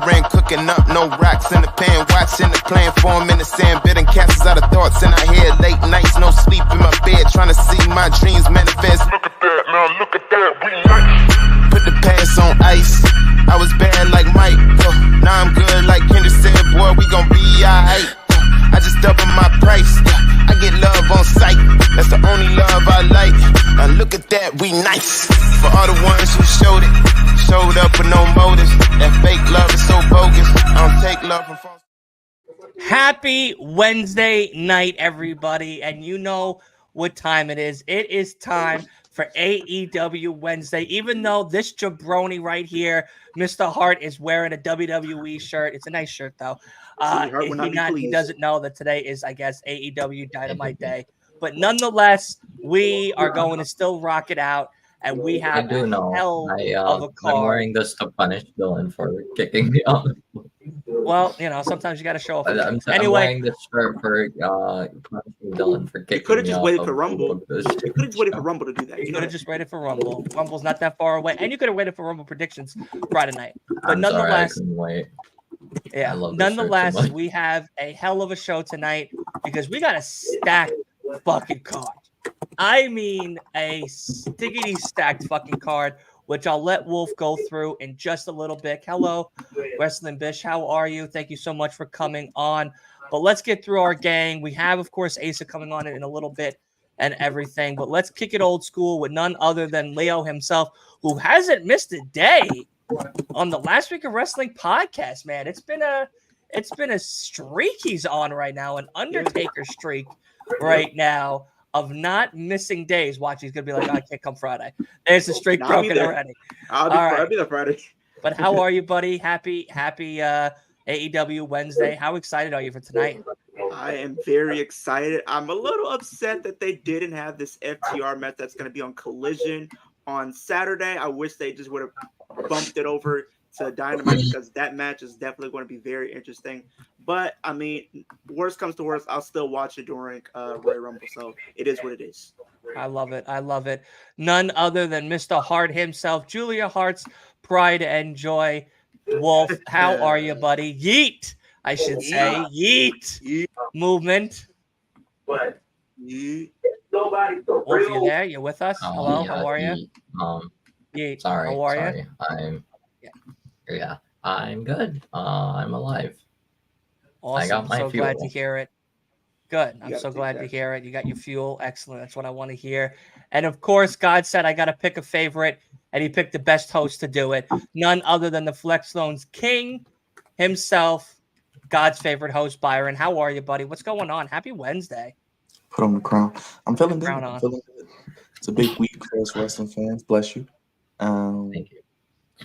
simmering, cooking up, no rocks in the pan, watching the plan form in the sand, bidding castles out of thoughts in our head, late nights, no sleep in my bed, trying to see my dreams manifest. Look at that, now look at that, we nice. Put the past on ice, I was bad like Mike, now I'm good like Kendrick said, boy, we gon' be alright. I just double my price, I get love on sight, that's the only love I like. Now look at that, we nice. For all the ones who showed up with no motives. That fake love is so bogus. I don't take love from false. Happy Wednesday night, everybody. And you know what time it is. It is time for AEW Wednesday. Even though this jabroni right here, Mr. Hart, is wearing a WWE shirt. It's a nice shirt, though. He doesn't know that today is, I guess, AEW Dynamite Day. But nonetheless, we are going to still rock it out. And we have hell of a card. I'm wearing this to punish Dylan for kicking me off. Well, you know, sometimes you got to show off. I'm wearing this shirt for punishing Dylan for kicking me off. You could have just waited for Rumble. You could have just waited for Rumble to do that. You could have just waited for Rumble. Rumble's not that far away. And you could have waited for Rumble predictions Friday night. But nonetheless, wait. Yeah, nonetheless, we have a hell of a show tonight because we got a stacked fucking card. I mean, a stickity stacked fucking card, which I'll let Wolf go through in just a little bit. Hello, Wrestling Bish. How are you? Thank you so much for coming on. But let's get through our gang. We have, of course, Asa coming on in a little bit and everything. But let's kick it old school with none other than Leo himself, who hasn't missed a day on the Last Week of Wrestling podcast, man. It's been a streak he's on right now, an Undertaker streak right now of not missing days. Watch, he's gonna be like, oh, I can't come Friday. There's the streak broken already. I'll be there Friday. But how are you, buddy? Happy AEW Wednesday. How excited are you for tonight? I am very excited. I'm a little upset that they didn't have this FTR match that's going to be on Collision on Saturday. I wish they just would have bumped it over to Dynamite because that match is definitely going to be very interesting. But, I mean, worst comes to worst, I'll still watch it during Royal Rumble. So it is what it is. I love it. I love it. None other than Mr. Hart himself, Julia Hart's pride and joy. Wolf, how are you, buddy? Yeet, I should say. Yeet. Movement. But Yeet. Wolf, you there? You with us? Hello, how are you? Yeet. Sorry. How are you? I'm good. I'm alive. Awesome. I got my so fuel. Glad to hear it. Good. I'm so glad to hear it. You got your fuel. Excellent. That's what I want to hear. And of course, God said I got to pick a favorite, and he picked the best host to do it. None other than the Flex Zone's king himself, God's favorite host, Byron. How are you, buddy? What's going on? Happy Wednesday. Put on the crown. I'm feeling good. Crown on. I'm feeling good. It's a big week for us wrestling fans. Bless you. Thank you.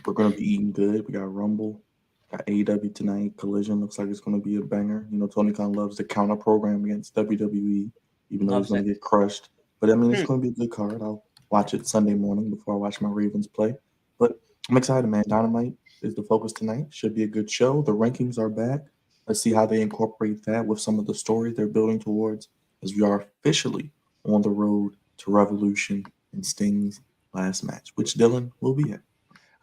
We're going to be eating good. We got Rumble. Got AEW tonight. Collision looks like it's going to be a banger. You know, Tony Khan loves the counter program against WWE, even though he's going to get crushed. But, I mean, it's going to be a good card. I'll watch it Sunday morning before I watch my Ravens play. But I'm excited, man. Dynamite is the focus tonight. Should be a good show. The rankings are back. Let's see how they incorporate that with some of the stories they're building towards as we are officially on the road to Revolution and Sting's last match, which Dylan will be at.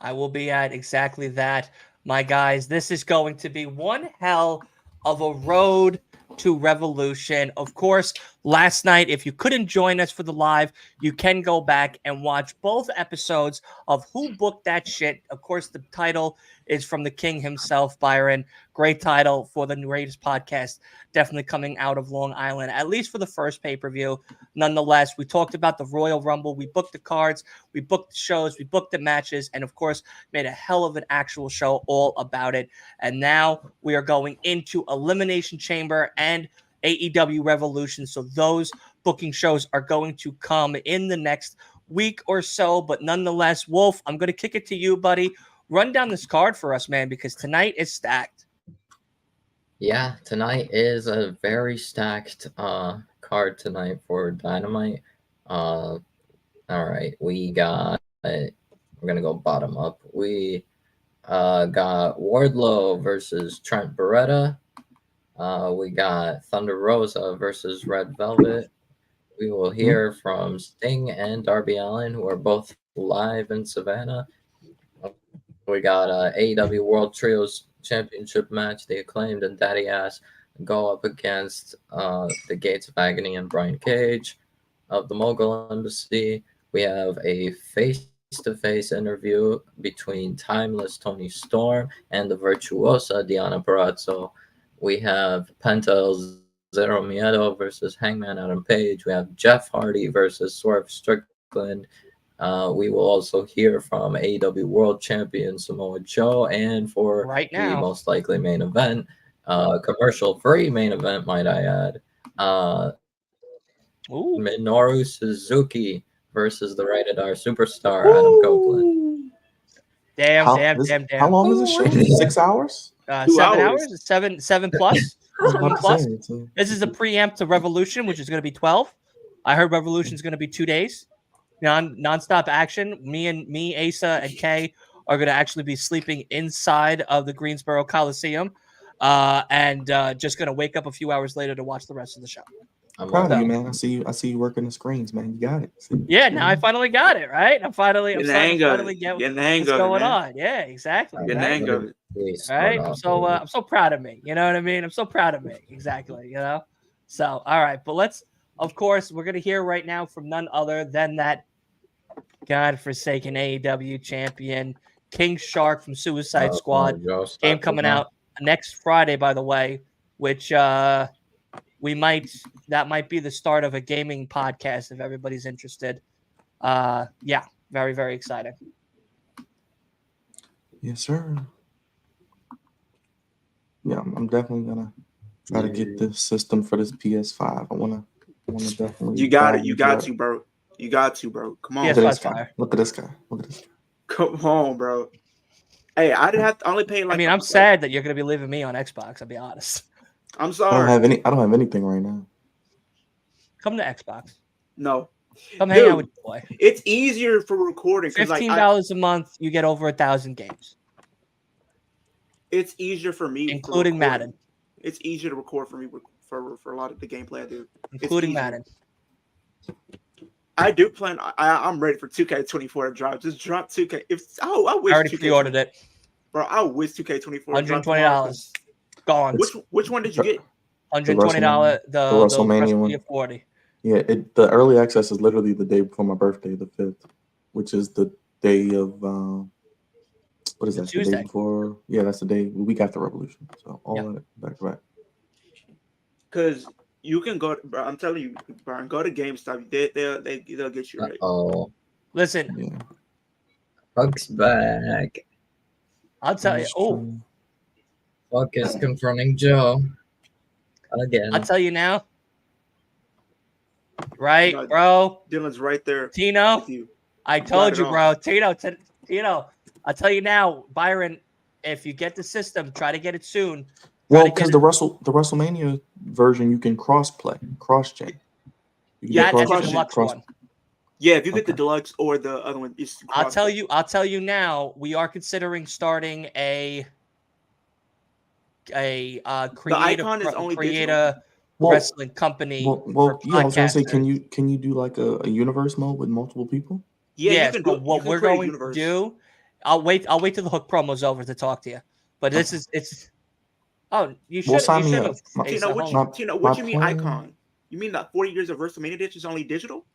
I will be at exactly that. My guys, this is going to be one hell of a road to Revolution. Of course, last night, if you couldn't join us for the live, you can go back and watch both episodes of Who Booked That Shit. Of course, the title is from the king himself, Byron. Great title for the greatest podcast, definitely coming out of Long Island, at least for the first pay-per-view. Nonetheless, we talked about the Royal Rumble. We booked the cards, we booked the shows, we booked the matches, and of course, made a hell of an actual show all about it. And now we are going into Elimination Chamber and AEW Revolution. So those booking shows are going to come in the next week or so. But nonetheless, Wolf, I'm going to kick it to you, buddy. Run down this card for us, man, because tonight is stacked. Yeah, tonight is a very stacked card tonight for Dynamite. All right, we're gonna go bottom up. We got Wardlow versus Trent Beretta. We got Thunder Rosa versus Red Velvet. We will hear from Sting and Darby Allin, who are both live in Savannah. We got AEW World Trios championship match. The Acclaimed and Daddy Ass go up against the Gates of Agony and Brian Cage of the Mogul Embassy. We have a face-to-face interview between Timeless Tony Storm and the Virtuosa Diana Perazzo. We have Penta Zero Miedo versus Hangman Adam Page. We have Jeff Hardy versus Swerve Strickland. We will also hear from AEW World Champion Samoa Joe, and for Right the now. most likely main event, commercial-free main event, might I add, Ooh. Minoru Suzuki versus the Rated R superstar Adam Copeland. Damn. How long is this show? 6 hours? 7 hours? Seven plus? I was about to Plus? say, so- This is a preamp to Revolution, which is going to be 12. I heard Revolution is going to be 2 days. Non-stop action. Me, Asa, and Kay are going to actually be sleeping inside of the Greensboro Coliseum, and just going to wake up a few hours later to watch the rest of the show. I'm Proud of So- you, man. I see you working the screens, man. You got it. See? Yeah, now I finally got it right. I'm finally Getting the hang of it. get Getting the hang what's of it, going man. on. Yeah, exactly. Getting the right? hang of it. Right? I'm so proud of me. You know what I mean? I'm so proud of me. Exactly. You know. So all right, but of course, we're gonna hear right now from none other than that godforsaken AEW champion King Shark from Suicide Squad. Game coming out next Friday, by the way, which that might be the start of a gaming podcast if everybody's interested. Yeah, very, very exciting. Yes, sir. Yeah, I'm definitely gonna try to get the system for this PS5. I wanna definitely. You got dive it. You into got that. to, bro. You got to, bro. Come on. PS5 Look at this fire. guy. Look at this guy. Look at this guy. Come on, bro. Hey, I didn't have to only pay like. I mean, I'm sad that you're going to be leaving me on Xbox. I'll be honest. I'm I sorry. don't have anything right now. Come to Xbox. No, Come hang Dude, out with your boy. it's easier for recording because $15 a month, you get over 1,000 games, it's easier for me, including for recording. Madden. It's easier to record for me for a lot of the gameplay I do. Including easier. Madden. I do plan. I'm ready for 2K24 to drop. Just drop 2K. I wish I already 2K pre-ordered it. Bro, I wish 2K24. $120. Gone. Which one did you get? $120. The WrestleMania one. 40. Yeah, the early access is literally the day before my birthday, the 5th, which is the day of what is that? The Tuesday. day before? Yeah, that's the day week after Revolution. So all of it back to back. Because you can go. Bro, I'm telling you, Brian, go to GameStop. They'll get you right. Oh, Listen, Yeah. Huck's back. I'll tell you. That's Oh, true. Huck is confronting Joe again. I'll tell you now. Right, No, bro? Dylan's right there Tino, with you. I Got told it you, on. bro. Tino, I'll tell you now, Byron, if you get the system, try to get it soon. Well, to get because the WrestleMania version you can cross play, cross chain. That and the cross- deluxe one. Yeah, if you get the Okay. deluxe or the other one, it's I'll tell you now, we are considering starting a icon is only create digital? a wrestling company. Well, for yeah, I was gonna say, podcasters. can you do like a universe mode with multiple people? Yeah, Yes, you can but do. what you can we're create a going universe. to do, I'll wait till the hook promo's over to talk to you. But it's. Oh, you should. Well, sign you me should up. have. Tino, what My- you, Tino, what my you mean plan- icon? You mean that 40 years of WrestleMania edition is only digital?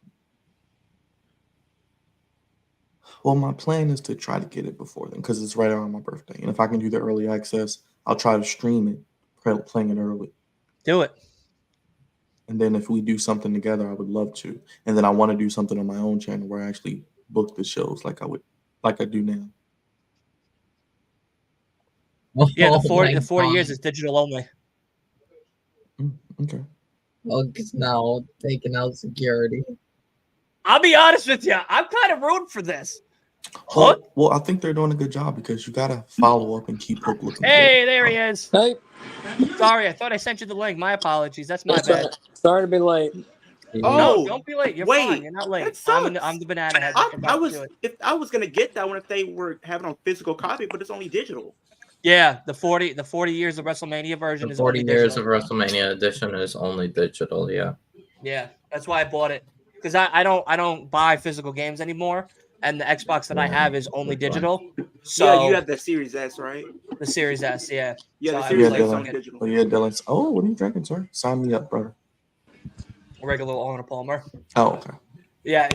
Well, my plan is to try to get it before then because it's right around my birthday, and if I can do the early access, I'll try to stream it, playing it early. Do it. And then if we do something together, I would love to. And then I want to do something on my own channel where I actually book the shows like I do now. Yeah, Oh the 40 my the 40 years God. is digital only. Okay. Huck's now taking out security. I'll be honest with you. I'm kind of rooting for this. Hook? Well, I think they're doing a good job because you gotta follow up and keep Hook looking. Hey, there he is. Hey, Sorry, I thought I sent you the link. My apologies. That's my that's bad. right. Sorry to be late. Oh, No, don't be late. You're wait, fine. You're not late. that I'm sucks. the banana head. I was gonna get that one if they were having on physical copy, but it's only digital. Yeah, the 40 years of WrestleMania version The is 40 only years digital. of WrestleMania edition is only digital. Yeah. Yeah, that's why I bought it because I don't buy physical games anymore. and the Xbox that I have is only digital. Yeah, So you have the Series S, right? the Series S, yeah. Yeah, So the I Series was S is like, only fuck it, digital. Oh yeah, Dylan. Oh, what are you drinking, sir? Sign me up, brother. a regular Arnold Palmer. Oh, okay. Yeah,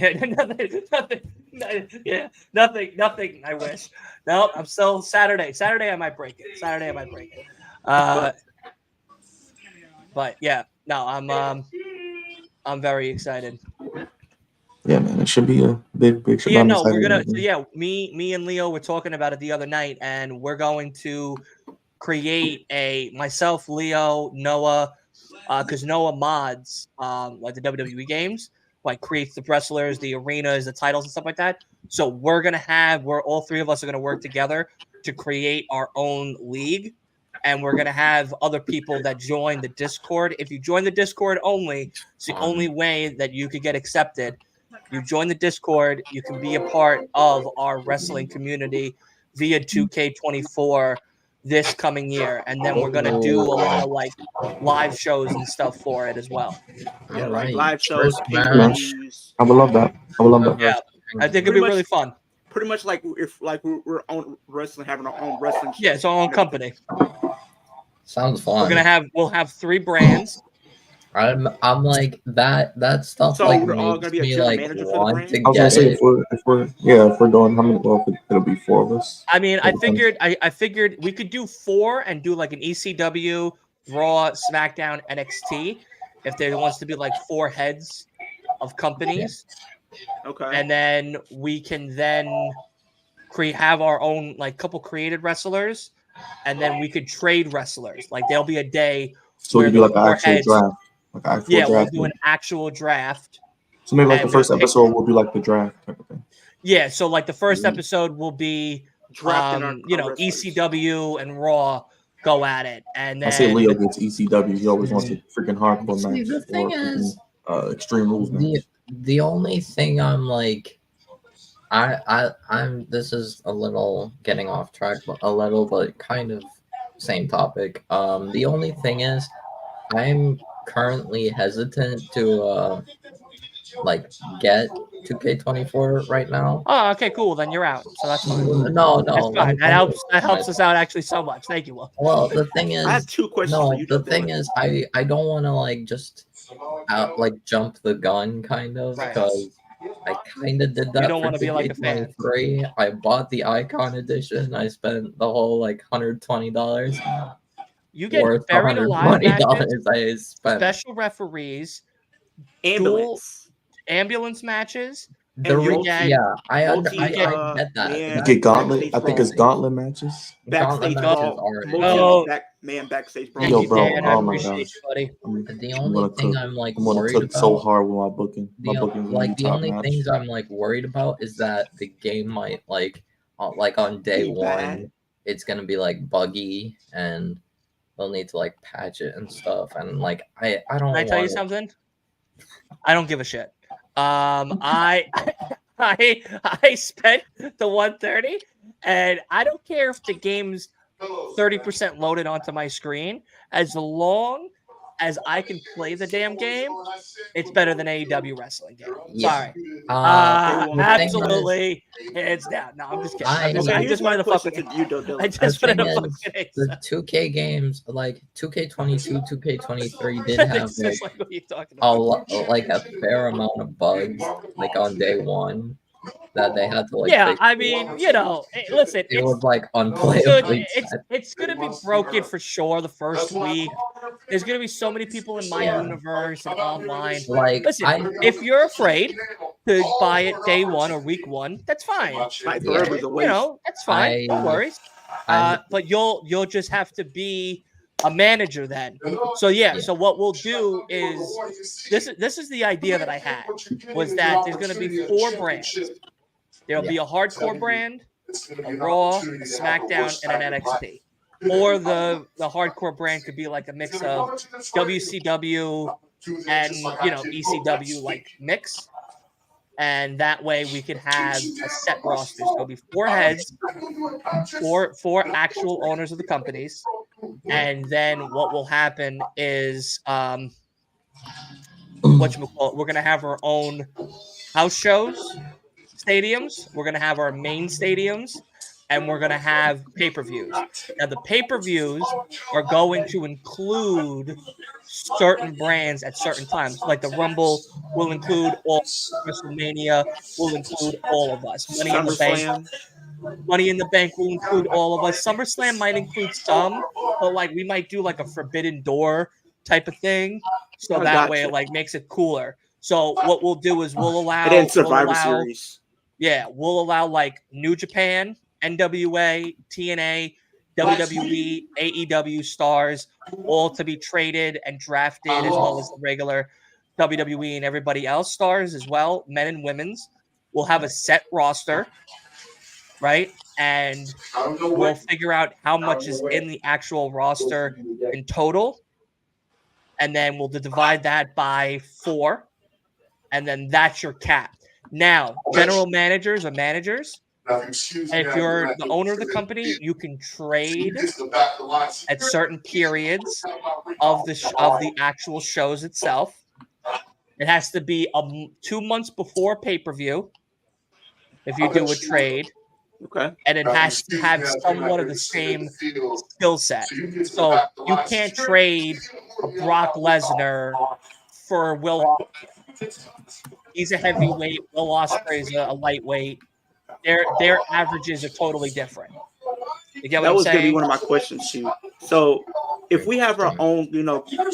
nothing. I wish. No, I'm still Saturday. Saturday, I might break it. But yeah, no, I'm very excited. Yeah, man, it should be a big ship. Yeah, I'm no, we're excited gonna. about it, So man. yeah, me and Leo were talking about it the other night, and we're going to create myself, Leo, Noah, because Noah mods like the WWE games, like creates the wrestlers, the arenas, the titles, and stuff like that. So we're all three of us are gonna work together to create our own league, and we're gonna have other people that join the Discord. If you join the Discord only, it's the only way that you could get accepted. You join the Discord, you can be a part of our wrestling community via 2K24 this coming year, and then we're gonna do a lot of like live shows and stuff for it as well. Yeah, Like right. live shows, First pay-per-views. I would love that. Yeah, I think it'd be Pretty much- really fun. Pretty much like if like we're on wrestling, having our own wrestling. Yeah, it's our own company. Sounds fun. We'll have 3 brands. I'm like that stuff. So like we're all makes gonna be a me general like manager for the want brand? to I was gonna get say it. if we're doing how many? Well, it'll be 4 of us. I mean, I figured we could do 4 and do like an ECW, Raw, SmackDown, NXT, if there wants to be like 4 heads of companies, Okay. and then we can then have our own like couple created wrestlers, and then we could trade wrestlers. Like there'll be a day So we where can do the like an 4 actual heads. draft. Like an actual Yeah, we'll draft. do an actual draft. So maybe like and the first we'll pick- episode will be like the draft type of thing. Yeah, so like the first episode will be Drafting our wrestlers. ECW and Raw go at it, and I say then Leo gets ECW. He always wants a freaking hardcore See, match the thing or freaking, is, extreme rules match. the only thing I'm like, I'm this is a little getting off track, but a little, but kind of same topic. The only thing is, I'm currently hesitant to like get 2K24 right now. oh, okay, cool. Then you're out, so that's fine. No, That's let fine. me That helps. That finish helps us out actually so much. Thank you, Will. Well, the thing is, I have 2 questions no, for you. the though, thing Dylan. is, I don't want to like just like jump the gun kind of Right. because I kind of did that. You don't want to be like a fan. 3. I bought the Icon edition. I spent the whole like $120. You get Worth buried alive matches, $120 I spent. special referees, dual Ambulance. ambulance matches. The and re- you get yeah, I multi, get that. man, You get gauntlet. backstage I think it's brawl. gauntlet matches. Backstage Gauntlet brawl. matches already. Oh. Backstage brawl. Thank Yo, you, bro, Dan. I oh my appreciate gosh. you, buddy. The I'm only gonna thing cook. I'm like I'm gonna worried cook about. so hard with my booking. My booking's gonna Like be the top only notch. things I'm like worried about is that the game might like on day Be 1 bad. it's gonna be like buggy and they'll need to like patch it and stuff and like I don't Can I tell you want something? I don't give a shit. I spent the 130, and I don't care if the game's 30% loaded onto my screen, as long as I can play the damn game. It's better than AEW wrestling game. Yeah. Sorry. the thing is- Absolutely. It's down. No, I'm just kidding. I- I Okay, just wanted to fuck with you. you, Dylan. I just The wanted to thing fuck is, with the 2K games like 2K22, 2K23 did have It's like just like what you're talking about. like a fair amount of bugs like on day 1 that they had to like Yeah, fix. I mean, you know, listen, It was like dude, unplayably it's gonna be broken for sure the first week. There's gonna be so many people in my universe and online. like Listen, if you're afraid to buy it day 1 or week 1, that's fine. Like, Yeah. forever's a You waste. know, that's fine. No worries. But you'll just have to be a manager then. So yeah. So what we'll do is this is the idea that I had was that there's gonna be 4 brands. There'll be a hardcore brand, a Raw, a SmackDown, and an NXT. Or the hardcore brand could be like a mix of WCW and ECW like mix. And that way we could have a set roster. So it'll be 4 heads, four actual owners of the companies. And then what will happen is whatchamacallit, we're gonna have our own house shows, stadiums, we're gonna have our main stadiums, and we're gonna have pay-per-views. Now the pay-per-views are going to include certain brands at certain times. Like the Rumble will include all, WrestleMania will include all of us. SummerSlam. Money in the Bank will include all of us. SummerSlam might include some, but like we might do like a Forbidden Door type of thing, so that way it like makes it cooler. So what we'll do is we'll allow, and then Survivor Series. Yeah, we'll allow like New Japan, NWA, TNA, WWE, AEW stars all to be traded and drafted, as well as the regular WWE and everybody else stars as well, men and women's. We'll have a set roster, right? And we'll figure out how much is in the actual roster in total. And then we'll divide that by 4. And then that's your cap. Now, general managers or managers, if you're the owner of the company, you can trade at certain periods of the actual shows itself. It has to be 2 months before pay-per-view if you do a trade. Okay. And it has to have somewhat of the same skill set. So you can't trade a Brock Lesnar for Will. He's a heavyweight. Will Ospreay's a lightweight. Their averages are totally different. You get what I'm saying? That was going to be one of my questions too. So if we have our own,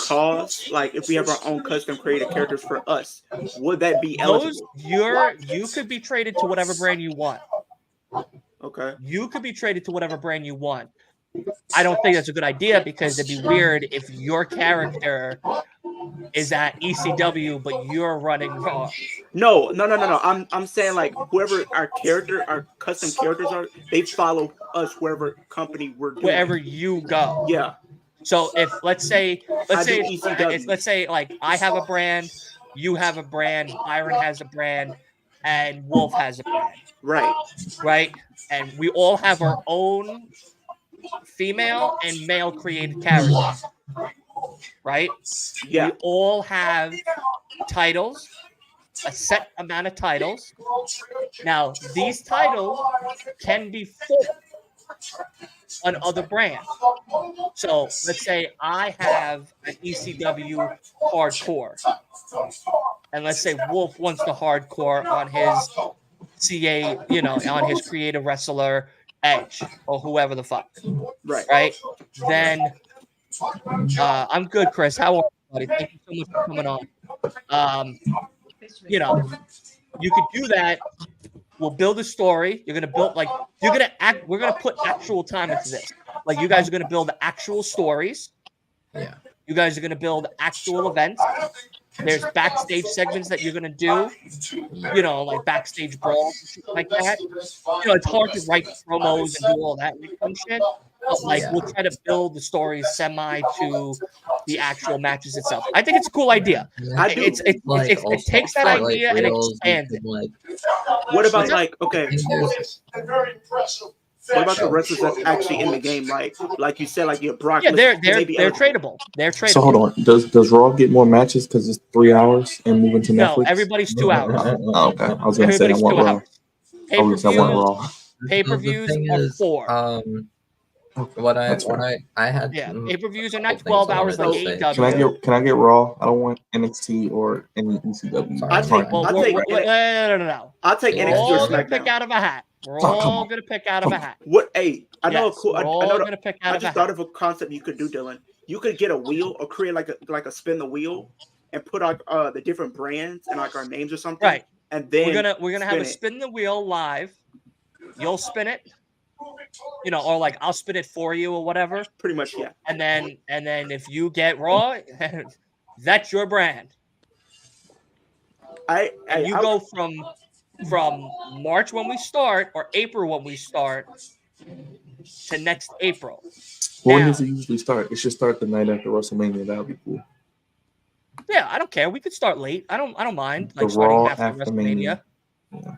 cause, like if we have our own custom created characters for us, would that be eligible? You could be traded to whatever brand you want. Okay. You could be traded to whatever brand you want. I don't think that's a good idea because it'd be weird if your character is at ECW but you're running Raw. No. I'm saying like whoever our custom characters are, they follow us wherever company we're doing. Wherever you go. Yeah. So if let's say like I have a brand, you have a brand, Byron has a brand, and Wolf has a brand. Right. And we all have our own female and male created characters. Right? Yeah. We all have titles, a set amount of titles. Now, these titles can be fought on other brands. So let's say I have an ECW hardcore. And let's say Wolf wants the hardcore on his CA, on his creative wrestler Edge or whoever the fuck. Right? Then I'm good, Chris. How are you, buddy? Thank you so much for coming on. You could do that. We'll build a story. We're gonna put actual time into this. Like you guys are gonna build actual stories. Yeah. You guys are gonna build actual events. There's backstage segments that you're gonna do, like backstage brawls like that. It's hard to write promos and do all that shit. But we'll try to build the stories semi to the actual matches itself. I think it's a cool idea. It takes that idea and expands it. What about what about the wrestlers that's actually in the game? Like you said, like your Brock. Yeah, they're tradable. They're tradable. So hold on. Does Raw get more matches because it's 3 hours and moving to Netflix? No, everybody's 2 hours. Oh, okay. I was gonna say I want Raw. Pay-per-views are 4. Pay-per-views are not 12 hours like AEW. Can I get Raw? I don't want NXT or any ECW. I'll take No. I'll take NXT or SmackDown. Pick out of a hat. We're all gonna pick out of a hat. What? Hey, I know a cool. I just thought of a concept you could do, Dylan. You could get a wheel or create like a spin the wheel and put out the different brands and like our names or something. Right. And then we're gonna have a spin the wheel live. You'll spin it. Or like I'll spin it for you or whatever. Pretty much, yeah. And then if you get Raw, that's your brand. You go from March when we start or April when we start to next April. When does it usually start? It should start the night after WrestleMania. That would be cool. Yeah, I don't care. We could start late. I don't mind. Like starting after WrestleMania.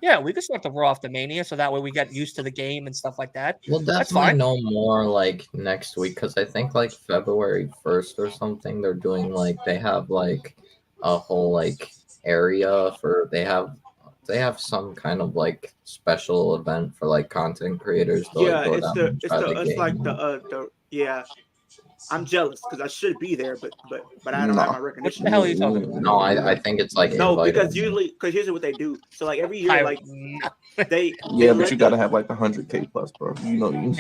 Yeah, we could start the Raw after Mania, so that way we get used to the game and stuff like that. We'll definitely know more like next week because I think like February 1st or something they're doing they have like a whole like area for they have they have some kind of like special event for like content creators to like go down and try the game. Like the yeah. I'm jealous because I should be there, but I don't have my recognition. What the hell are you talking about? No, I think it's like no, invited. because usually here's what they do. So like every year, like they but you gotta have like 100K plus, bro. You know,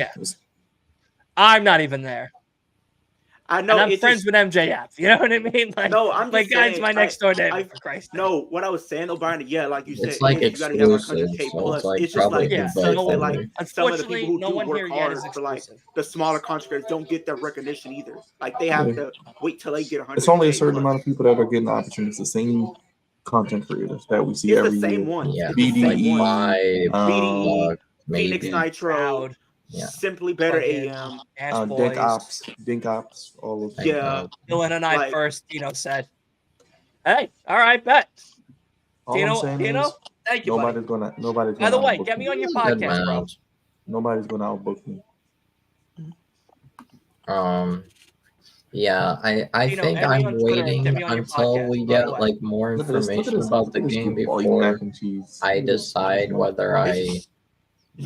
I'm not even there. I know. And I'm friends with MJF. You know what I mean? Like, no, I'm like guy's my next door neighbor. For Christ's sake. No, what I was saying, O'Brien. Yeah, like you said, it's like you gotta have like 100K so plus. It's, like it's just like unfortunately, some of the people who no do one work here hard yet is for like exclusive. the smaller content creators don't get their recognition either. Like they have to wait till they get 100. It's only a certain amount of people that are getting the opportunity. It's the same content creators that we see every year. It's the same one. Yeah, BDE, BDE, Phoenix maybe. Nitro, Yeah. Simply Better AM, Dink Ops, all of them. Yeah, Dylan and I first, said, "Hey, all right, bet." All I'm saying is, thank you. Nobody's gonna. By the way, get me on your podcast, bro. Nobody's gonna outbook me. Yeah, I think I'm waiting until we get like more information about the game before I decide whether I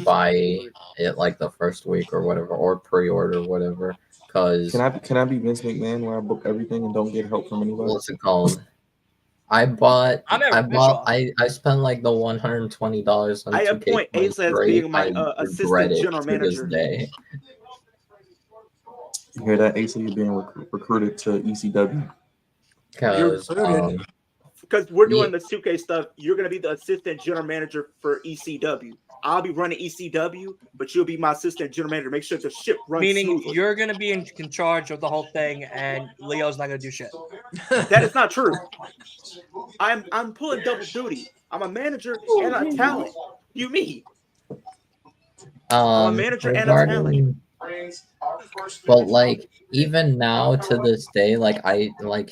buy it like the first week or whatever, or pre-order whatever. Cause can I be Vince McMahon where I book everything and don't get help from anybody? What's it called? I spent like the $120 on I appoint Ace as being my assistant general manager. Day. You hear that, Ace? You're being recruited to ECW. Because we're doing the 2K stuff. You're gonna be the assistant general manager for ECW. I'll be running ECW, but you'll be my assistant general manager. Make sure the ship runs smoothly. You're going to be in charge of the whole thing, and Leo's not going to do shit. That is not true. I'm pulling double duty. I'm a manager and a talent. You mean? I'm a manager and a talent. But like even now to this day, like I like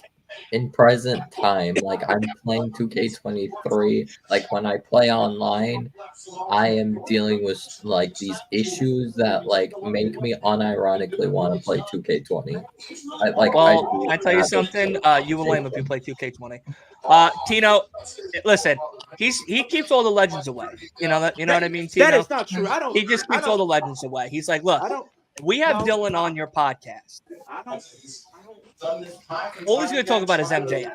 in present time, like I'm playing 2K23. Like when I play online, I am dealing with like these issues that like make me unironically want to play 2K20. I tell you something. You will lame if you play 2K20. Tino, listen, he keeps all the legends away. You know what I mean, Tino? That is not true. He just keeps all the legends away. He's like, look, we have Dylan on your podcast. All he's going to talk about is MJF.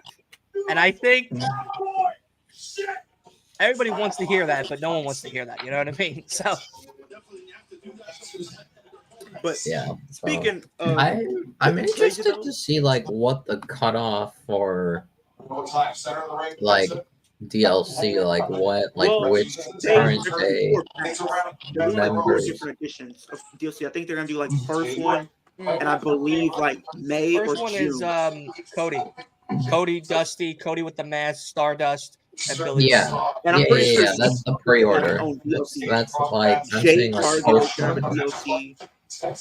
And I think everybody wants to hear that, but no one wants to hear that. You know what I mean? So, but yeah. Speaking of, I'm interested to see like what the cutoff for like DLC, like what, like which current day members. Different editions of DLC. I think they're gonna do like first one, and I believe like May first or one June. Is Cody, Dusty, Cody with the mask, Stardust, and Billy. Yeah, and I'm pretty sure that's the pre-order. That's like I'm saying like DLC.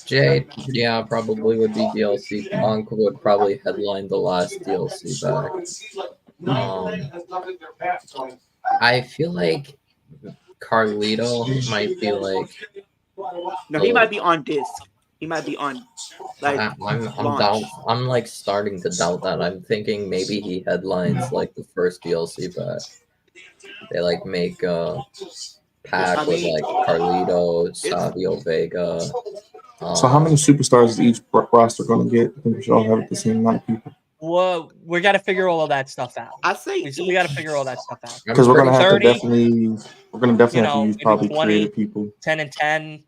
Jay, yeah, probably would be DLC. Punk would probably headline the last DLC back. I feel like Carlito might be like. No, he might be on disc. He might be on. Like I'm like starting to doubt that. I'm thinking maybe he headlines like the first DLC back. They like make a pack with like Carlito, Savio Vega. So how many superstars is each roster going to get? I think we should all have the same amount of people. Well, we got to figure all of that stuff out. I say we got to figure all that stuff out because we're going to have to definitely have to use probably 20, creative people. 10 and 10.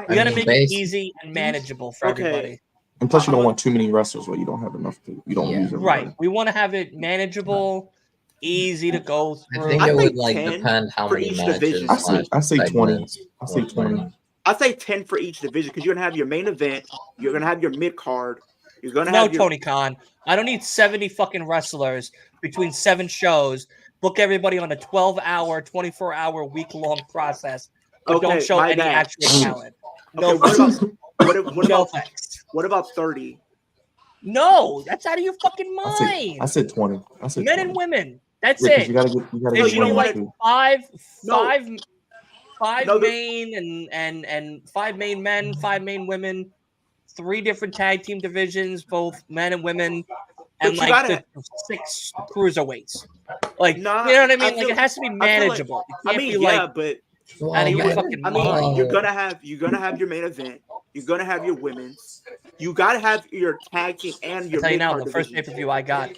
We got to make it easy and manageable for everybody. And plus, you don't want too many wrestlers where you don't have enough to. You don't use them. Right. We want to have it manageable, easy to go through. I think it would like depend how many matches. I say 20. I say 20. I say 10 for each division because you're gonna have your main event, you're gonna have your mid card, you're gonna have your... Tony Khan. I don't need 70 fucking wrestlers between 7 shows. Book everybody on a 12-hour, 24-hour, week-long process, but don't show any actual talent. No, what about 30? No, that's out of your fucking mind. I said 20. I said men 20. and women. That's it. You gotta get you know, like five main and 5 main men, 5 main women, 3 different tag team divisions, both men and women, and like 6 cruiserweights. Like, Nah, you know what I I mean? Like, feel- it has to be I feel like- manageable. You I can't mean, be yeah, like, but Well, out of your yeah, fucking I mean, mind. you're gonna have your main event. You're gonna have your women's. You gotta have your tag team and I your tell you mid now, card the first division. pay-per-view I got,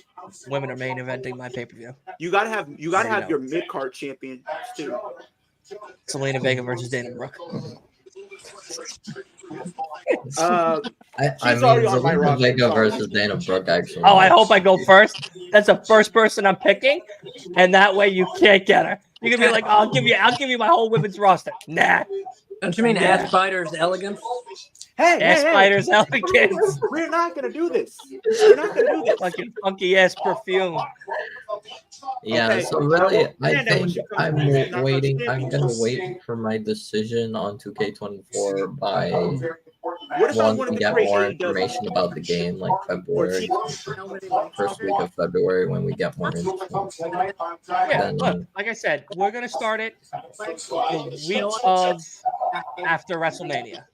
women are main eventing my pay-per-view. You gotta have know. your mid card champion too. Selena Vega versus Dana Brooke. Uh, I She's already mean, on my Zelina roster, Vega sorry. versus Dana Brooke actually. Oh, I hope I go first. That's the first person I'm picking, and that way you can't get her. You can be like, I'll give you my whole women's roster. Nah. Don't you mean Yeah. Ass Spider's elegance? hey, Ass spiders, elegance, We're not gonna do this. We're not gonna do this. fucking funky ass perfume. Yeah, Okay, so really, I Amanda, when think she comes I'm back, knock out waiting. the I'm gonna wait for my decision on 2K24 by What if I one wanted to to get create more AEW? information about the game, like February, first week of February when we get more info. Yeah, Then, look, like I said, we're gonna start it the week of after WrestleMania.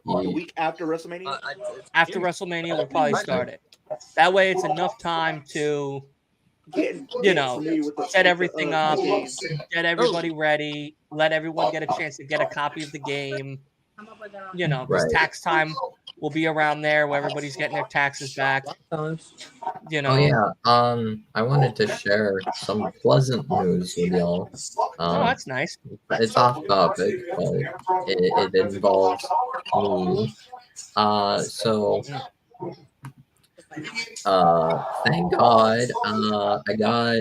The week after WrestleMania. After WrestleMania, we'll probably start it. That way, it's enough time to you know, familiar with the- set with the, everything up, game. get everybody ready, let everyone get a chance to get a copy of the game. You know, because Right. tax time will be around there where everybody's getting their taxes back. You know, oh yeah, I wanted to share some pleasant news with y'all. oh, that's nice. It's off topic, but it involves me. So thank God, I got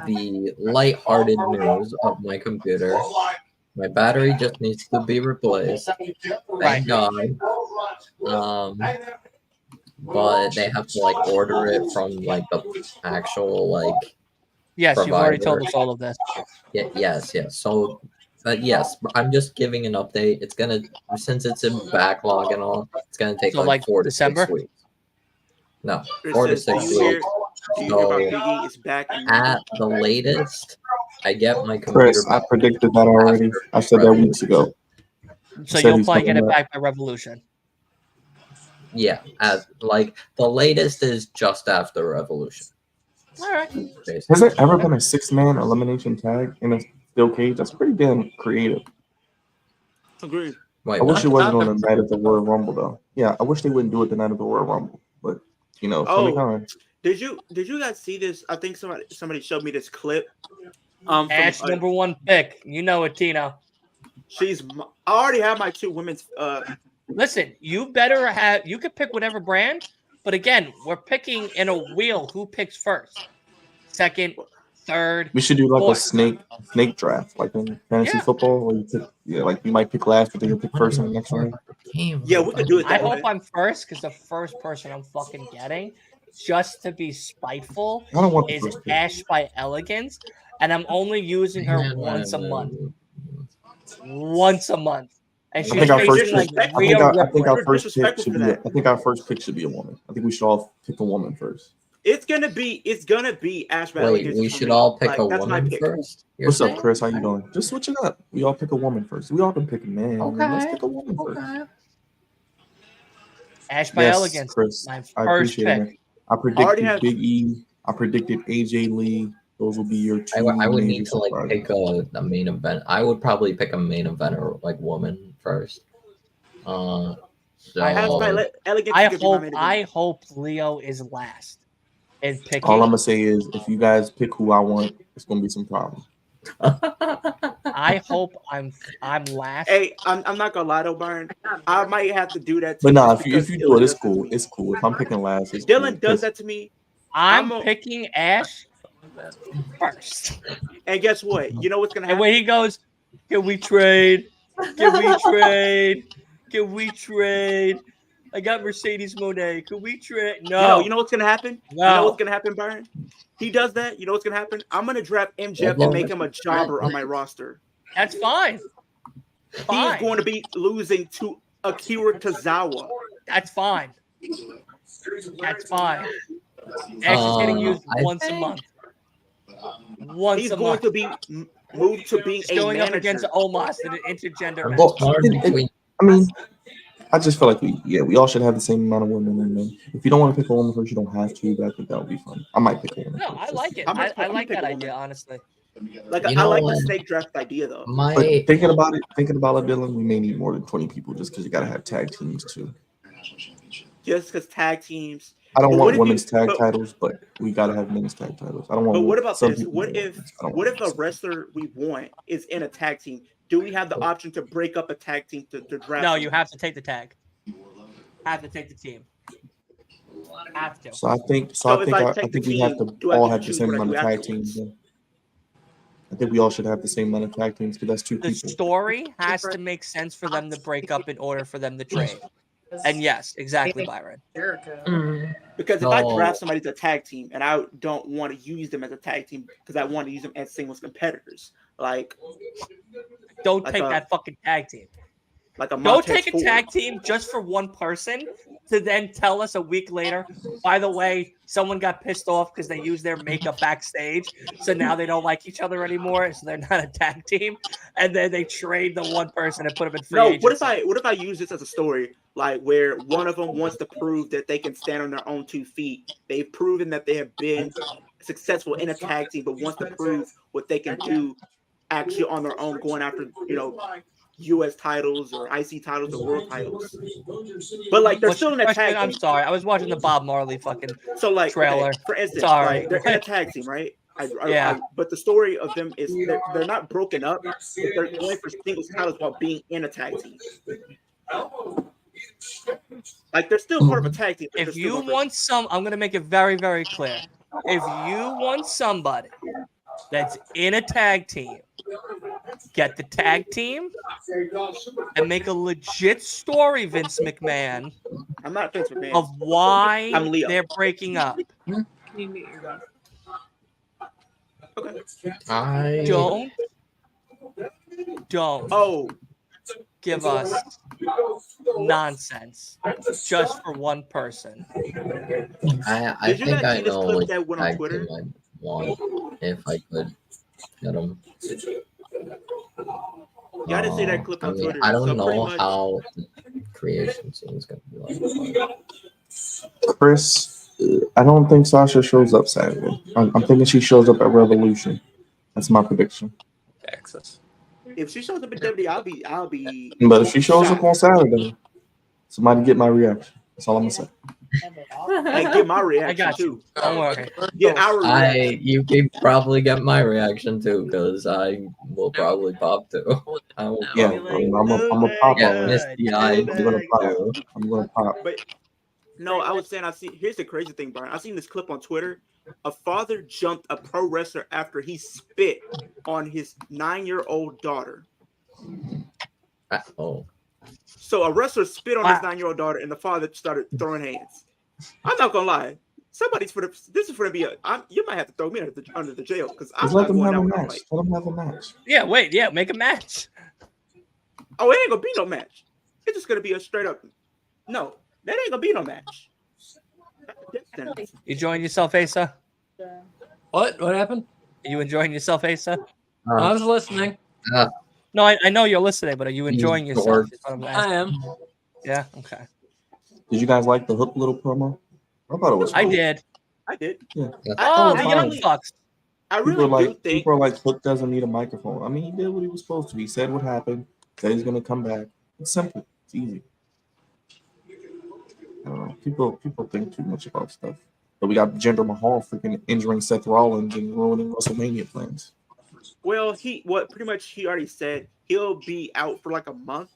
the lighthearted news of my computer. My battery just needs to be replaced. Right. Thank God. But they have to like order it from like the actual like Yes, you've already provider. told us all of this. Yeah, yes. So, yes, I'm just giving an update. It's gonna, since it's in backlog and all, it's gonna take So, like, 4 to December? 6 weeks. No, Chris 4 to says, do 6 you hear? weeks. Do you hear about So, Biggie is back? in at the latest, I get my computer Chris, I back predicted that already. after I said that weeks Revolution. ago. So Said you'll he's probably get coming it back. back by Revolution. Yeah, at like the latest is just after Revolution. All right. Basically. Has there ever been a 6-man elimination tag in a steel cage? That's pretty damn creative. Agreed. Wait, I wish what? it wasn't on the night of the Royal Rumble though. Yeah, I wish they wouldn't do it the night of the Royal Rumble. But you know, Tony Khan. Did you guys see this? I think somebody showed me this clip. From, Ash number one pick. You know it, Tino. I already have my 2 women's. Listen, you better have. You could pick whatever brand, but again, we're picking in a wheel. Who picks first, second, third? We should do like fourth. a snake draft, like in fantasy Yeah. football, where you pick, like you might pick last, but then you pick first in the next round. Yeah, we could do it I that hope way. I'm first because the first person I'm fucking getting, just to be spiteful, I don't want the is first pick. Ash by Elegance, and I'm only using her once a month. Once a month. And I she's think our first facing like pick. I Rhea think our Ripley. first pick Disrespectful should for be. that. I think our first pick should be a woman. I think we should all pick a woman first. It's gonna be Ash by Wait, Elegance we for should me. all pick Like, a that's my woman pick. first? You're What's saying? up, Chris? How you doing? Just switch it up. We all pick a woman first. We all can pick a man. Okay. Let's pick a woman first. Ash by Yes, Elegance. Chris. My I first appreciate pick. it. Man. I predicted Big E. I predicted AJ Lee. Those will be your 2. I would major need to like surprises. pick a main event. I would probably pick a main eventer like woman first. So Ash by Elegance. I is gonna be my main hope Leo is last in picking. All I'm gonna say is, if you guys pick who I want, it's gonna be some problems. I hope I'm last. Hey, I'm not gonna lie though, Byron. I might have to do that. But no, nah, if you do it, it's cool. It's cool. If I'm picking last, it's Dylan cool. does that to me, I'm I'm a- picking Ash first. and guess what? You know what's gonna And happen? when he goes, can we trade? Can we trade? Can we trade? I got Mercedes Monet. Can we trade? No. You know what's gonna happen? No. You know what's gonna happen, Byron? He does that. You know what's gonna happen? I'm gonna draft MJF and make him a jobber on my roster. That's fine. He is Fine. going to be losing to Akira Tozawa. That's fine. That's fine. Ash is getting used I once a think- month. Once He's a going month. to be moved to being He's a going manager. up against Omos in an intergender I'm match. Well, torn between. I mean, I just feel like we all should have the same amount of women and men. If you don't want to pick a woman first, you don't have to, but I think that would be fun. I might pick a woman No, first. I like it. I'm gonna I like pick that a idea, woman. honestly. Like You I know like what? the snake draft idea though. But thinking about it, Dylan, we may need more than 20 people just because you got to have tag teams too. Just because tag teams. I don't But what want if women's you- tag but- titles, but we got to have men's tag titles. I don't want. But what about some this? people What want if women's. I don't what want if a men's. wrestler we want is in a tag team? Do we have the option to break up a tag team to draft? No, them? you have to take the tag. Have to take the team. Have to. So I think So if I I take think the we have team, to do I all get to have the choose same what I amount do of tag afterwards? teams. Then. I think we all should have the same amount of tag teams because that's two The people. story has to make sense for them to break up in order for them to trade. And yes, exactly, Byron. Jericho. Because if I No. draft somebody to a tag team and I don't want to use them as a tag team because I want to use them as singles competitors, like Don't Like take a- that fucking tag team. a Don't Montez take a Ford. tag team just for one person to then tell us a week later, by the way, someone got pissed off because they used their makeup backstage. So now they don't like each other anymore. So they're not a tag team. And then they trade the one person and put them in free No, agency. what if I use this as a story, like where one of them wants to prove that they can stand on their own 2 feet. They've proven that they have been successful in a tag team, but wants to prove what they can do actually on their own, going after U.S. titles or IC titles or world titles. But like they're What's still your in a question? tag I'm team. sorry. I was watching the Bob Marley fucking So like trailer. okay, for instance, Sorry. like they're in a tag team, right? Yeah. But the story of them is they're not broken up. But they're going for singles titles while being in a tag team. Like they're still part of a tag team. But they're If still you going for- want I'm going to make it very, very clear. If you want somebody that's in a tag team, get the tag team and make a legit story, Vince McMahon, I'm not Vince McMahon. of why I'm Leo. they're breaking up. Okay. I Don't Oh, give us nonsense just for one person. I Did you think guys I see this know clip which that went on tag Twitter? team I want if I could get them. Y'all didn't see that clip on Twitter. I don't So pretty know much- how the creation scene is going to be like. Chris, I don't think Sasha shows up Saturday. I'm thinking she shows up at Revolution. That's my prediction. Texas. if she shows up in WWE, I'll be. But if she shows up shocked. on Saturday, somebody get my reaction. That's all I'm gonna say. And get my reaction I got you. too. Don't worry. Get our reaction. You can probably get my reaction too, because I will probably pop too. I will Yeah, probably I'm a pop get on. misty eyed. I'm gonna pop. I'm gonna pop. But no, I was saying here's the crazy thing, Brian. I seen this clip on Twitter. A father jumped a pro wrestler after he spit on his 9-year-old daughter. Oh, So a wrestler spit on his Wow. 9-year-old daughter, and the father started throwing hands. I'm not gonna lie. This is for to be you might have to throw me under the jail because I'm Just let not them going have a down with no match. fight. Let them have a match. Yeah, wait. Yeah, make a match. Oh, it ain't gonna be no match. It's just gonna be a straight up. No, that ain't gonna be no match. You enjoying yourself, Asa? What? What happened? Are you enjoying yourself, Asa? I was listening. No, I know you're listening, but are you enjoying He's yourself? bored. Is what I'm I asking. am. Yeah, okay. Did you guys like the Hook little promo? I thought it was. I cool. did. I did. Yeah. Oh, the fine. young fucks. I People really are do like, think. people are like, Hook doesn't need a microphone. I mean, he did what he was supposed to. He said what happened. Said he's gonna come back. It's simple. It's easy. I don't know. People think too much about stuff. But we got Jinder Mahal freaking injuring Seth Rollins and ruining WrestleMania plans. Well, pretty much he already said he'll be out for like a month.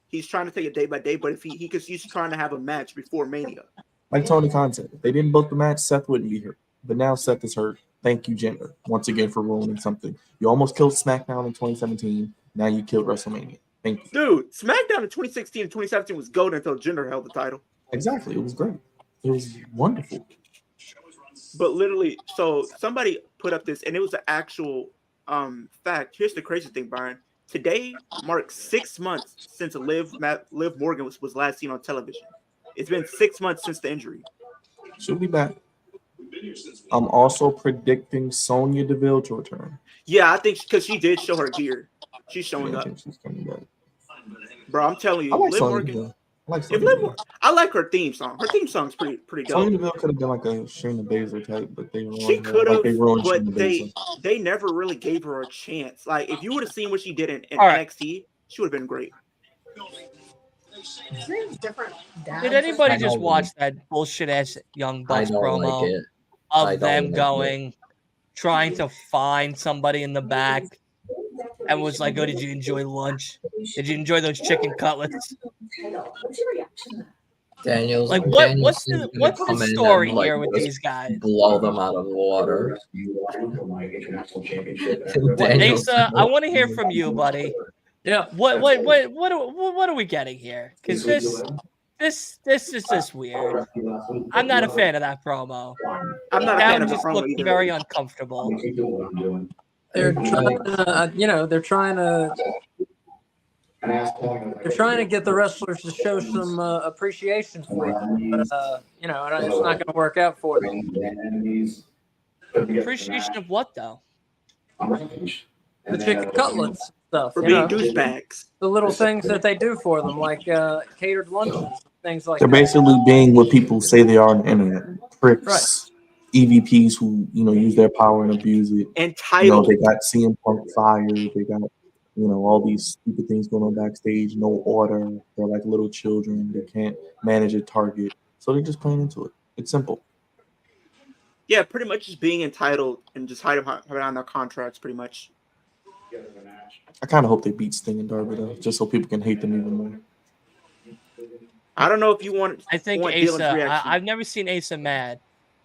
He's trying to take it day by day, but if he's trying to have a match before Mania. Like Tony Khan said, if they didn't book the match, Seth wouldn't be here. But now Seth is hurt. Thank you, Jinder, once again for ruining something. You almost killed SmackDown in 2017. Now you killed WrestleMania. Thank you. Dude, SmackDown in 2016 and 2017 was gold until Jinder held the title. Exactly. It was great. It was wonderful. But literally, so somebody put up this, and it was an actual fact. Here's the crazy thing, Byron. Today marks 6 months since Liv Morgan was last seen on television. It's been 6 months since the injury. She'll be back. I'm also predicting Sonya Deville to return. Yeah, I think because she did show her gear. She's showing I up. think she's coming back. Bro, I'm telling I you, like Liv Sonya Morgan. Deville. like If Sonya. Liv, I like her theme song. Her theme song's pretty Sonya dope. Deville could have been like a Shayna Baszler type, but they She ruined her. could have, Like they ruined but Shayna Baszler. they never really gave her a chance. Like if you would have seen what she did in All right. NXT, she would have been great. Did anybody I just don't watch that bullshit ass Young I Bucks don't promo like it. I of don't them like going, trying to find somebody in the back, and was like, "Oh, did you enjoy lunch? Did you enjoy those chicken cutlets?" Daniel's Like, what's the story here with these guys? Blow them out of the water. Daniel's Asa, I want to hear from you, buddy. Yeah. What are we getting here? Because this is just weird. I'm not a fan of that promo. I'm not a That fan of the just promo looked either. very uncomfortable. They're trying to, they're trying to get the wrestlers to show some appreciation for them, but it's not going to work out for them. Appreciation of what though? The chicken cutlets stuff, For being douchebags. the little things that they do for them, like catered lunches, things like They're that. basically being what people say they are on the internet. Pricks, EVPs who use their power and abuse it. Entitled. They got CM Punk fired. They got all these stupid things going on backstage. No order. They're like little children. They can't manage a target, so they're just playing into it. It's simple. Yeah, pretty much just being entitled and just hiding behind their contracts, pretty much. I kind of hope they beat Sting and Darby though, just so people can hate them even more. I don't know if you want. I think Asa. I've never seen Asa mad,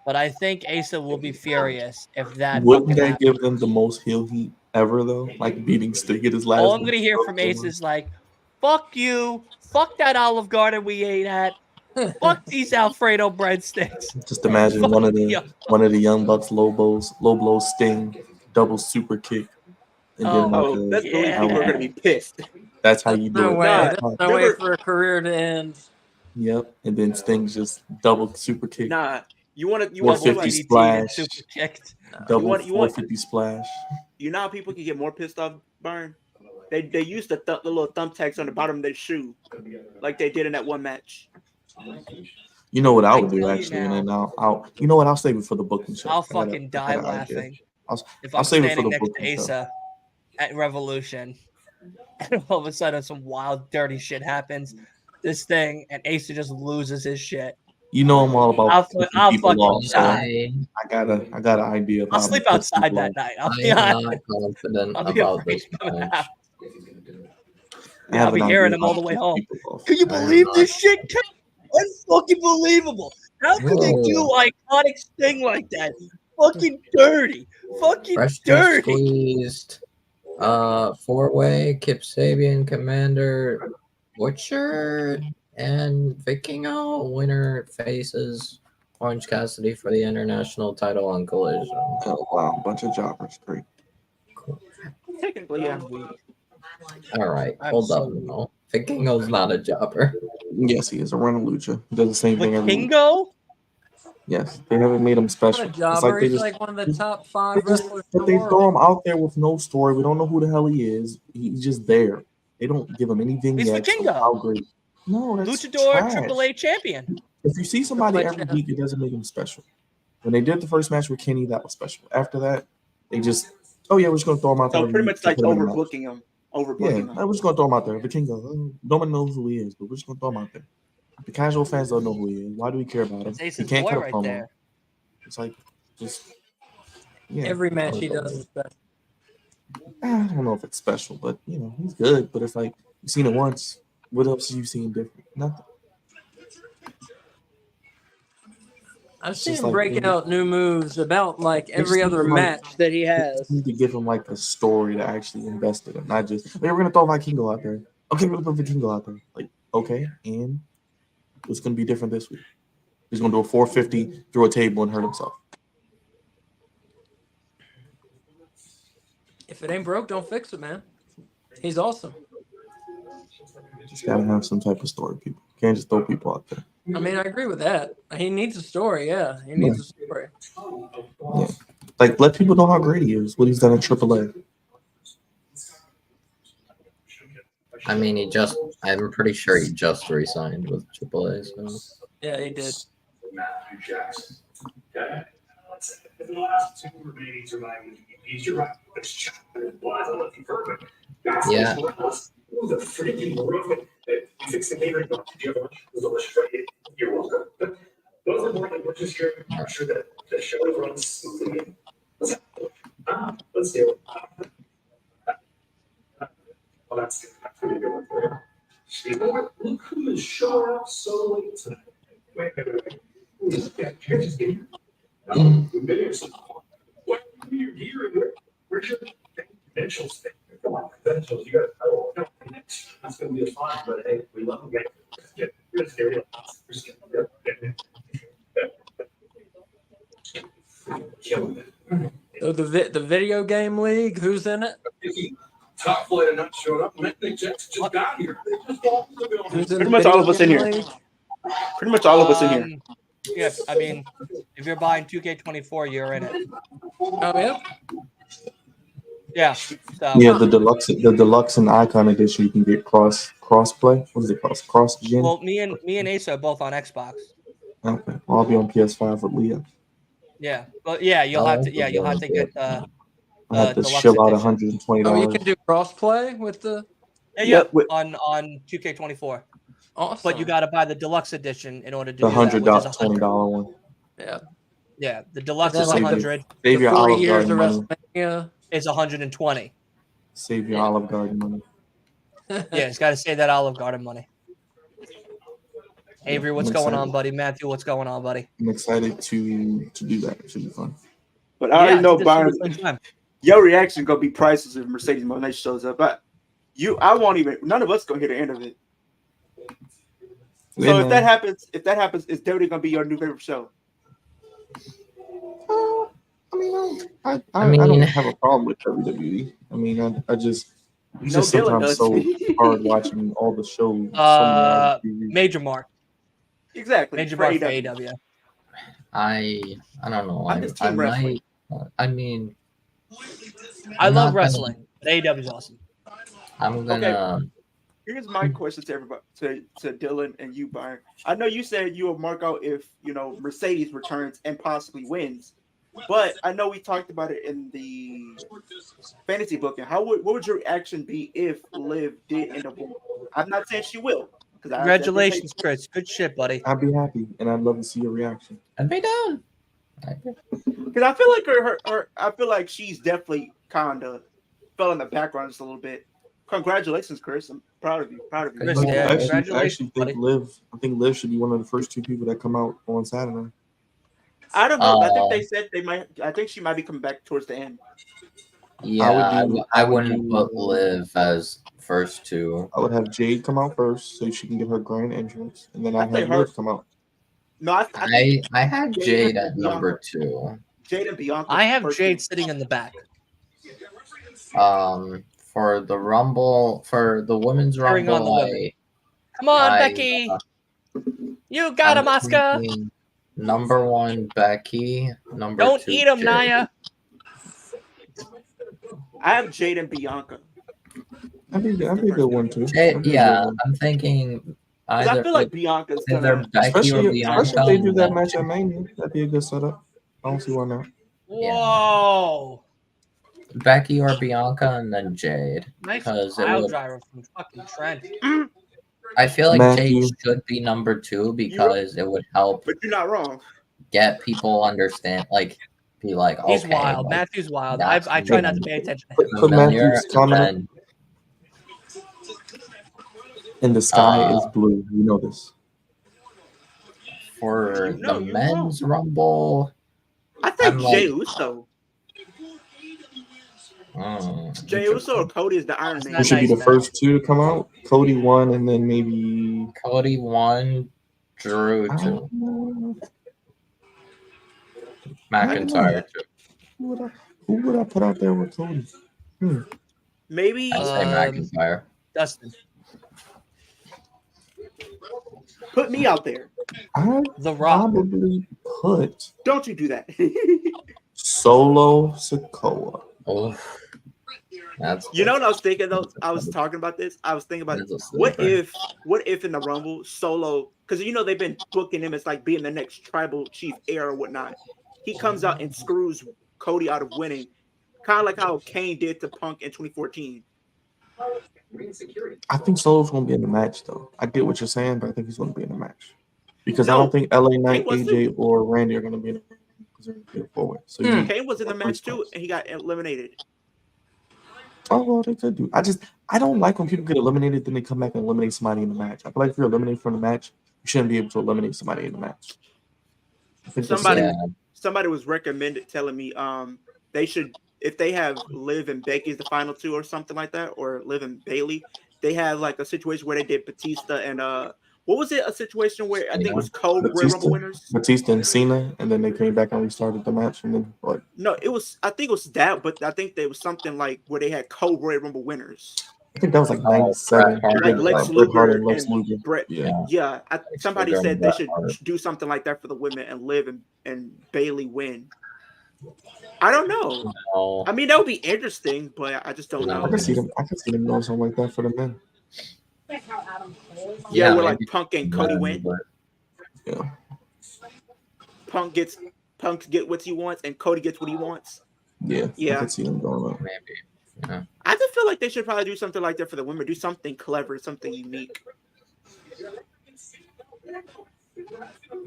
but I think Asa will be furious if that. Wouldn't that give them the most heel heat ever though? Like beating Sting at his last. All I'm gonna hear from Asa is like, "Fuck you, fuck that Olive Garden we ate at, fuck these Alfredo breadsticks." Just imagine one of the Young Bucks low blows Sting, double super kick, and then that's the way people are gonna be pissed. That's how you do it. There's no way for a career to end. Yep, and then Sting's just double super kick. Nah, you want 450 splash, super kicked. double 450 splash. You know how people can get more pissed off, Burn? They use the little thumbtacks on the bottom of their shoe, like they did in that one match. You know what I would do actually, and then I'll save it for the booking show. I'll fucking die laughing if I'm I'll save it for standing the next to booking show. Asa at Revolution, and all of a sudden some wild, dirty shit happens. This thing, and Asa just loses his shit. You know I'm all about. I'll fucking die. I got an idea. Of I'll sleep outside that night. I'll be not confident about this match. I'll be hearing them all the way home. Can you believe this shit? Unfucking believable. How could they do iconic Sting like that? Fucking dirty. Fucking dirty. Squeezed. 4-way, Kip Sabian, Commander, Butcher, and Vikingo. Winner faces Orange Cassidy for the international title on Collision. Oh wow, bunch of jobbers. Great. Cool. Technically, yeah. All right, hold up. No, Vikingo's not a jobber. Yes, he is a runner lucha. He does the same thing every week. Vikingo? Yes, they haven't made him special. Not a jobber. He's like one of the top 5 wrestlers. But they throw him out there with no story. We don't know who the hell he is. He's just there. They don't give him any vignettes. He's Vikingo. How great. No, that's Luchador trash. AAA champion. If you see somebody every week, it doesn't make them special. When they did the first match with Kenny, that was special. After that, they just, we're just going to throw him out there. So pretty much like overbooking him. Overbooking him. We're just going to throw him out there. Vikingo, no one knows who he is, but we're just going to throw him out there. The casual fans don't know who he is. Why do we care about him? He can't cut a promo. There. It's like, every match he does is special. I don't know if it's special, but he's good. But it's like you've seen it once. What else have you seen different? Nothing. I've seen him breaking out new moves about like every other match that he has. You need to give him like a story to actually invest in, not just we're gonna throw Vikingo out there. Okay, we're gonna put Vikingo out there. Like, okay, and what's gonna be different this week? He's gonna do a 450 through a table and hurt himself. If it ain't broke, don't fix it, man. He's awesome. Just gotta have some type of story, people. Can't just throw people out there. I mean, I agree with that. He needs a story, yeah. He needs a story. Yeah. Like, let people know how great he is, what he's done in AAA. I mean, he just I'm pretty sure he just re-signed with AAA. So. Yeah, he did. Matthew Jackson. Okay. The last two remaining surviving EPs, you're right. It's chocolate. Well, I'm looking perfect. Yeah. The freaking roof. Fix the catering. The other one was delicious. Right? You're welcome. But those are more like we're just here. I'm sure that the show runs smoothly. Let's do it. Well, that's pretty good. Look who is showing up so late tonight. Wait. Yeah, you're just getting what are you here? Where's your credentials thing? Come on, credentials. You got no connection. That's gonna be a fun, but hey, we love them. Just get real. Killing it. So the video game league, who's in it? Top flight of not showing up. Nick Jackson just got here. Who's in Pretty the much all of video us in game here. league? Pretty much all of us in here. Yeah, I mean, if you're buying 2K24, you're in it. Oh yeah. Yeah. So, Yeah, the deluxe and icon edition, you can get cross-play. What is it called? Cross-gen? well, me and Ace are both on Xbox. Okay. Well, I'll be on PS5 with Leah. Yeah, but yeah, you'll have to get I have to deluxe shell out edition. $120. Oh, you can do crossplay with the. Yeah, with- on 2K24. Awesome. But you got to buy the deluxe edition in order to the do that, which is $120 one. Yeah. Yeah, the deluxe Is is that like 100. Save The your 40 Olive years Garden of money. WrestleMania. Is 120. Save your Olive Garden money. Yeah, it's got to save that Olive Garden money. Avery, what's I'm going excited. on, buddy? Matthew, what's going on, buddy? I'm excited to do that. It should be fun. But I already know, think this Byron, should be a fun time. your reaction gonna be priceless if Mercedes Monet shows up. I won't even. None of us gonna hear the end of it. So if that happens, it's definitely gonna be your new favorite show. I mean- don't have a problem with WWE. I mean, I just it's No, just Dylan sometimes does. so hard watching all the shows. Major Mark. Exactly. Major for Mark for AEW. AEW. I don't know. I'm just I team wrestling. might. I mean, I I'm love not gonna- wrestling, but AEW is awesome. I'm gonna. Here's my question to everybody, to Dylan and you, Byron. I know you said you will mark out if Mercedes returns and possibly wins, but I know we talked about it in the fantasy booking. What would your reaction be if Liv did end up winning? I'm not saying she will. Congratulations, Chris. Good shit, buddy. I'd be happy, and I'd love to see your reaction. I'd be down. Because I feel like I feel like she's definitely kind of fell in the background just a little bit. Congratulations, Chris. I'm proud of you. Chris, I yeah, actually congratulations, think Liv should be one of the first two people that come out on Saturday. I don't know. I think they said they might. I think she might be coming back towards the end. Yeah, I wouldn't put Liv as first two. I would have Jade come out first so she can get her grand entrance, and then I'd think have Liv come out. No, I had Jade at number 2. Jade and Bianca. I have first Jade two. sitting in the back. For the Rumble, for the women's Carrying on Rumble, the women. Come on, I, Becky. You got him, I'm Asuka. thinking number 1, Becky. Number Don't 2, eat him, Jade. Naya. I have Jade and Bianca. That'd be a good one too. Yeah, I'm thinking 'Cause either I feel like Bianca's either gonna. Becky or Especially Bianca. if they do and that then- match at Mania, that'd be a good setup. I don't see why not. Whoa. Becky or Bianca, and then Jade. Nice Because it pile would- driver from fucking Trent. I feel like Matthew. Jade should be number 2 because it would help But you're not wrong. get people understand, like, be like, okay, He's wild. like, Matthew's wild. that's I try not to good. pay attention to Put him. familiar, Matthew's comment up. and And the sky is blue. You know this. for No, the you're men's Rumble, I think I'm Jay like- Uso. mm, Jay Uso or Cody is the Iron That's Man. Who not should be nice, the man. first two to come out? Cody 1, and then maybe. Cody 1, Drew 2, McIntyre 2. Who would I put out there with Cody? Maybe I say McIntyre. Dustin. put me out there. I'd The Rock. probably put Don't you do that. Solo Sikoa. Oh, That's You know what I was thinking though? I was talking about this. I was thinking about what if in the Rumble Solo, because you know they've been booking him as like being the next tribal chief heir or whatnot. He comes out and screws Cody out of winning, kind of like how Kane did to Punk in 2014. I think Solo's going to be in the match, though. I get what you're saying, but I think he's going to be in the match because I don't think LA Knight, AJ, or Randy are going to be in the match because they're going to forward. So Kane was in the match too, and he got eliminated. Oh well, they could do. I don't like when people get eliminated, then they come back and eliminate somebody in the match. I feel like if you're eliminated from the match, you shouldn't be able to eliminate somebody in the match. Somebody was recommended telling me they should, if they have Liv and Becky as the final two or something like that, or Liv and Bailey, they had like a situation where they did Batista and what was it? A situation where I think it was Royal Rumble winners. Batista and Cena, and then they came back and restarted the match, and then what? No, I think it was that, but I think there was something like where they had Royal Rumble winners. I think that was like 97. Like Lex Luger and Brett. Yeah. Somebody said they should do something like that for the women and Liv and Bailey win. I don't know. I mean, that would be interesting, but I just don't know. I can see them doing something like that for the men. Yeah, where like Punk and Cody win. Yeah. Punk get what he wants, and Cody gets what he wants. Yeah. I can see them going on. Maybe. Yeah. I just feel like they should probably do something like that for the women. Do something clever, something unique.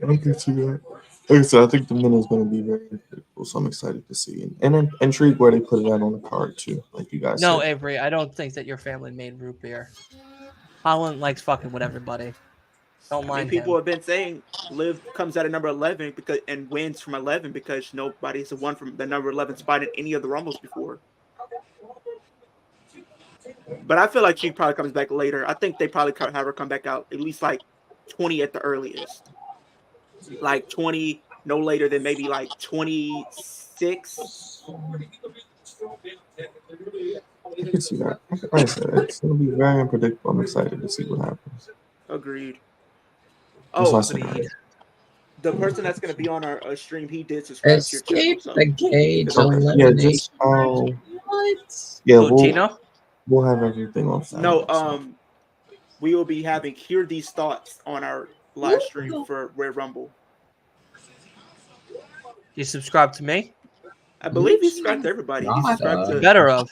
I can see that. Like I said, I think the men is going to be very incredible, so I'm excited to see. And then intrigued where they put it out on the card too, like you guys. No, said. Avery, I don't think that your family made root beer. Holland likes fucking with everybody. Don't mind people him. have been saying Liv comes out at number 11 and wins from 11 because nobody's won from the number 11 spot in any of the Rumbles before. But I feel like she probably comes back later. I think they probably have her come back out at least like 20 at the earliest. Like 20, no later than maybe like 26. I can see that. Like I said, it's going to be very unpredictable. I'm excited to see what happens. Agreed. Agreed. The person that's going to be on our stream, he did subscribe to your channel. So. The Gage we'll have everything on Saturday. No, we will be having Hear These Thoughts on our live stream for Red Rumble. You subscribe to me? I believe he subscribed to everybody. He subscribed to better of.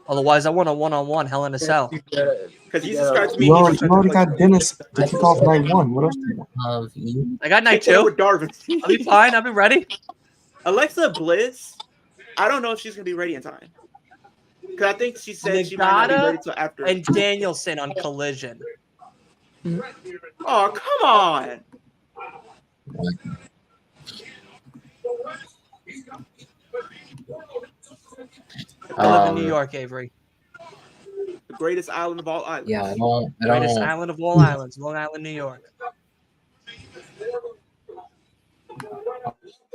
Otherwise, I want a one-on-one Hell in a Cell. Because he subscribed to me. You already got Dennis to kick off night one. What else do you want? I got night two. With Darvin. I'll be fine. I'll be ready. Alexa Bliss, I don't know if she's going to be ready in time. Because I think she said she might not be ready until after. And Danielson on Collision. Oh, come on. I live in New York, Avery. The greatest island of all islands. Yeah, greatest island of all islands, Long Island, New York.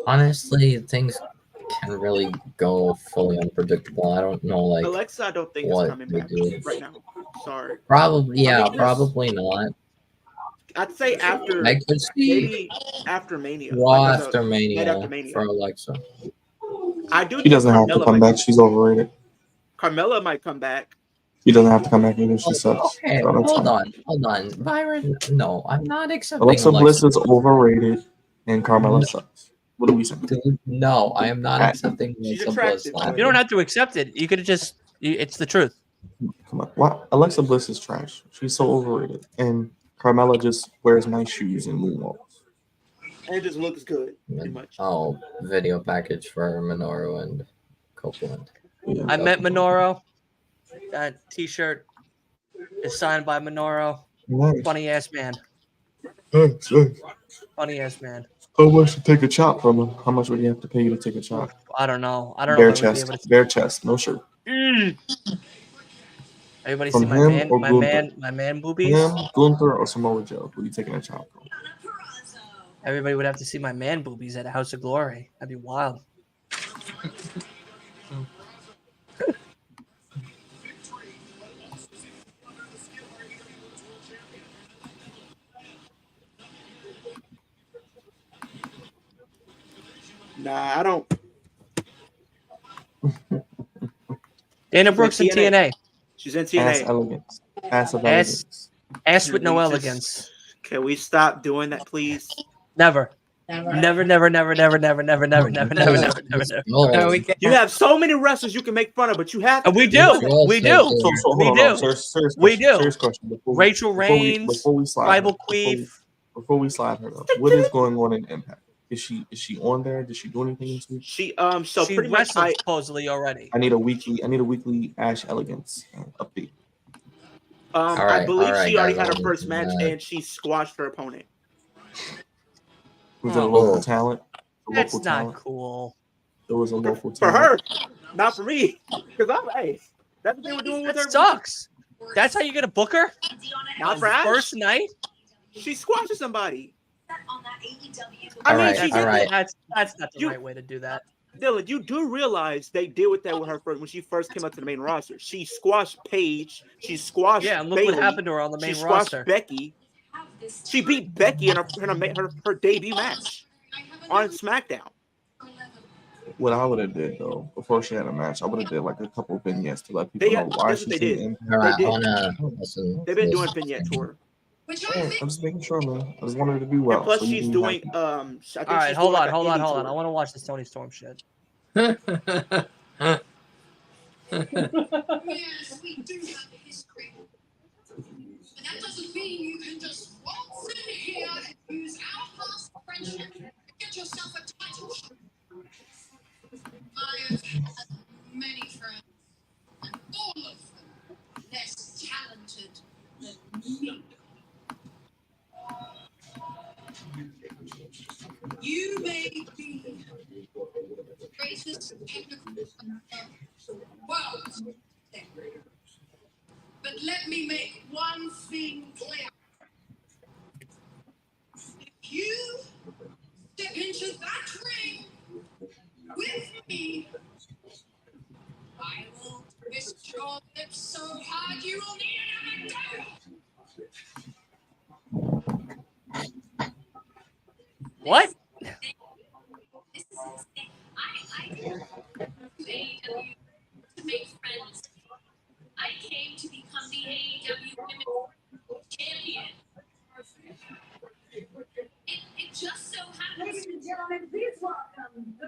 Honestly, things can really go fully unpredictable. I don't know, like Alexa, I don't think it's coming back right now. Sorry. Probably, probably not. I'd say after. I could see maybe after Mania. Raw after Mania for Alexa. I do. She doesn't have to come back. She's overrated. Carmella might come back. She doesn't have to come back either. She sucks. Okay, hold on, Byron. No, I'm not accepting. Alexa Bliss is overrated, and Carmella sucks. What are we saying? Dude, no, I am not accepting Alexa Bliss. You don't have to accept it. You could have just. It's the truth. Come on. Why? Alexa Bliss is trash. She's so overrated, and Carmella just wears nice shoes and moonwalks. And it just looks good, pretty much. Oh, video package for Minoru and Copeland. Yeah. I met Minoru. That T-shirt is signed by Minoru. Nice. Funny ass man. Nice. Funny ass man. How much to take a chop from him? How much would he have to pay you to take a chop? I don't know. Bare chest. Bare chest. No shirt. Everybody From see my man boobies? Him, Gunther, or Samoa Joe? Who are you taking a chop from? Everybody would have to see my man boobies at House of Glory. That'd be wild. Nah, I don't. Dana Brooks in TNA. She's in Ass TNA. elegance. Ass of Ass- elegance. Ass with Can no we just- elegance. Can we stop doing that, please? Never. Never. No, we can't. You have so many wrestlers you can make fun of, but you have to. We Which do. was We so do. good. So We hold on. do. Serious We question. do. Serious question. Rachel Reigns, before we slide Tribal her, Queef. before we slide her up, what is going on in Impact? Is she on there? Did she do anything this week? She so She pretty much wrestled supposedly already. I need a weekly Ash Elegance update. I believe she already guys, had her I'll first do match that. and she squashed her opponent. Was it a Oh. local talent? That's not cool. It was a local For talent. her, not for me. Because that's what they were doing with That her. sucks. That's how you get a booker? Not for Ash. First night? She squashes somebody. All right, she all right. That's not the right way to do that. Dylan, you do realize they did with that with her when she first came up to the main roster. She squashed Paige. She squashed Yeah, and look Bayley. what happened to her on the main She squashed roster. Becky. She beat Becky in her debut match on SmackDown. What I would have did though, before she had a match, I would have did like a couple vignettes to let people They- know why that's what she's they in did. Impact. All right, did. I wanna listen. They've been to doing this. vignette tour. Yeah, I'm just making sure, man. I just wanted her to do well. And plus, so you she's can doing. have- I think All right, she's hold doing on. like an indie I tour. want to watch this Tony Storm shit. Yes, we do have a history. But that doesn't mean you can just waltz in here and use our past friendship to get yourself a title shot. I have had many friends, and all of them less talented than me. You may be the greatest technical world, but let me make one thing clear. If you step into that ring with me, I will twist your lips so hard you will need another day. What? This is insane. I didn't to AEW to make friends. I came to become the AEW Women's Champion. It just so happens. Ladies and gentlemen, please welcome the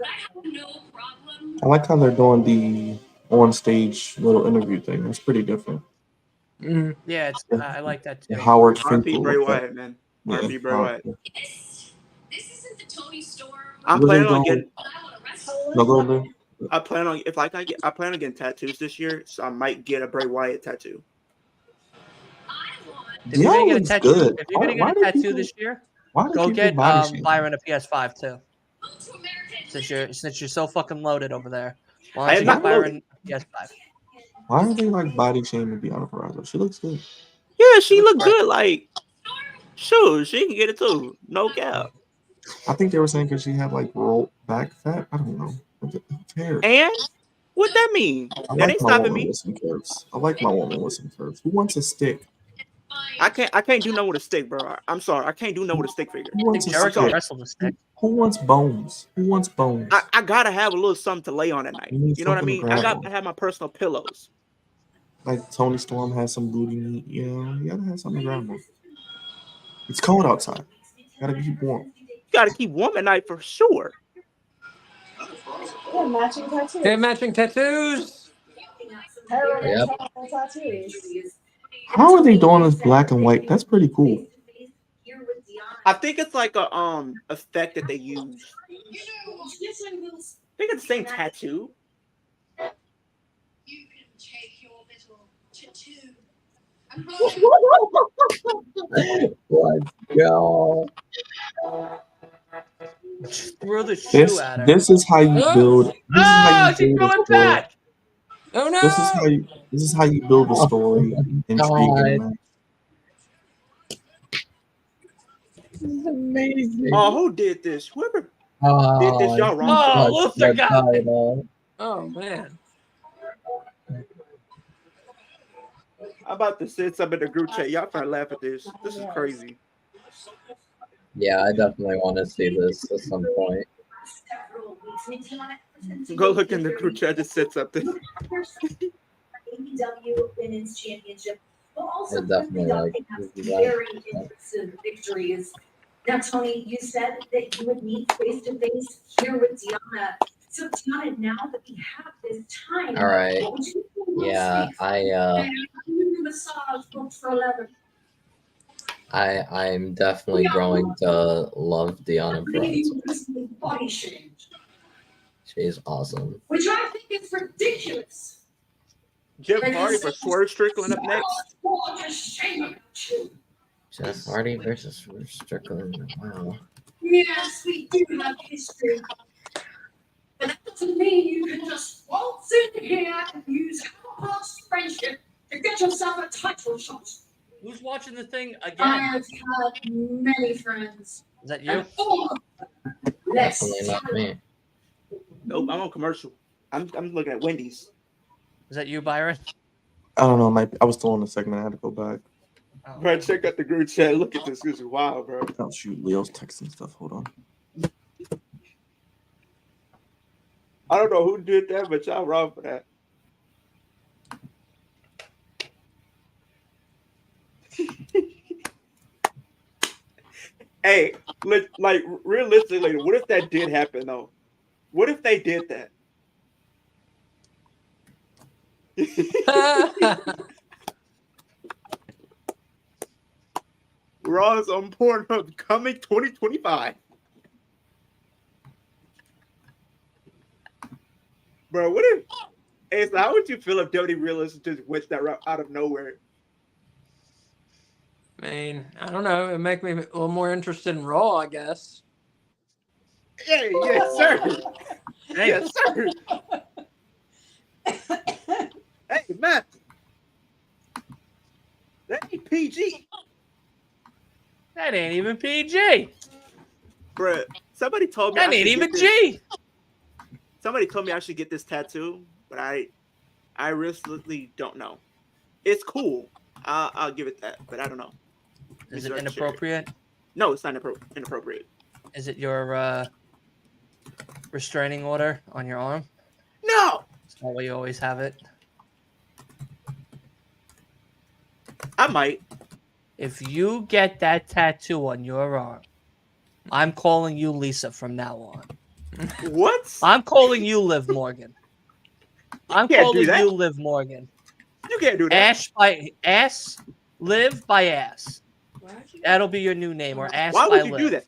I have no problem. I like how they're doing the on-stage little interview thing. It's pretty different. Yeah, I like that too. The Howard RP Finkel Bray effect. Wyatt, man. RP Bray Wyatt. This isn't the Tony Storm. I'm Really planning on don't- getting. I want to wrestle. No, go ahead. I plan on I plan on getting tattoos this year, so I might get a Bray Wyatt tattoo. I want. If you're gonna get a looks tattoo, good. if you're gonna Why get do a tattoo people- this year, Why do go people get body shame? Byron a PS5 too. Go to America. Since you're so fucking loaded over there, why I don't am you not get Byron a PS5? Why are they like body shaming Deanna Purrazzo? She looks good. Yeah, she looked good. Like, sure, she can get it too. No cap. I think they were saying because she had like rolled back fat. I don't know. Who cares? And what that mean? I That like ain't my stopping woman me. with some curves. I like my woman with some curves. Who wants a stick? I can't do no with a stick, bro. I'm sorry. I can't do no with a stick figure. Who I wants think a Jericho stick? wrestled a stick. Who wants bones? Who wants bones? I gotta have a little something to lay on at night. You need You know what I something to mean? I grab got to on. have my personal pillows. Like Tony Storm has some booty meat. You know, you gotta have something to grab on. It's cold outside. Gotta keep warm. You gotta keep warm at night for sure. Yeah, matching tattoos. Okay, matching tattoos. Yep. Tattoos. How are they doing this black and white? That's pretty cool. I think it's like a effect that they use. I think it's the same tattoo. You can take your little tattoo. Let's go. Just threw the shoe at her. This is how you build. This is how Oh, you she build threw a it story. back. Oh no! This is how you build a story. Intrigue in a match. This is amazing. Oh, who did this? Whoever did Oh, this, y'all wrong. Oh, touched Luther the got it. title. Oh man! I'm about to send some in the group chat. Y'all finna laugh at this. This is crazy. Yeah, I definitely want to see this at some point. Go look in the group chat. Just sits up there. AEW Women's Championship. But also, It definitely, they like, have this some is very impressive victories. Now, Tony, you said that you would meet face to face here with Deanna. So, Deanna, now that we have this time, All right. what would you do Yeah, massage booked for 11. I'm definitely growing to love Deanna Purrazzo. Body shamed, She's awesome. which I think is ridiculous. Jeff Hardy for Swerve Strickland up next. What a shame about you. Jeff Hardy versus Swerve Strickland. Wow. Yes, we do have history. But that doesn't mean you can just waltz in here and use our past friendship to get yourself a title shot. Who's watching the thing I again? have had many friends. Is that you? And all of them less Definitely not me. Nope, I'm on commercial. I'm looking at Wendy's. Is that you, Byron? I don't know. I was still on the segment. I had to go back. Oh. Bro, check out the group chat. Look at this. This is wild, bro. Oh shoot, Leo's texting stuff. Hold on. I don't know who did that, but y'all wrong for that. Hey, like realistically, what if that did happen though? What if they did that? Raw's on Pornhub coming 2025. Bro, what if? Hey, so how would you feel if WWE realistically just went that route out of nowhere? I mean, I don't know. It make me a little more interested in Raw, I guess. Hey, yes, sir. Yes, sir. Hey, Matt. That ain't PG. That ain't even PG. Bruh, somebody told me That I ain't should even get G. Somebody told me I should get this tattoo, but I realistically don't know. It's cool. I'll give it that, but I don't know. Is it inappropriate? No, it's not inappropriate. Is it your restraining order on your arm? No, Is that why you always have it? I might. If you get that tattoo on your arm, I'm calling you Lisa from now on. What? I'm calling you Liv Morgan. I'm can't do calling that. you Liv Morgan. You can't do that. Ash by ass, Liv by ass. That'll be your new name, or ass Why by would you Liv. do that?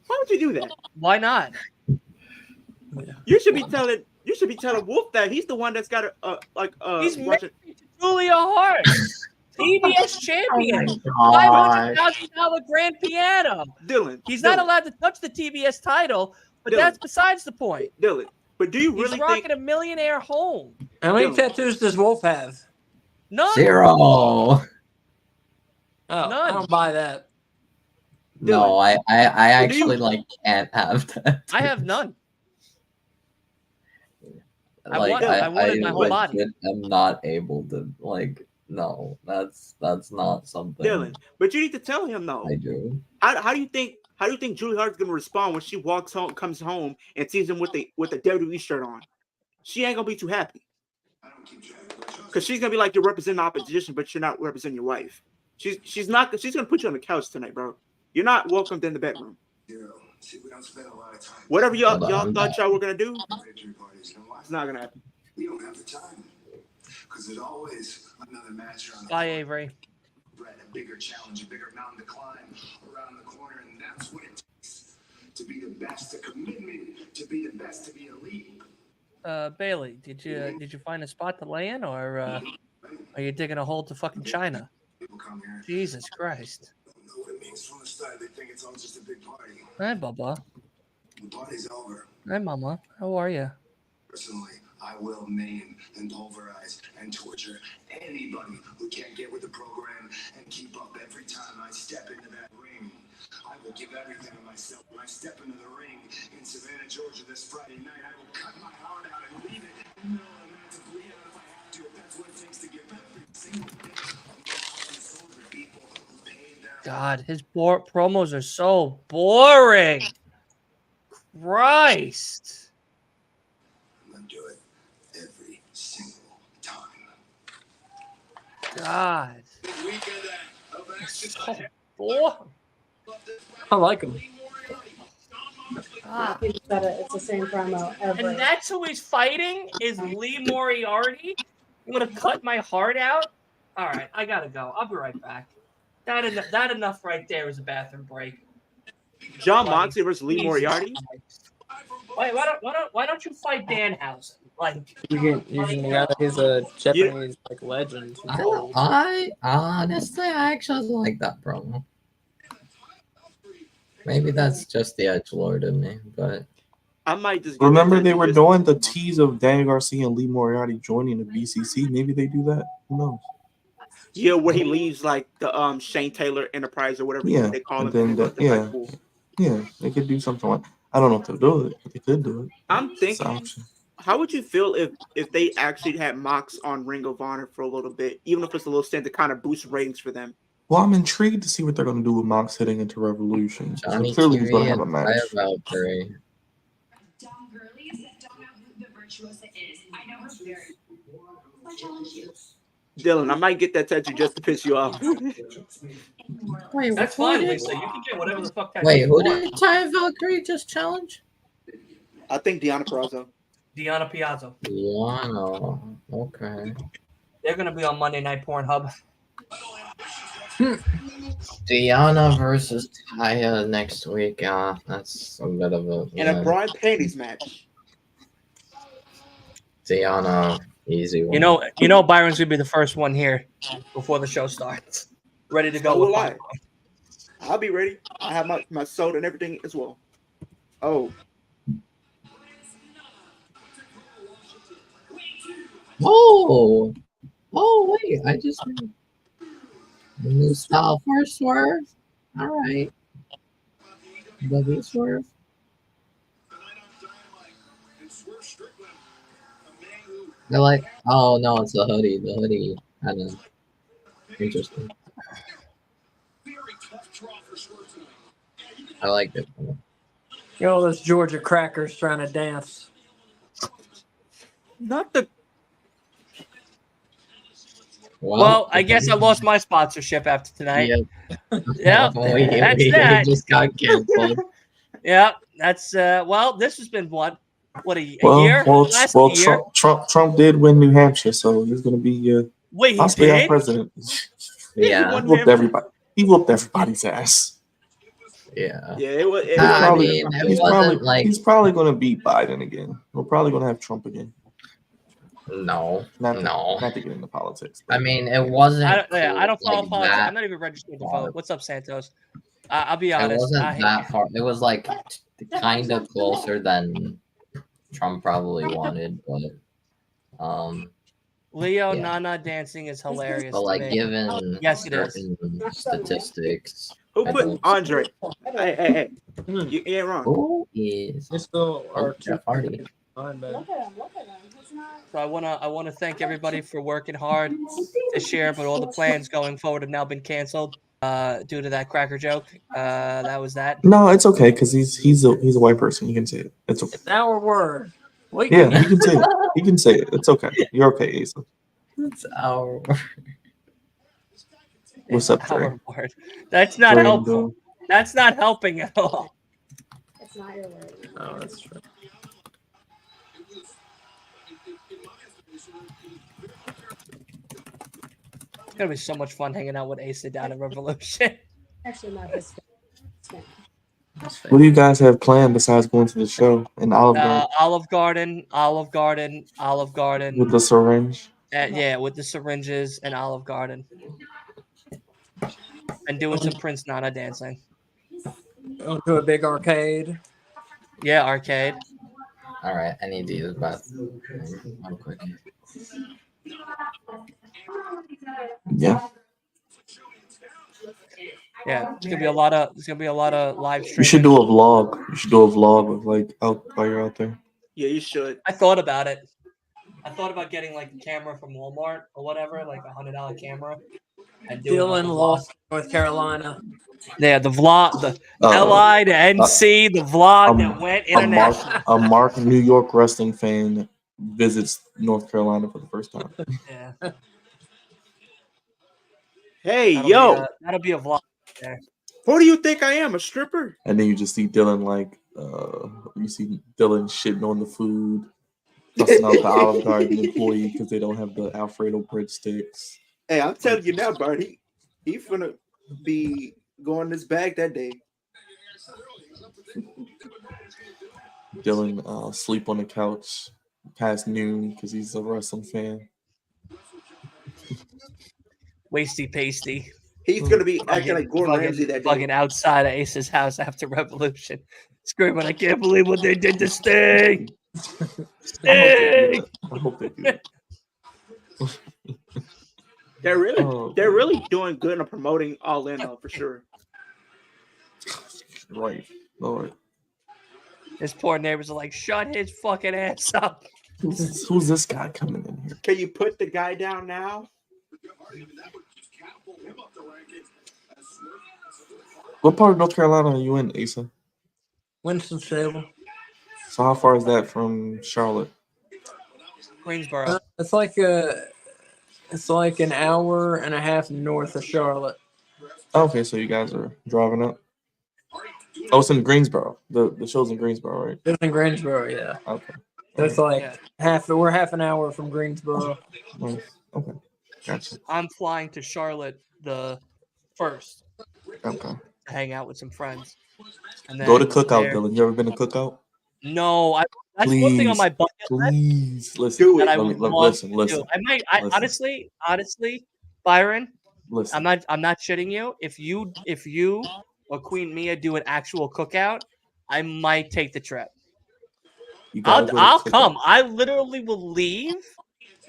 Why would you do that? Why not? You should be telling Wolf that he's the one that's got He's Russian. married to Julia Hart, TBS champion, God. $500,000 grand piano. Dylan. He's not allowed to touch the TBS title, but Dylan. that's besides the point. Dylan. But do you He's really rocking think? a millionaire home. How many Dylan. tattoos does Wolf have? None. 0. Oh, None. I don't buy that. No, I But do you- actually like can't have that. I have none. I Like wanted my whole body. legit am not able to like. No, that's not something Dylan, but you need to tell him though. I do. How do you think Julie Hart's gonna respond when she comes home and sees him with the WWE shirt on? She ain't gonna be too happy. Because she's gonna be like, you're representing the opposition, but you're not representing your wife. She's gonna put you on the couch tonight, bro. You're not welcomed in the bedroom. Whatever y'all thought y'all were gonna do, it's not gonna happen. We don't have the time. Because there's always another match around the Bye, corner. Avery. Brett, a bigger challenge, a bigger mountain to climb around the corner, and that's what it takes to be the best, a commitment to be the best, to be elite. Bailey, did you find a spot to lay in, or are you digging a hole to fucking China? People come here, Jesus Christ. don't know what it means from the start. They think it's all just a big party. Hi, Bubba. The party's over. Hi, Mama. How are you? Personally, I will maim and pulverize and torture anybody who can't get with the program and keep up every time I step into that ring. I will give everything of myself. When I step into the ring in Savannah, Georgia this Friday night, I will cut my heart out and leave it in the middle of the night to bleed out if I have to. If that's what it takes to give every single bit of my heart and soul to people who paid their God, his promos are so boring. Christ. God. So boring. I like him. God. It's the same promo ever. And that's who he's fighting is Lee Moriarty. You want to cut my heart out? All right, I gotta go. I'll be right back. That enough right there is a bathroom break. John Moxley versus Lee Moriarty. Wait, why don't you fight Danhausen? Like He's a Japanese like legend. I honestly, I actually like that promo. Maybe that's just the edgelord in me, but I might just remember they were doing the tease of Dan Garcia and Lee Moriarty joining the BCC. Maybe they do that. Who knows? Yeah, where he leaves like the Shane Taylor Enterprise or whatever they call it. Then yeah, they could do something like. I don't know if they'll do it, but they could do it. I'm thinking, how would you feel if they actually had Mox on Ring of Honor for a little bit, even if it's a little stint to kind of boost ratings for them? Well, I'm intrigued to see what they're going to do with Mox heading into Revolution. Johnny so clearly he's going to Curie have a and match. Fire Valkyrie. Dumb girlies that don't know who the Virtuosa is. I know her very well. I challenge you. Dylan, I might get that tattoo just to piss you off. Wait, that's fine, Lisa. You can get whatever the fuck. Wait, who did Fire Valkyrie just challenge? I think Deonna Purrazzo. Deonna Purrazzo. Deonna. Okay. They're gonna be on Monday Night Pornhub. Deonna versus Taya next week. That's a bit of a in a bra and panties match. Deonna, easy one. You know, Byron's gonna be the first one here before the show starts, ready to go. So will I. I'll be ready. I have my soda and everything as well. Oh. Oh, wait! I just new style for Swerve. All right, W Swerve. They're like, oh no, it's the hoodie. The hoodie kind of interesting. I like it. Yo, those Georgia crackers trying to dance. Not the. Well, I guess I lost my sponsorship after tonight. Yeah, we that. Just got canceled. Yeah, that's well, this has been what a year? Last year? Trump did win New Hampshire, so he's going to be wait, he possibly our did? president. Yeah, he whooped everybody. He whooped everybody's ass. Yeah. Yeah, it was. He's probably going to beat Biden again. We're probably going to have Trump again. No. Not to get into politics. I mean, it wasn't. I don't follow politics. I'm not even registered to vote. What's up, Santos? I'll be honest. It wasn't that hard. It was like kind of closer than Trump probably wanted, but Leo Nana dancing is hilarious. But like, given yes, it is. Statistics. Who put Andre? Hey! You ain't wrong. Who is? Let's go. Jeff Hardy. Look at him. It's not. So I wanna thank everybody for working hard this year, but all the plans going forward have now been canceled due to that cracker joke. That was that. No, it's okay because he's a white person. You can say it. It's okay. It's our word. You can say it. You can say it. It's okay. You're okay, Asa. It's our word. What's up, Trey? Word. That's not helpful. That's not helping at all. It's not your word. Oh, that's true. It's gonna be so much fun hanging out with Asa down at Revolution. Actually, not this. What do you guys have planned besides going to the show in Olive Garden? Olive Garden. With the syringe? Yeah, with the syringes and Olive Garden. And doing some Prince Nana dancing. Going to a big arcade. Yeah, arcade. All right, I need to use the bathroom. One quick. Yeah. Yeah, it's gonna be a lot of live streaming. You should do a vlog. Of like out while you're out there. Yeah, you should. I thought about it. I thought about getting like a camera from Walmart or whatever, like $100 camera. And Dylan lost North Carolina. Yeah, the vlog, the LI to NC, the vlog that went international. A Mark New York wrestling fan visits North Carolina for the first time. Yeah. Hey, that'll be a vlog there. Who do you think I am? A stripper? And then you just see Dylan you see Dylan shitting on the food, fussing out the Olive Garden employee because they don't have the Alfredo breadsticks. Hey, I'm telling you now, Bart, he's gonna be going this bag that day. Dylan sleep on the couch past noon because he's a wrestling fan. Wasty pasty. He's gonna be acting like Gordon Ramsay that day. Fucking outside of Ace's house after Revolution, screaming, "I can't believe what they did to Sting!" Sting! I hope they do. They're really doing good on promoting All In for sure. Right, Lord. His poor neighbors are like, "Shut his fucking ass up." Who's this guy coming in here? Can you put the guy down now? What part of North Carolina are you in, Asa? Winston-Salem. So how far is that from Charlotte? Greensboro. It's like an hour and a half north of Charlotte. Okay, so you guys are driving up. Oh, it's in Greensboro. The show's in Greensboro, right? It's in Greensboro, yeah. Okay. So it's like we're half an hour from Greensboro. Nice. Okay. Gotcha. I'm flying to Charlotte the 1st. Okay. To hang out with some friends. And then Go to Cookout, Dylan. You ever been to Cookout? No, that's one thing on my bucket list. Please listen. Do it. Listen. I might. Honestly, Byron. Listen. I'm not shitting you. If you or Queen Mia do an actual cookout, I might take the trip. I'll come. I literally will leave.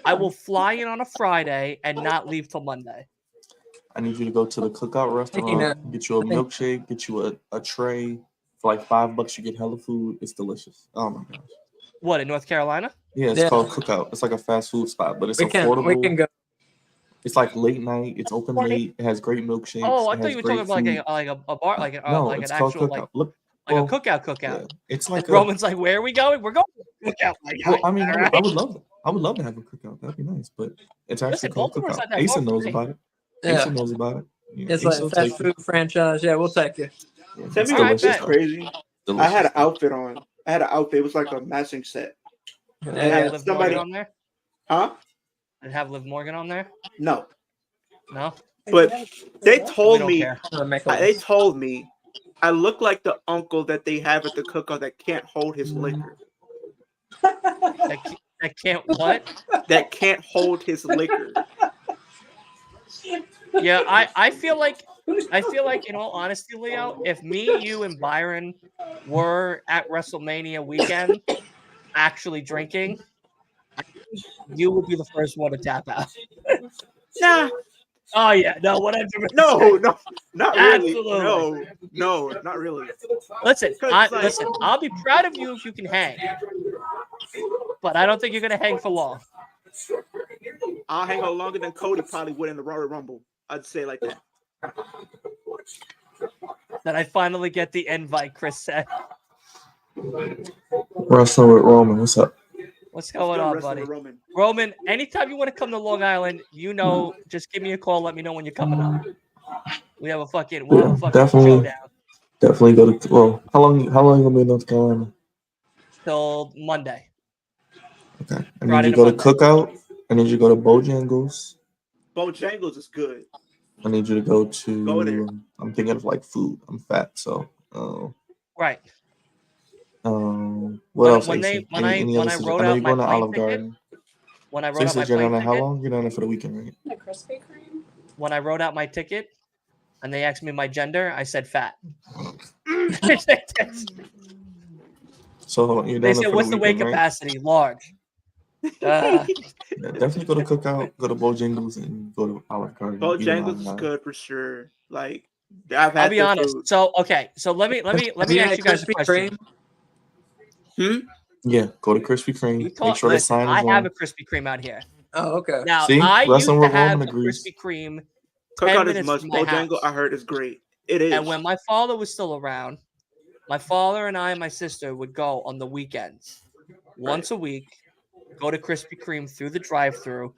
I will fly in on a Friday and not leave till Monday. I need you to go to the Cookout restaurant, get you a milkshake, get you a tray. For like $5, you get hella food. It's delicious. Oh my gosh. What, in North Carolina? Yeah, it's called Cookout. It's like a fast food spot, but it's affordable. We can go. It's like late night. It's open late. It has great milkshakes. Oh, I thought you were talking about like a bar, like an actual Cookout. A cookout. Yeah, it's like Roman's like, where are we going? We're going to cookout. Well, I mean, I would love it. I would love to have a cookout. That'd be nice, but it's actually called Cookout. Asa knows about it. Asa knows about it. Yeah, it's like a fast food franchise. Yeah, we'll take you. Yeah, Tell me what's crazy. I had an outfit on. It was like a matching set. Did it have Liv Morgan on there? Huh? Did it have Liv Morgan on there? No. No? But they told me I look like the uncle that they have at the cookout that can't hold his liquor. That can't what? That can't hold his liquor. Yeah, I feel like in all honesty, Leo, if me, you, and Byron were at WrestleMania weekend actually drinking, you would be the first one to tap out. Nah. Oh yeah, no, whatever. No, not really. Absolutely. No, not really. Listen, I'll be proud of you if you can hang, but I don't think you're gonna hang for long. I'll hang out longer than Cody probably would in the Royal Rumble. I'd say like that. Then I finally get the invite, Chris said. Wrestling with Roman, what's up? What's going on, buddy? Roman, anytime you want to come to Long Island, just give me a call. Let me know when you're coming up. We'll have a fucking showdown. Definitely go to. Well, how long you gonna be in North Carolina? Till Monday. Okay, I need you to go to Cookout. I need you to go to Bojangles. Bojangles is good. I need you to go to. Go there. I'm thinking of like food. I'm fat, so. Right. What else? When I wrote out my plane ticket, when I wrote out my plane ticket, how long? You're down there for the weekend, right? The Krispy Kreme? When I wrote out my ticket, and they asked me my gender, I said fat. So hold on, you're down they there said, for "What's the weight weekend, right? capacity? Large." Yeah, definitely go to Cookout, go to Bojangles, and go to Olive Garden. Bojangles is good for sure. Like I'll be honest. Food. So let me ask you guys a question. Yeah, go to Krispy Kreme. Make sure the sign is on. I have a Krispy Kreme out here. Oh, okay. Now See? I used to with have Roman a agrees. Krispy Kreme. Cookout is much. Bojangle, I heard, is great. It is. And when my father was still around, my father and I and my sister would go on the weekends, once a week, go to Krispy Kreme through the drive-thru,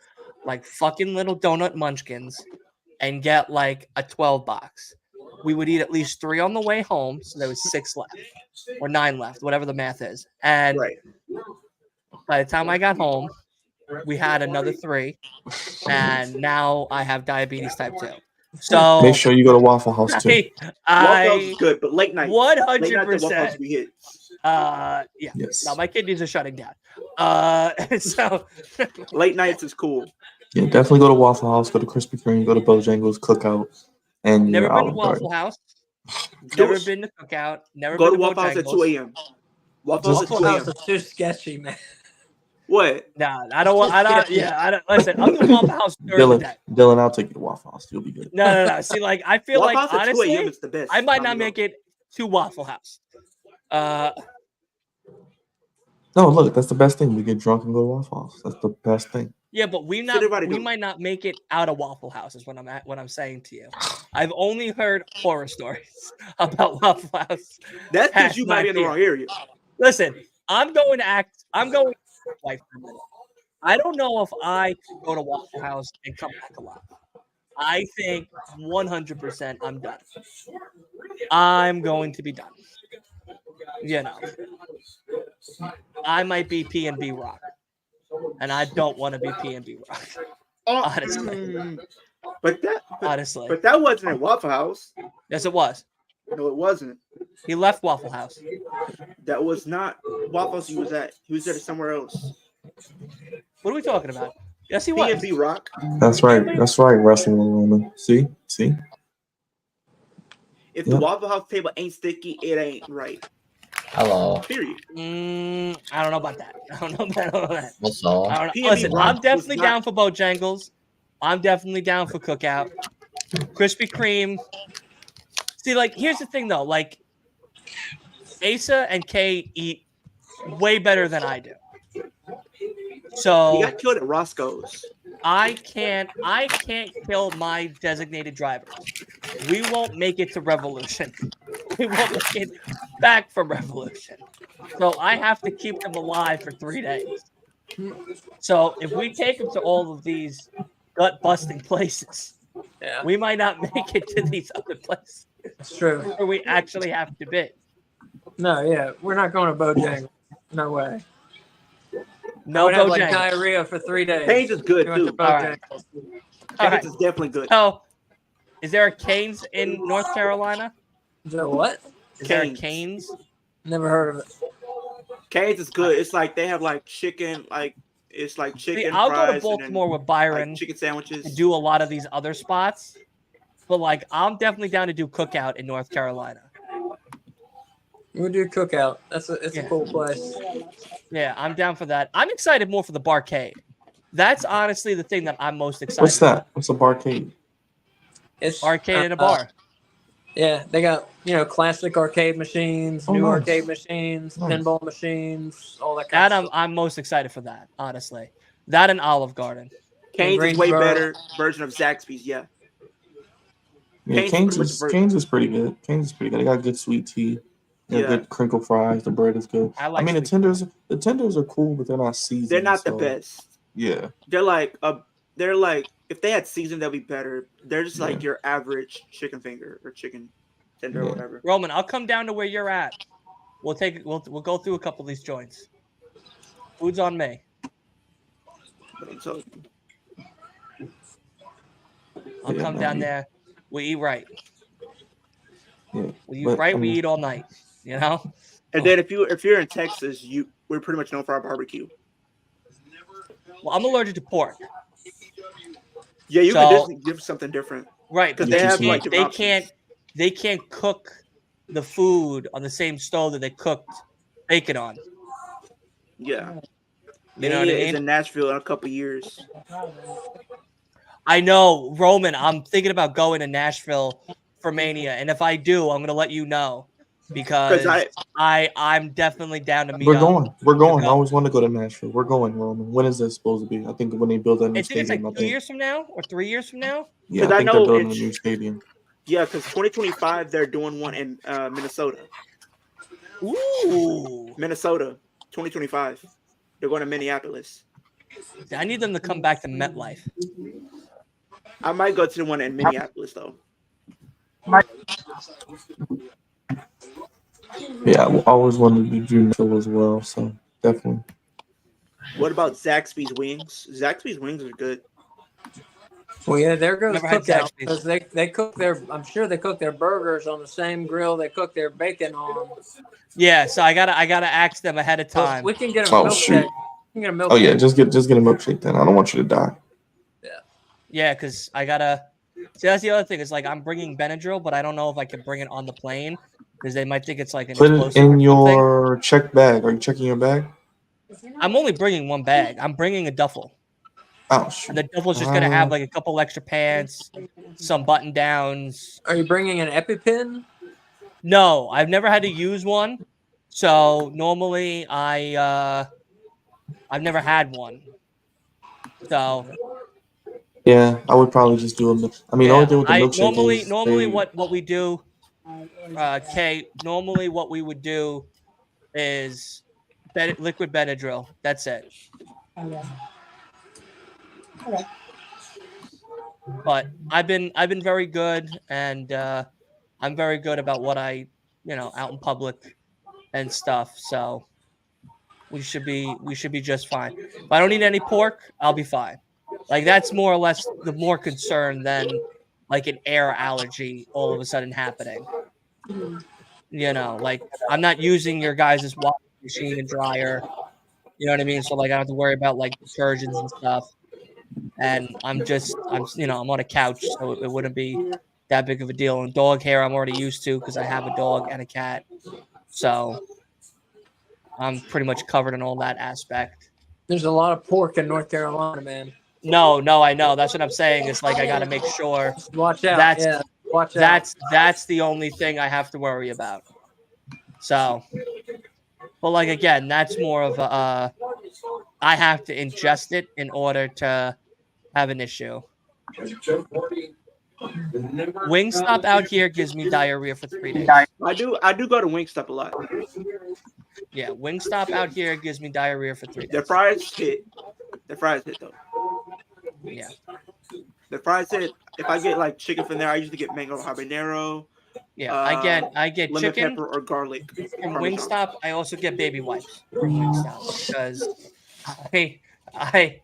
like fucking little donut munchkins, and get like a 12 box. We would eat at least 3 on the way home, so there was 6 left or 9 left, whatever the math is. And Right. by the time I got home, we had another 3, and now I have diabetes type 2. So Make sure you go to Waffle House too. Waffle House is good, but late night. 100%. Late night, the Waffle House we hit. Yeah. Yes. Now my kidneys are shutting down. So Late nights is cool. Yeah, definitely go to Waffle House, go to Krispy Kreme, go to Bojangles, Cookout, and never you're been to out. Waffle House. Do Never it. been to Cookout. Never Go been to Waffle House at 2 Bojangles. a.m. Waffle House at 2 Waffle House a.m. is too sketchy, man. What? Nah, I don't want. I don't. Yeah, I don't. Listen, I'm the Waffle House during the day. Dylan, I'll take you to Waffle House. You'll be good. No. See, like I feel Waffle like House at 2 a.m. honestly, is the best. I might not make it to Waffle House. No, look, that's the best thing. We get drunk and go to Waffle House. That's the best thing. Yeah, but we might not make it out of Waffle House. Is what I'm saying to you. I've only heard horror stories about Waffle House. That's because you might be in the wrong area. Listen, I'm going to like for a minute. I don't know if I can go to Waffle House and come back alive. I think 100% I'm done. I'm going to be done. You know, I might be P&B Rock, and I don't want to be P&B Rock. Honestly, but that wasn't at Waffle House. Yes, it was. No, it wasn't. He left Waffle House. That was not Waffle House. He was at somewhere else. What are we talking about? Yes, he was. P&B Rock. That's right. That's right. Wrestling Roman. See. If the Waffle House table ain't sticky, it ain't right. Hello. Period. I don't know about that. I don't know about that. What's all? I don't know. Listen, I'm definitely down for Bojangles. I'm definitely down for Cookout. Krispy Kreme. See, like, here's the thing, though. Like, Asa and Kay eat way better than I do. So he got killed at Roscoe's. I can't kill my designated drivers. We won't make it to Revolution. We won't make it back from Revolution. So I have to keep them alive for 3 days. So if we take them to all of these gut-busting places, we might not make it to these other places. That's true. Where we actually have to be. No, yeah, we're not going to Bojangles. No way. No, I would have like Bojangles. diarrhea for 3 days. Cane's is good We went too. to Bojangles. Cane's is definitely good. So, is there a Cane's in North Carolina? Is there what? Is there a Cane's? Never heard of it. Cane's is good. It's like they have like chicken, like it's like chicken. See, I'll go to fries, Baltimore and with Byron. like chicken sandwiches. To do a lot of these other spots, but like I'm definitely down to do Cookout in North Carolina. We'll do Cookout. It's a cool place. Yeah, I'm down for that. I'm excited more for the barcade. That's honestly the thing that I'm most excited. What's that? What's a barcade? It's arcade in a bar. Yeah, they got classic arcade machines, new nice. arcade machines, Nice. pinball machines, all that kind of stuff. I'm most excited for that. Honestly, that and Olive Garden. Cane's is way Greensboro. better version of Zaxby's. Yeah. Yeah, Cane's Cane's is pretty good. Cane's is pretty good. They got good sweet tea. They got good crinkle fries. The bread is good. I like mean, the sweet tenders are cool, but they're not seasoned. They're not the so, best. Yeah. They're like if they had seasoned, that'd be better. They're just like your average chicken finger or chicken tender or whatever. Roman, I'll come down to where you're at. We'll go through a couple of these joints. Food's on me. So, I'll come down there. We eat right. Yeah. We eat right. We eat all night. You know. And then if you're in Texas, we're pretty much known for our barbecue. Well, I'm allergic to pork. Yeah, you So- can give something different. Right, Because because they have like they can't cook the food on the same stove that they cooked bacon on. Yeah. You know what I Is mean? in Nashville in a couple years. I know, Roman. I'm thinking about going to Nashville for Mania, and if I do, I'm gonna let you know because I'm definitely down to meet We're up. going. We're going. I always want to go to Nashville. We're going, Roman. When is this supposed to be? I think when they build that new I think it's stadium. like 2 years from now or 3 years from now. Yeah, I 'Cause I think know they're building a it's- new stadium. Yeah, because 2025 they're doing one in Minnesota. Ooh, Minnesota, 2025. They're going to Minneapolis. I need them to come back to MetLife. I might go to the one in Minneapolis though. Yeah, I always wanted to do Nashville as well, so definitely. What about Zaxby's wings? Zaxby's wings are good. Well, yeah, there goes Never had Cookout Zaxby's. because they cook their. I'm sure they cook their burgers on the same grill they cook their bacon on. Yeah, so I gotta ask them ahead of Well, time. we can get a Oh, milkshake. shoot. We can get a milkshake. Oh yeah, just get a milkshake then. I don't want you to die. Yeah, because I gotta. See, that's the other thing. Is like I'm bringing Benadryl, but I don't know if I can bring it on the plane because they might think it's like an Put it explosive in or something. your check bag. Are you checking your bag? I'm only bringing one bag. I'm bringing a duffel. Oh shoot. And the duffel's just gonna have like a couple extra pants, some button downs. Are you bringing an EpiPen? No, I've never had to use one. So normally I've never had one. So Yeah, I would probably just do them. I mean, the only thing with the milkshake is normally they- what we do, Kay, normally what we would do is liquid Benadryl. That's it. But I've been very good, and I'm very good about what I out in public and stuff. So we should be just fine. If I don't eat any pork, I'll be fine. Like that's more or less the more concern than like an air allergy all of a sudden happening. Like I'm not using your guys' washing machine and dryer. You know what I mean? So like I don't have to worry about like detergents and stuff. And I'm on a couch, so it wouldn't be that big of a deal. And dog hair I'm already used to because I have a dog and a cat. So I'm pretty much covered in all that aspect. There's a lot of pork in North Carolina, man. No, I know. That's what I'm saying. It's like I got to make sure. Watch out. Watch out. That's the only thing I have to worry about. So, but like again, that's more of a I have to ingest it in order to have an issue. Wingstop out here gives me diarrhea for 3 days. I do go to Wingstop a lot. Yeah, Wingstop out here gives me diarrhea for 3 days. The fries hit. The fries hit though. Yeah. The fries hit. If I get like chicken from there, I usually get mango habanero. Yeah, I get lemon chicken pepper or garlic from Parmesan. Wingstop. I also get baby wipes from Wingstop because I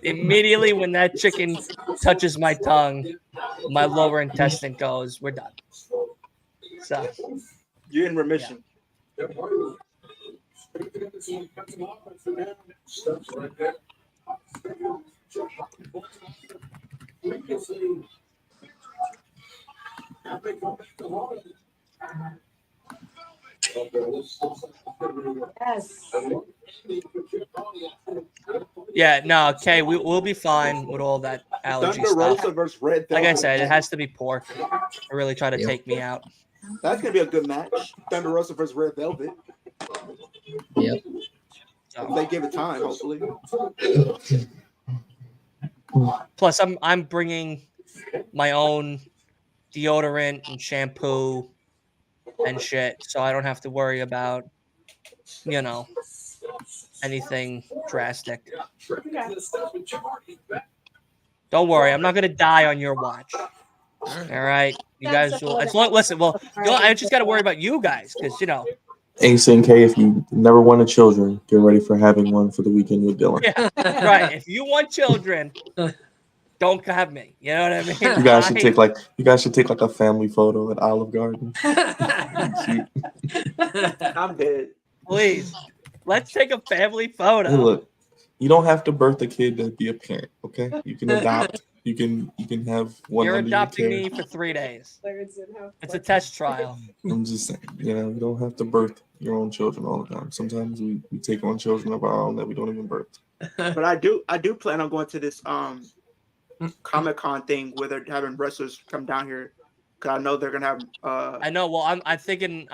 immediately when that chicken touches my tongue, my lower intestine goes, we're done. So you're in remission. Yeah. Yes. Yeah, no, okay, we'll be fine with all that allergy Thunder stuff. Rosa versus Red Velvet. Like I said, it has to be pork. I really try to take me out. That's gonna be a good match. Thunder Rosa versus Red Velvet. Yep. If they give it time, hopefully. Plus, I'm bringing my own deodorant and shampoo and shit, so I don't have to worry about, anything drastic. Don't worry, I'm not gonna die on your watch. All right, you guys will. As long, listen, well, I just got to worry about you guys because Ace and K, if you never wanted children, get ready for having one for the weekend with Dylan. Yeah, right. If you want children, don't have me. You know what I mean? You guys should take like a family photo at Olive Garden. Cute. I'm dead. Please, let's take a family photo. Hey, look, you don't have to birth a kid to be a parent. Okay, you can adopt. You can have one. You're under adopting your me care. for 3 days. It's a test trial. I'm just saying, you don't have to birth your own children all the time. Sometimes we take on children of our own that we don't even birth. But I do plan on going to this Comic-Con thing where they're having wrestlers come down here. Cause I know they're gonna have I know. Well, I'm thinking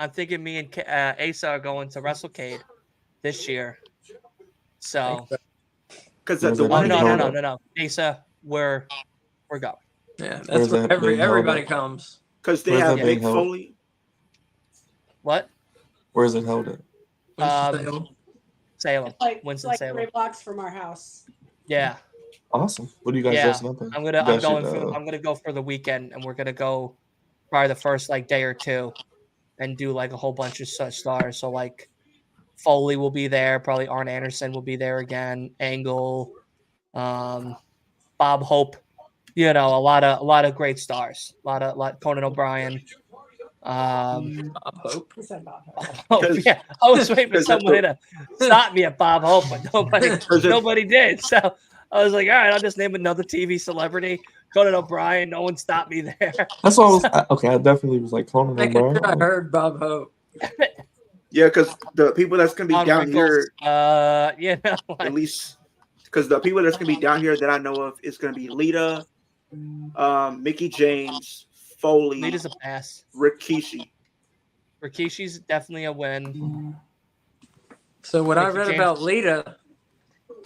me and Asa are going to WrestleCade this year. So because the one no. Asa, we're going. Yeah, Where's that's where that being held everybody at? comes. because they Where's have that being Mick held? Foley. What? Where is it held at? Salem, Like Winston like Salem. 3 blocks from our house. Yeah. Awesome. What are you guys Yeah, dressing up in? I'm You gonna guys should, go for the weekend, and we're gonna go probably the first like day or two, and do like a whole bunch of such stars. So like Foley will be there, probably Arn Anderson will be there again, Angle, Bob Hope, a lot of great stars, a lot Conan O'Brien. Bob Hope. Oh yeah, I was waiting for someone to stop me at Bob Hope, but nobody did. So I was like, all right, I'll just name another TV celebrity, Conan O'Brien. No one stopped me there. That's what I was. Okay, I definitely was like Conan Making O'Brien. sure I heard Bob Hope. Yeah, because the people that's gonna be Don down Rickles, here, like, at least because the people that's gonna be down here that I know of is gonna be Lita, Mickey James, Foley, Lita's a pass. Rikishi. Rikishi's definitely a win. So what I Mickey read James. about Lita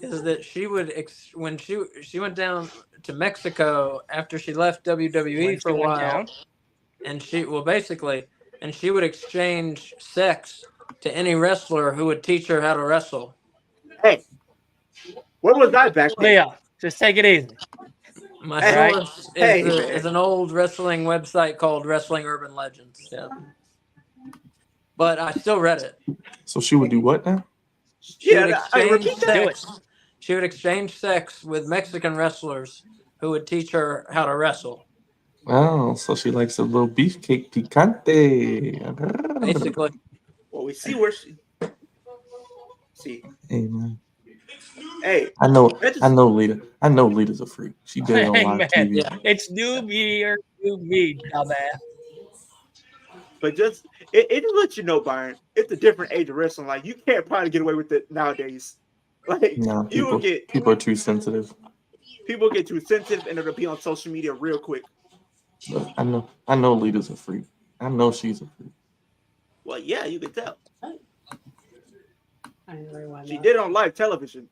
is that she would when she went down to Mexico after she left WWE for a while, and she would exchange sex to any wrestler who would teach her how to wrestle. Hey, what was that back then? Leo, just take it easy. My Hey, source hey, is an old wrestling website called Wrestling Urban Legends. Yeah. But I still read it. So she would do what now? She would Yeah, exchange Do it. sex. She would exchange sex with Mexican wrestlers who would teach her how to wrestle. Oh, so she likes a little beefcake picante. Basically. Well, we see where she. See, Hey man, hey, I know Lita. I know Lita's a freak. She did it on Hey, live man. TV. Yeah. It's new year, new me, dumbass. But just it lets you know, Byron, it's a different age of wrestling. Like you can't probably get away with it nowadays. Like No, you will get people are too sensitive. people get too sensitive and it'll be on social media real quick. But I know Lita's a freak. I know she's a freak. Well, yeah, you can tell. I didn't rewind She that. did it on live television.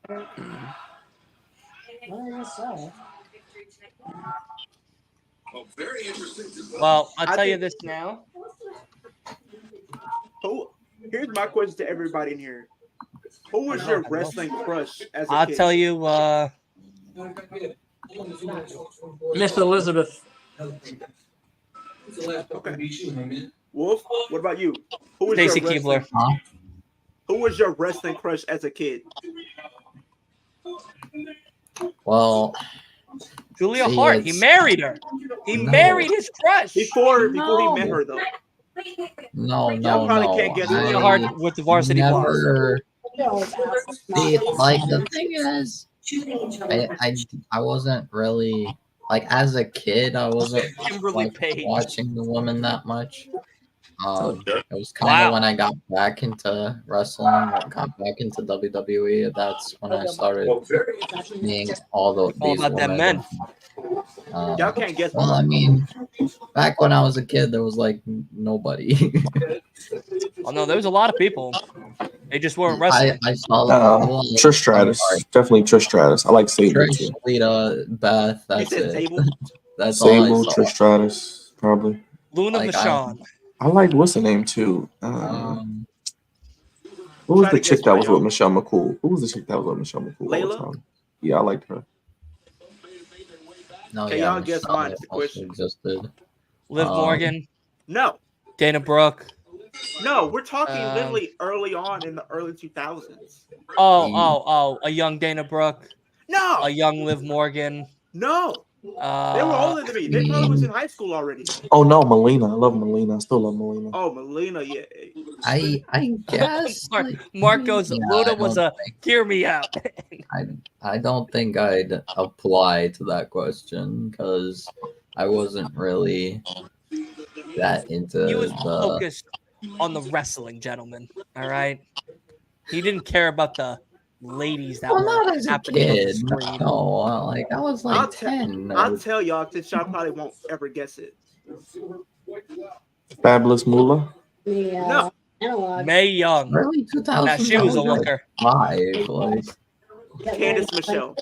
Well, I'll I tell you think- this now. Here's my question to everybody in here. Who was your wrestling crush as a I'll kid? tell you. Miss Elizabeth. Wolf, what about you? Who was Stacy your wrestling, Keibler. Who was your wrestling crush as a kid? Well, Julia See, Hart. He it's- married her. He No. married his crush. Before he No. met her though. no. Y'all probably can't guess who Julia I- Hart with the Varsity Blues. never. See, like the thing is, I wasn't really like as a kid. I wasn't Kimberly like Page. watching the women that much. It was kind of Wow. when I got back into wrestling, got back into WWE. That's when I started seeing all All these about them women. men. Y'all can't guess. Well, I mean, back when I was a kid, there was like nobody. Oh no, there was a lot of people. They just weren't wrestling. I saw them. well, Trish Stratus. I'm sorry. Definitely Trish Stratus. I like Sable Trish, too. Lita, Beth. That's said it. Sable? That's all I Sable, saw. Trish Stratus, probably. Luna like, Vachon. I like what's the name too? Um, Who was trying the to chick guess that my was with own. Michelle McCool? Who was the chick that was with Michelle McCool all the Layla? time? Yeah, I liked her. no, Can yeah, y'all guess Michelle mine? It's the also question. existed. Liv Morgan. No, Dana Brooke. no, we're talking Um, literally early on in the early 2000s. Oh. A young Dana Brooke. No, A young Liv Morgan. no, they were Uh, older than me. They probably was in high school already. Oh no, Melina. I love Melina. I still love Melina. Oh, Melina, yeah. I guess. Mark, like, Mark goes, yeah, Luna I was don't a hear me out. I don't think I'd apply to that question because I wasn't really that into He was the. focused on the wrestling, gentlemen. All right. He didn't care about the ladies that Well, were not as a happening on the kid. screen. No, like I was like I'll te- 10. I'll tell y'all since y'all probably won't ever guess it. Fabulous Moolah. No, Mae Young. Early 2000s. Now she was a like looker. 5. Like, Candice Michelle.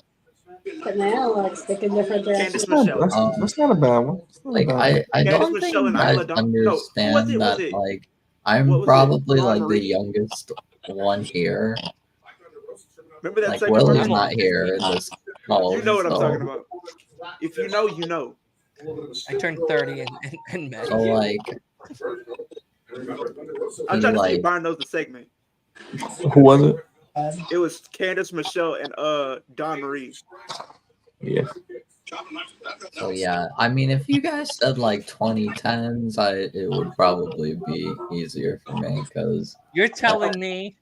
But now it's sticking different directions. Candice Michelle. That's not a bad one. That's not a like bad one. I Candice don't Michelle think and I Isla Dawn- no, who was understand it? Was that it- like what I'm was it? probably Dawn like the Marie? youngest one here. Remember that Like segment? Willie's where- not here in this Oh, You know what I'm so- talking about. If you know, you know. I turned 30 in May. So like, I'm he, trying to see like- if Byron knows the segment. Who was it? It was Candace Michelle and Don Marie. Yeah. So yeah, I mean, if you guys said like 2010s, it would probably be easier for me because You're telling me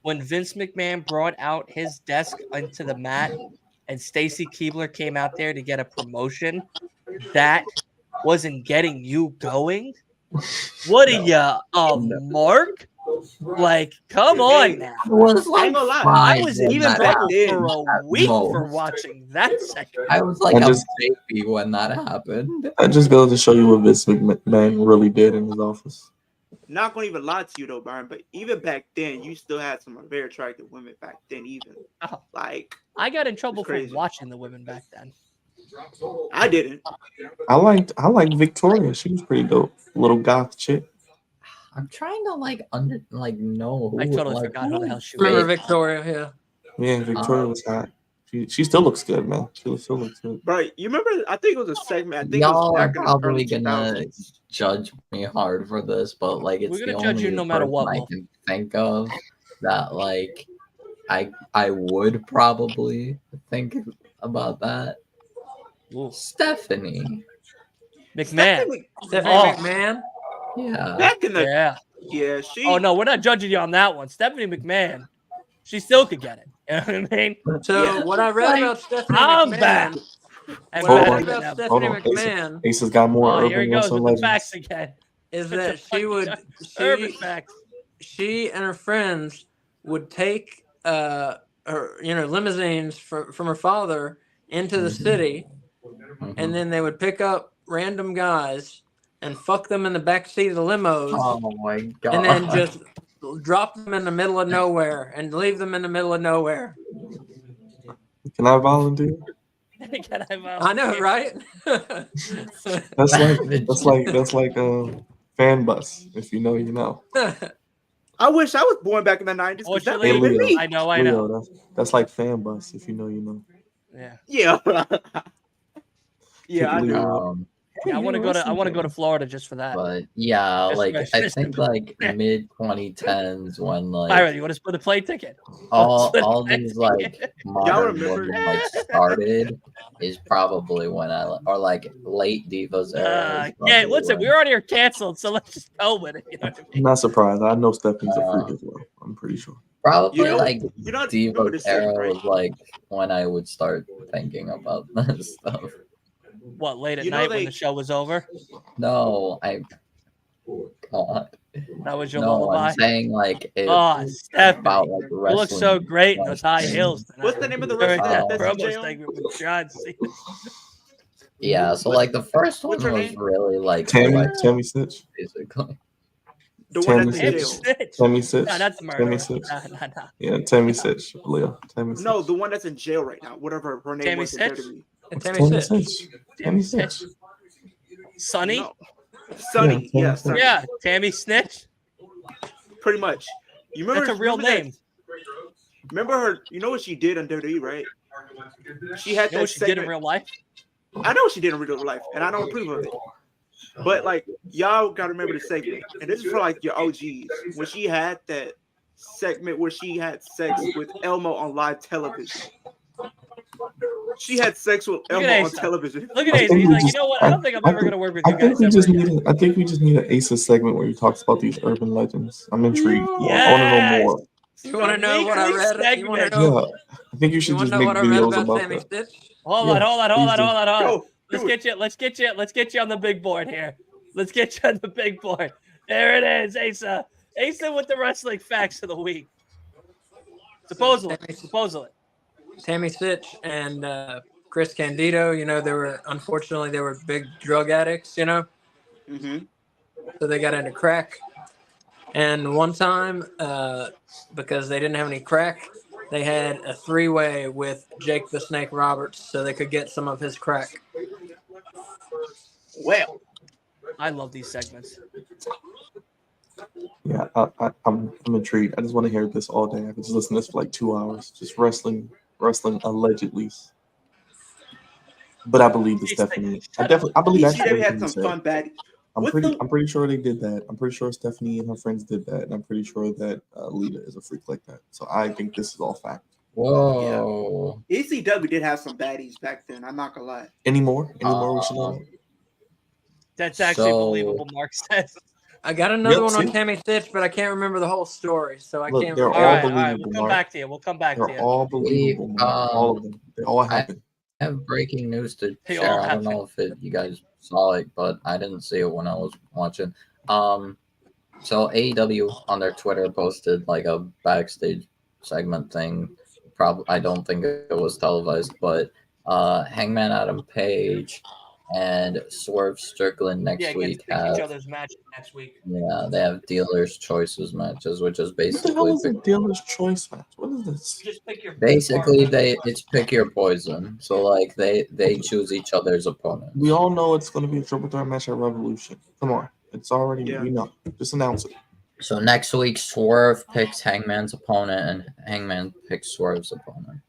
when Vince McMahon brought out his desk onto the mat and Stacy Keibler came out there to get a promotion, that wasn't getting you going? What are you, Mark? Like, come on now. it was I like ain't gonna lie. I 5 was when even that back happened for a at week for most. watching that segment. I was like I a just- baby when that happened. That just goes to show you what Vince McMahon really did in his office. Not gonna even lie to you though, Byron, but even back then, you still had some very attractive women back then. Even Oh. like I got in trouble for crazy. watching the women back then. I didn't. I liked Victoria. She was pretty dope. Little goth chick. I'm trying to know who I totally like, forgot who the hell she Remember was. Victoria? Yeah. Yeah, Victoria was hot. She still looks good, man. She still looks good. Bro, you remember? I think it was a segment. I think Y'all it was are back in the probably early gonna 2000s. judge me hard for this, but like it's We're the gonna judge only you no matter what, person I Will. can think of that like I would probably think about that. Ooh. Stephanie. McMahon. Stephanie Oh. McMahon. Yeah. Back in the Yeah. she. Oh no, we're not judging you on that one. Stephanie McMahon, she still could get it. You know what I mean? So Yeah. what I read about Stephanie I'm back. McMahon. And What I Hold read on. about back Stephanie Hold on. McMahon Ace has got more Oh, here he urban goes wrestling with the legends. facts again. is With the that she would urban she facts. she and her friends would take her limousines from her father into the Mhm. city, Mhm. and then they would pick up random guys and fuck them in the back seat of the limos, Oh my god. and then just drop them in the middle of nowhere and leave them in the middle of nowhere. Can I volunteer? Can I I know, right? That's like fan bus. If you know, you know. I wish I was born back in the 90s because that would Fortunately, have been me. I know. Leo, that's like fan bus. If you know, you know. Yeah. Yeah. Yeah, I know. Yeah, I want to go to Florida just for that. But yeah, Just like for- I just think for- like mid 2010s when like Byron, you want to split a plane ticket? all these like modern remember- women like started is probably when or like late divas era. is Yeah, probably listen, when- we're already canceled, so let's just go with it. You know what I I'm mean? not surprised. I know Stephanie's a freak as well. I'm pretty sure. probably You know- like you know- remember Diva this era segment, right? was like when I would start thinking about this stuff. What, late at You know night when they- the show was over? No, God. That was your No, lullaby? I'm saying like it, Oh, Stephanie, about like you look wrestling. so great in like, those high heels tonight. What's the name of the During wrestler that that's in promo jail? segment with John Cena. Yeah, so like the first one What's her was name? really like Tammy Stitch. basically. The one Tammy that's in Tammy jail. Stitch. Tammy Stitch. No, that's Tammy murder. Stitch. No. Yeah, Tammy Stitch. Leo. Tammy Stitch. No, the one that's in jail right now. Whatever her name Tammy was in Stitch? WWE. And Tammy Tammy Stitch. Stitch. Tammy Stitch. Sonny? No. Sonny. Yeah, Yeah, Tammy Sonny. Yeah, Tammy Snitch. Pretty much. You remember That's a real remember that- name. Remember her? You know what she did on WWE, right? She had You know that what she did in segment. real life? I know what she did in real life, and I don't approve of it. But like, y'all gotta remember the segment, and this is for like your OGs. When she had that segment where she had sex with Elmo on live television. She had sex with Look Elmo at on Asa. television. Look at I Ace. think He's we like, you just- know what? I don't think I'm ever going to work with you I think guys we ever just again. need. I think we just need an Aces segment where he talks about these urban legends. I'm intrigued. I want to Yes! know more. You want to know what I read? You want to Segment. know? Yeah, I think you You should want just to know make what I read videos about about Tammy that. Stitch? Hold Yeah, on. please do. Go, Let's do get you. Let's get you on the big board here. Let's get you on the big board. There it is, Asa. Asa with the wrestling facts of the week. Supposedly. Tammy Stitch and Chris Candido, they were big drug addicts, Mm-hmm. so they got into crack. And one time, because they didn't have any crack, they had a three-way with Jake the Snake Roberts so they could get some of his crack. Well, I love these segments. Yeah, I'm intrigued. I just want to hear this all day. I could just listen to this for like 2 hours. Just wrestling allegedly. But I believe it's definitely. I believe actually ECW had everything you some said. fun bad. I'm pretty sure they did that. I'm pretty sure Stephanie and her friends did that, and I'm pretty sure that Lita is a freak like that. So I think this is all fact. Whoa. Yeah. ECW did have some baddies back then. I'm not gonna lie. Any more we should know? That's actually believable, Mark says. I got another one on see? Tammy Stitch, but I can't remember the whole story, so I Look, can't. they're remember. all All right. believable. We'll come Mark. back to you. We'll come back to They're you. all believable. Mark. All of them. They all happen. I have breaking news to They share. all I don't know if you guys saw it, but I didn't see it when I was watching. So AEW on their Twitter posted like a backstage segment thing. I don't think it was televised, but Hangman Adam Page and Swerve Strickland next week have each other's matches next week. Yeah, they have dealer's choices matches, which is What the basically hell is a dealer's choice match? What is this? Just pick your basically it's pick your poison. So like they choose each other's opponents. We all know it's going to be a triple threat match at Revolution. Come on, it's already we know. Just announce it. So next week, Swerve picks Hangman's opponent, and Hangman picks Swerve's opponent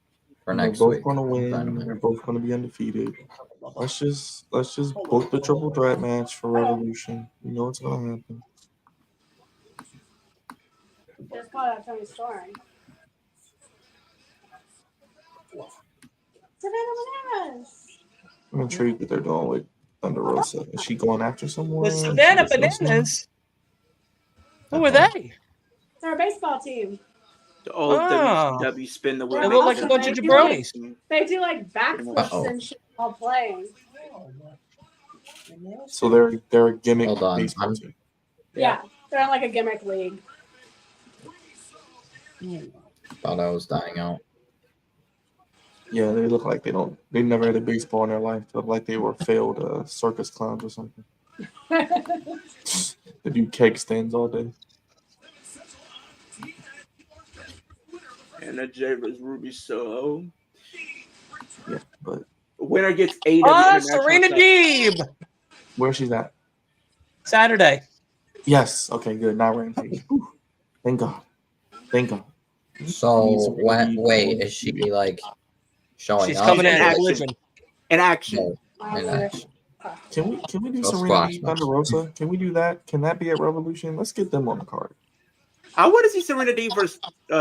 for next They're week. both going to win. They're both going to be undefeated. Let's just book the triple threat match for Revolution. You know what's going to happen. Just call out Tony Storm. Savannah Bananas. I'm intrigued what they're doing with Thunder Rosa. Is she going after someone? The Savannah Bananas. Who are they? They're a baseball team. The old WCW spin the wheel. They look like a bunch of jabronis. They do like backflips and shit while playing. So they're a gimmick Hold on. baseball team. Yeah, they're in like a gimmick league. Thought I was dying out. Yeah, they look like they never had a baseball in their life. They look like they were failed circus clowns or something. They do cake stands all day. And the J was Ruby Soho. Yeah, but winner gets AEW. Oh, Serena Deeb. Where she's at? Saturday. Yes. Okay, good. Now Rampage. Thank God. Thank God. So wait, is she like showing She's up? coming in action. In action. In action. Can we do Serena Deeb Thunder Rosa? Can we do that? Can that be at Revolution? Let's get them on the card. I want to see Serena Deeb versus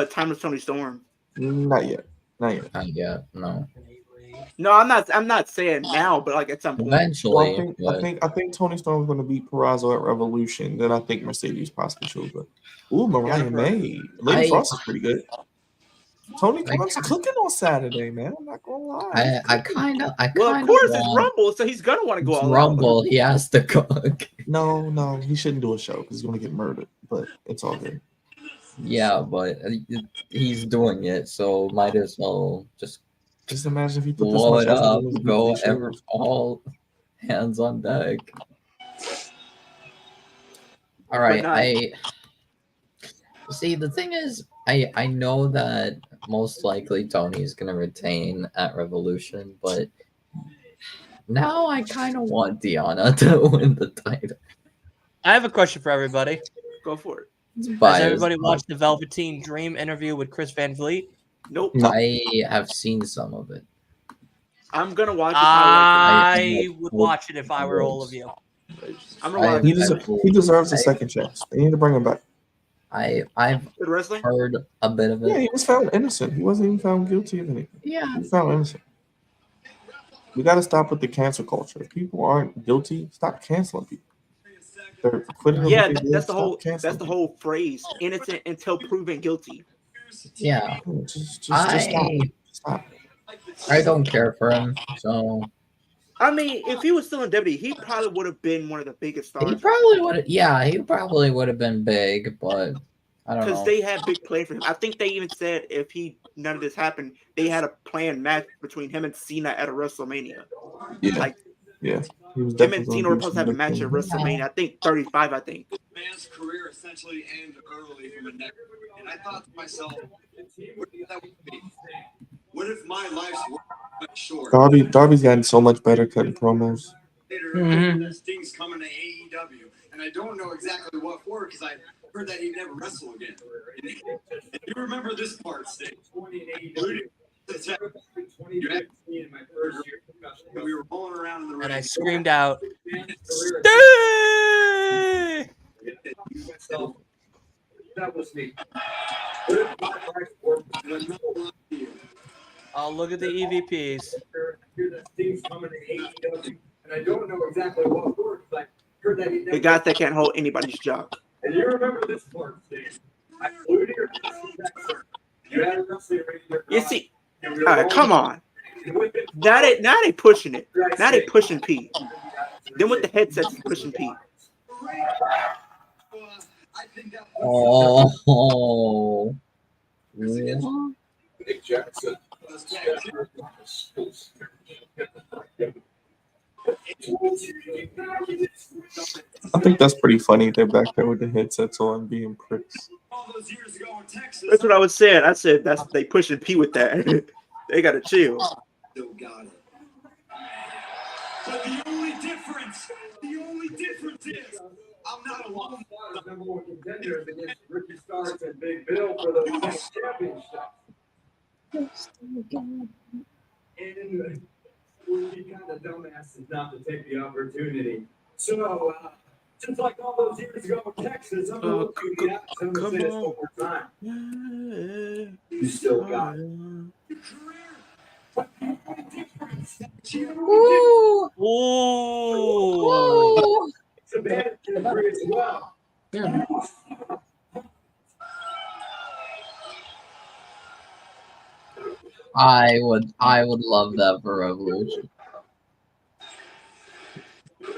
Timeless Tony Storm. Not yet. Not yet. No. No, I'm not saying now, but like at some point. Eventually. Well, I think Tony Storm's going to beat Purrazzo at Revolution. Then I think Mercedes possibly shows up. Ooh, Mariah May. Lady Frost is pretty good. Tony Khan's cooking on Saturday, man. I'm not gonna lie. I kind of. Well, of course it's Rumble, so he's gonna want to go all Rumble. out. He has to cook. No, he shouldn't do a show because he's gonna get murdered. But it's all good. Yeah, but he's doing it, so might as well just imagine if he put blow this it up, go all hands on deck. All right, see. The thing is, I know that most likely Tony's gonna retain at Revolution, but now I kind of want Deonna to win the title. I have a question for everybody. Go for it. Has everybody watched the Velveteen Dream interview with Chris Van Vliet? Nope. I have seen some of it. I'm gonna watch it. I would watch it if I were all of you. I'm gonna watch it. He deserves a second chance. They need to bring him back. I've heard a bit of it. Yeah, he was found innocent. He wasn't even found guilty of anything. Yeah. He was found innocent. We got to stop with the cancel culture. If people aren't guilty, stop canceling people. They're quitting. Yeah, that's the whole phrase. Innocent until proven guilty. Yeah. Just stop. I don't care for him, so. I mean, if he was still in WWE, he probably would have been one of the biggest stars. He probably would have been big, but I don't know. Because they had big plans for him. I think they even said if none of this happened, they had a planned match between him and Cena at a WrestleMania. Yeah. Yeah. Him and Cena were supposed to have a match at WrestleMania. I think 35. I think. Man's career essentially ended early from a neck, and I thought to myself, what would that be? What if my life's work cut short? Darby's gotten so much better cutting promos. There's things coming to AEW, and I don't know exactly what for because I heard that he'd never wrestle again. And you remember this part, Sting? We were rolling around in the And I ring. screamed out, "Stay!" That was me. Oh, look at the EVPs. Hear that thing's coming to AEW, and I don't know exactly what word, but I heard that he The guys that can't hold anybody's job. And you remember this part, Steve. I flew to your you had a wrestling ring in your You garage, see, and all we were right, come rolling. on. Now they pushing it. Now they pushing Pete. Then with the headsets pushing Pete. Oh. Nick Jackson. I think that's pretty funny. They're back there with the headsets on, being pricks. That's what I was saying. I said they pushing Pete with that. They gotta chill. Still got it. But the only difference is I'm not alone. Number one contenders against Ricky Starks and Big Bill for the championship. And we'd be kind of dumbasses not to take the opportunity. So, just like all those years ago in Texas, I'm going to do the opposite. I'm going to say this one more time. You still got it. Ooh. It's a bad category as well. Yeah. I would love that for Revolution.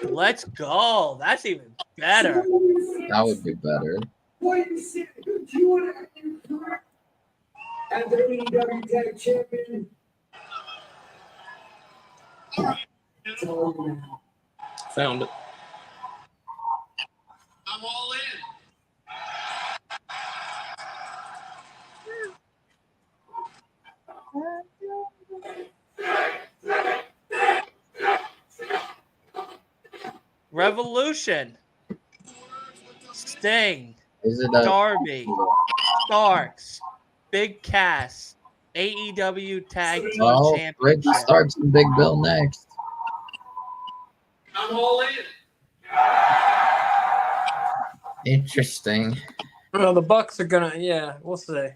Let's go. That's even better. That would be better. Wait a second. Do you want to act correct? As the AEW Tag Champion. Found it. I'm all in. Revolution. Sting. Is it a Darby. Starks. Big Cass. AEW Tag Team Ricky Championship. Starks and Big Bill next? I'm all in. Interesting. Well, the Bucks are gonna. Yeah, we'll see.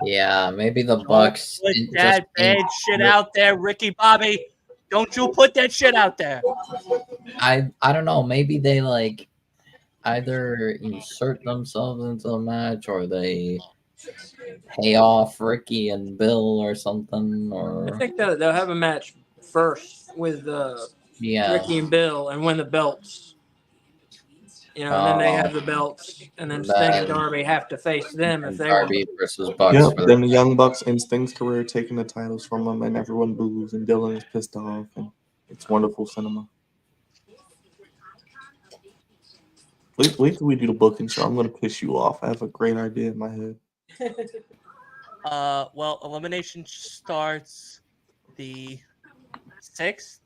Yeah, maybe the Bucks. Put just that bad ain't- shit out there, Ricky Bobby. Don't you put that shit out there. I don't know. Maybe they like either insert themselves into the match or they pay off Ricky and Bill or something. I Or think they'll have a match first with yeah, Ricky and Bill and win the belts. You know, and then they have the belts, and then Sting and Darby have to face them if and they Darby want. versus Bucks. Yep. for Then the Young Bucks end Sting's career, taking the titles from him, and everyone boos, and Dylan is pissed off, and it's wonderful cinema. Wait till we do the booking show. I'm gonna piss you off. I have a great idea in my head. Well, elimination starts the 6th.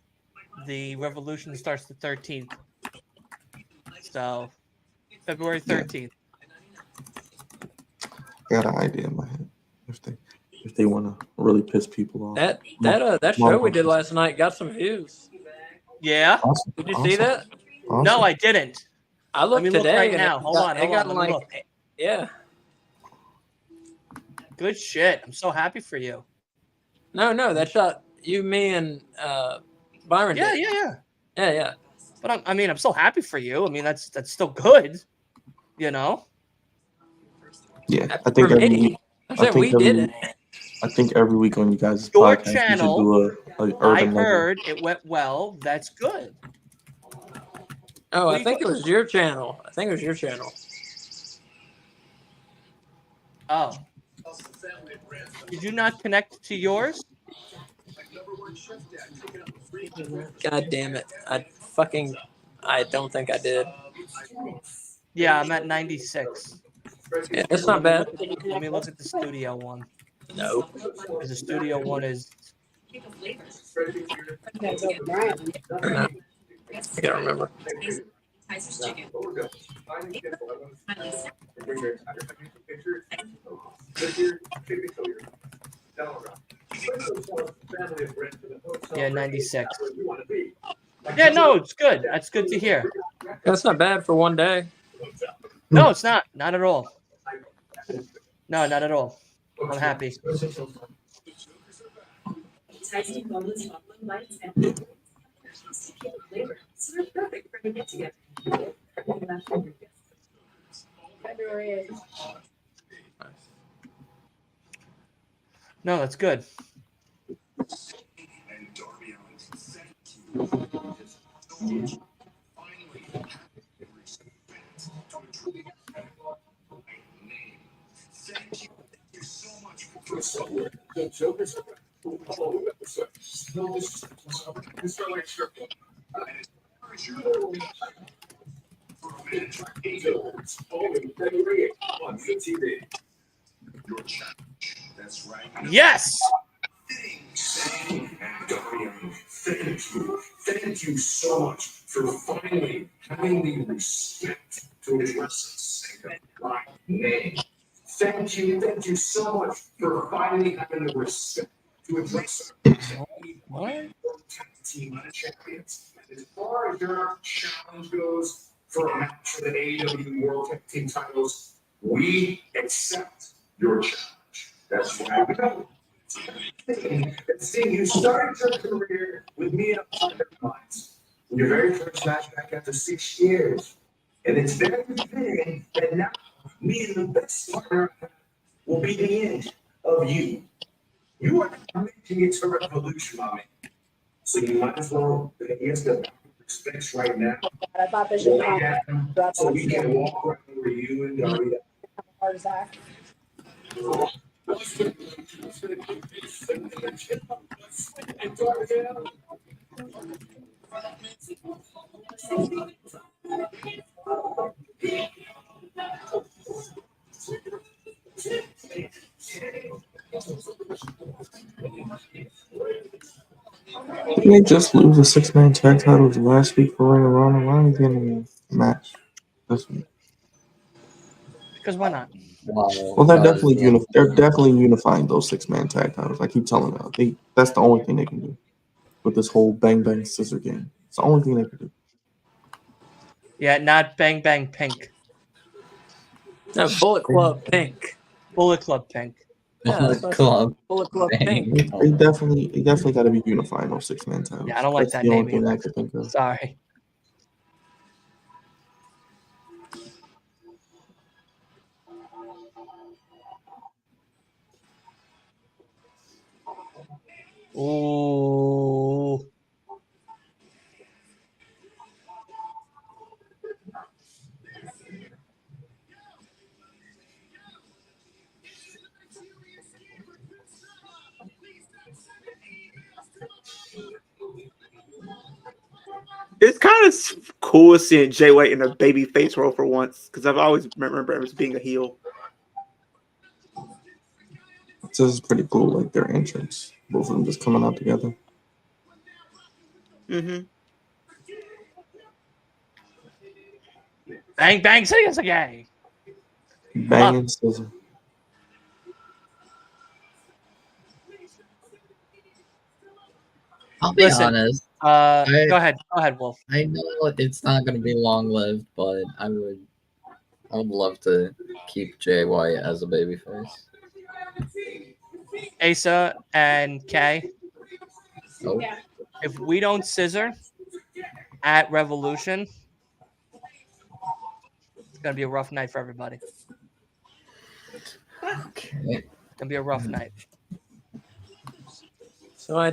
The Revolution starts the 13th. So, February 13th. I got an idea in my head. If they want to really piss people off. That show we did last night got some views. Yeah. Awesome. Did you see that? Awesome. No, I didn't. I looked Let me look today right and now. Hold on. It got Let me look. yeah. Good shit. I'm so happy for you. No, that shot you, me, and Byron. Yeah, did. yeah. But I'm so happy for you. I mean, that's still good. You know. Yeah, I think For every me, week. I said we did it. I think every week on you guys' Your podcast, channel, we should do a I urban legend. heard it went well. That's good. Oh, What are I you think it talking was your channel. Oh. Did you not connect to yours? God damn it! I don't think I did. Yeah, I'm at 96. Yeah, that's not bad. Let me look at the studio one. No. Because the studio one is. I can't remember. Yeah, 96. Yeah, no, it's good. That's good to hear. That's not bad for one day. No, it's not. Not at all. No, not at all. I'm happy. Tasty moments, bubbling bites, and flavor. So they're perfect for a get together. February 8th. No, that's good. Yes. Thank you so much for finally having the respect to address us by name. Thank you so much for finally having the respect to address us. What? Team champions. As far as your challenge goes for a match for the AEW World Tag Team titles, we accept your challenge. That's why we go. See, you started your career with me up on the lines. Your very first match back after 6 years. And it's very fitting that now me and the best partner will be the end of you. You are making it to Revolution, my man. So you might as well get the respects right now. I thought this should come. So we can walk right over you and Darby. Heart attack. Didn't they just lose the 6-man tag titles last week for Ring of Honor? Why are they getting a match this week? Because why not? Well, they're definitely unifying those 6-man tag titles. I keep telling them that's the only thing they can do with this whole Bang Bang Scissor game. It's the only thing they can do. Yeah, not Bang Bang Pink. No, Bullet Club Pink. Bullet Club Pink. Yeah, Bullet Club. Bullet Club Pink. They definitely got to be unifying those 6-man titles. Yeah, I don't like That's that the only name thing I either. can think of. Sorry. Ooh. It's kind of cool seeing Jay White in a baby face role for once, because I've always remember him as being a heel. This is pretty cool, like their entrance. Both of them just coming out together. Mm-hmm. Bang Bang Scissor Gang. Bang and Scissor. I'll be Listen, honest. Go ahead, Wolf. I know it's not going to be long lived, but I would love to keep Jay White as a babyface. Asa and Kay, Oh, if we don't scissor at Revolution, it's gonna be a rough night for everybody. okay. It's gonna be a rough night. So I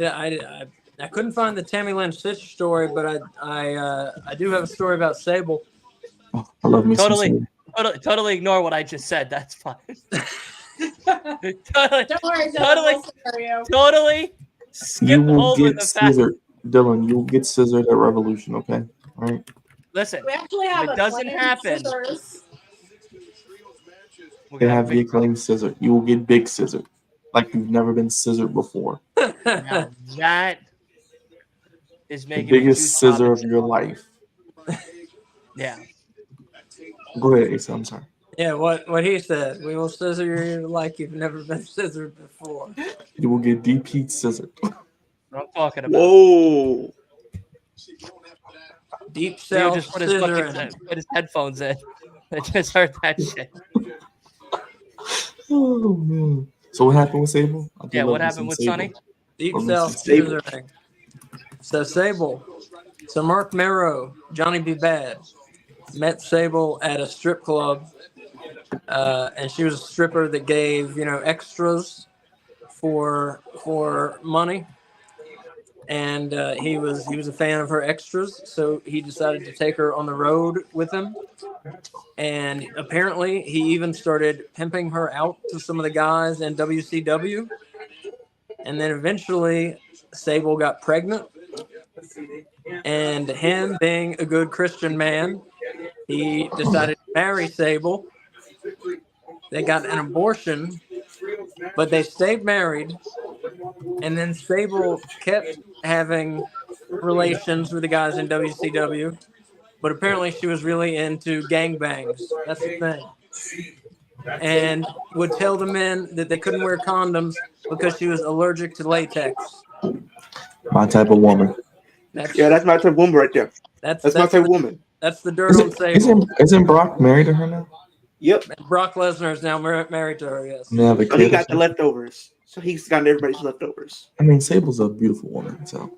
couldn't find the Tammy Lynn Stitch story, but I do have a story about Sable. Oh, I love me some Sable. Totally ignore what I just said. That's fine. Don't worry, Totally skip You will over get the fact. scissored, Dylan. You'll get scissored at Revolution, okay? All right. Listen, We actually have if it doesn't happen, They have the Acclaimed scissor. You will get big scissor, like you've never been scissored before. Now that is The making biggest scissor of your life. Yeah. Go ahead, Asa. I'm sorry. Yeah, what he said. We will scissor you like you've never been scissored before. You will get DP scissored. What I'm talking about. Whoa. Deep Leo South just put his headphones in. I just heard that shit. Oh man. So what happened with Sable? I do Yeah, love what me happened some with Sable. Sonny? Deep Love me South some Sable. scissoring. So Sable. So Mark Merrow, Johnny B. Bad, met Sable at a strip club, and she was a stripper that gave extras for money, and he was a fan of her extras, so he decided to take her on the road with him. And apparently, he even started pimping her out to some of the guys in WCW. And then eventually, Sable got pregnant. And him being a good Christian man, he decided to marry Sable. They got an abortion, but they stayed married. And then Sable kept having relations with the guys in WCW. But apparently she was really into gangbangs. That's the thing. And would tell the men that they couldn't wear condoms because she was allergic to latex. My type of woman. That's my type of woman right there. That's my type of woman. That's the dirt on Sable. Isn't Brock married to her now? Yep. And Brock Lesnar is now married to her, yes. Yeah, so he got the leftovers. So he's got everybody's leftovers. I mean, Sable's a beautiful woman, so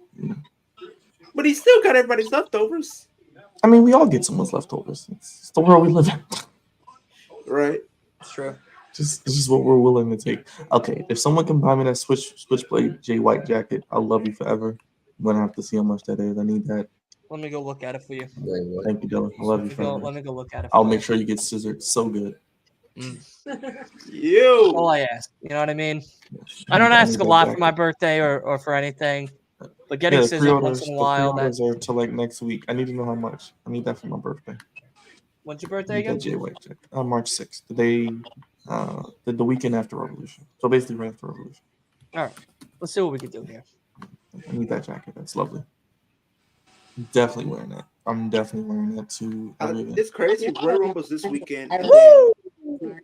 But he still got everybody's leftovers. I mean, we all get someone's leftovers. It's the world we live in. Right. It's true. It's just what we're willing to take. Okay, if someone can buy me that Switchblade Jay White jacket, I'll love you forever. I'm gonna have to see how much that is. I need that. Let me go look at it for you. Thank you, Dylan. I love you forever. Let me go look at it. I'll make sure you get scissored so good. You. All I ask. You know what I mean? I don't ask a lot for my birthday or for anything. But getting scissored once in a while. The pre-orders are till like next week. I need to know how much. I need that for my birthday. When's your birthday again? Jay White jacket. March 6th. The day, the weekend after Revolution. So basically right after Revolution. All right. Let's see what we can do here. I need that jacket. That's lovely. I'm definitely wearing that. I'm definitely wearing that to every event. It's crazy. Royal Rumble's this weekend. And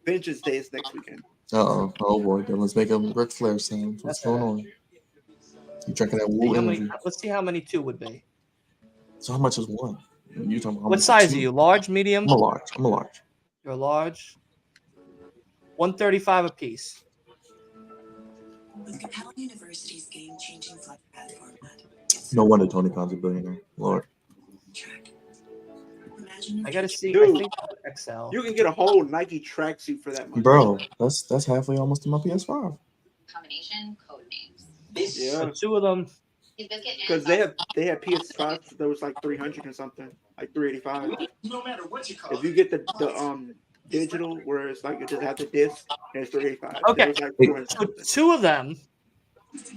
Vengeance Day is next weekend. Oh boy. Then let's make a Ric Flair sound. What's going on? You drinking that wool energy? Let's see how many two would be. So how much is one? You talking about what size are you? Large, medium? I'm a large. You're a large. 135 a piece. With Capella University's game-changing flight path format. No wonder Tony Khan's a billionaire. Lord. I gotta see. Dude, I think XL. You can get a whole Nike tracksuit for that money. Bro, that's halfway almost to my PS5. Combination code names. Yeah. So two of them. Because they have PS5 that was like 300 or something, like 385. No matter what you call If you get the digital, where it's like you just have the disc, and it's 385. Okay. Like so two of them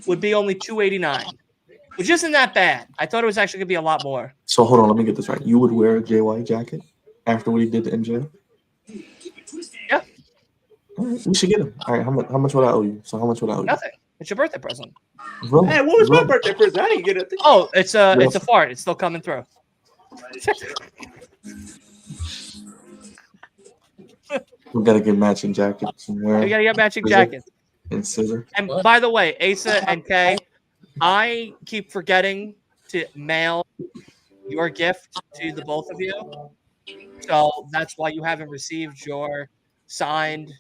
would be only 289, which isn't that bad. I thought it was actually gonna be a lot more. So hold on, let me get this right. You would wear a Jay White jacket after what he did to MJ? Yeah. All right, we should get him. All right, how much would I owe you? So how much would I owe you? Nothing. It's your birthday present. Bro, hey, what was my birthday present? I didn't get it. Oh, it's a fart. It's still coming through. We gotta get matching jackets and wear. We gotta get matching jackets. And scissor. And by the way, Asa and Kay, I keep forgetting to mail your gift to the both of you. So that's why you haven't received your signed